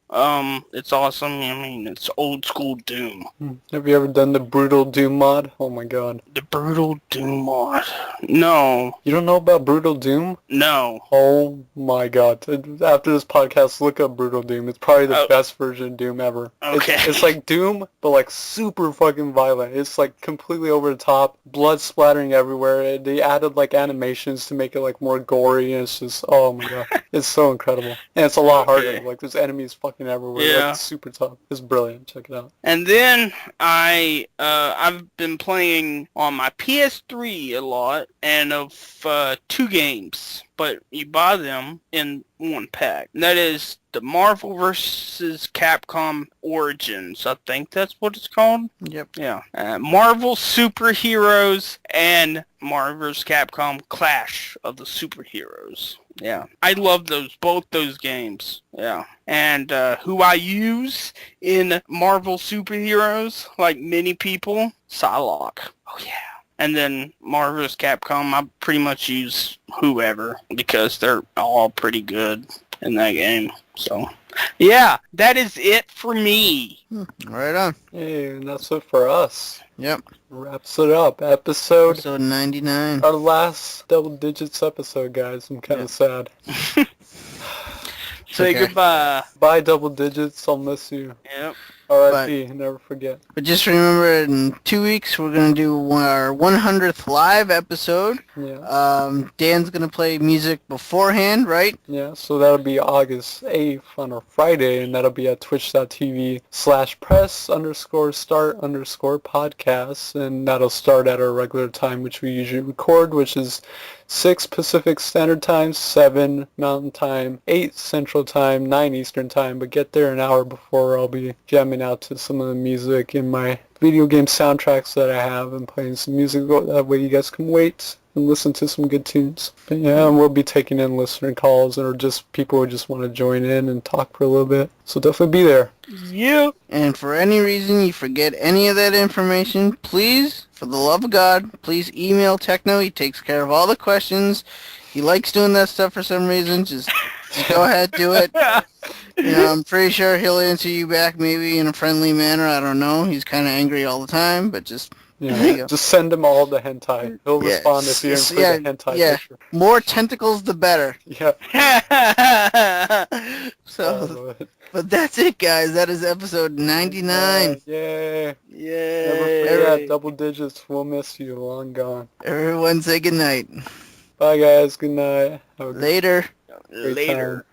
Speaker 6: It's awesome. I mean, it's old school Doom.
Speaker 5: Have you ever done the Brutal Doom mod? Oh my god.
Speaker 6: The Brutal Doom mod. No.
Speaker 5: You don't know about Brutal Doom?
Speaker 6: No.
Speaker 5: Oh my god. After this podcast, look up Brutal Doom. It's probably the best version of Doom ever.
Speaker 6: Okay.
Speaker 5: It's like Doom, but like super fucking violent. It's like completely over the top, blood splattering everywhere. They added like animations to make it like more gory, and it's just, oh my god. It's so incredible. And it's a lot harder. Like there's enemies fucking everywhere.
Speaker 6: Yeah.
Speaker 5: Like, it's super tough. It's brilliant. Check it out.
Speaker 6: And then I've been playing on my PS3 a lot, and of 2 games, but you buy them in one pack. And that is the Marvel vs. Capcom Origins. I think that's what it's called.
Speaker 1: Yep.
Speaker 6: Yeah. Marvel Superheroes and Marvel vs. Capcom Clash of the Superheroes. Yeah. I love both those games. Yeah. And who I use in Marvel Superheroes, like many people, Psylocke. Oh yeah. And then Marvel vs. Capcom, I pretty much use whoever because they're all pretty good in that game. So, yeah, that is it for me.
Speaker 1: Right on.
Speaker 5: Hey, and that's it for us.
Speaker 1: Yep.
Speaker 5: Wraps it up. Episode
Speaker 1: 99.
Speaker 5: Our last double digits episode, guys. I'm kind of sad.
Speaker 6: Say goodbye.
Speaker 5: Bye, double digits. I'll miss you.
Speaker 6: Yep.
Speaker 5: R.I.P. Never forget.
Speaker 1: But just remember, in 2 weeks, we're going to do our 100th live episode.
Speaker 5: Yeah.
Speaker 1: Dan's going to play music beforehand, right?
Speaker 5: Yeah, so that'll be August 8th on a Friday, and that'll be at twitch.tv/press_start_podcast, and that'll start at our regular time, which we usually record, which is 6 Pacific Standard Time, 7 Mountain Time, 8 Central Time, 9 Eastern Time, but get there an hour before. I'll be jamming out to some of the music in my video game soundtracks that I have and playing some music. That way you guys can wait and listen to some good tunes. But yeah, and we'll be taking in listener calls or just people who just want to join in and talk for a little bit. So definitely be there.
Speaker 6: Yeah.
Speaker 1: And for any reason you forget any of that information, please, for the love of God, please email Techno. He takes care of all the questions. He likes doing that stuff for some reason. Just go ahead, do it. You know, I'm pretty sure he'll answer you back maybe in a friendly manner. I don't know. He's kind of angry all the time, but just...
Speaker 5: Yeah,
Speaker 1: there you go.
Speaker 5: just send him all the hentai. He'll respond if you include a hentai picture.
Speaker 1: More tentacles, the better.
Speaker 5: Yeah.
Speaker 1: So, but that's it, guys. That is episode 99.
Speaker 5: Yay.
Speaker 1: Yay.
Speaker 5: Never forget, double digits. We'll miss you. Long gone.
Speaker 1: Everyone say goodnight.
Speaker 5: Bye, guys. Good night. Have a good
Speaker 1: Later.
Speaker 5: great
Speaker 6: Later.
Speaker 5: time.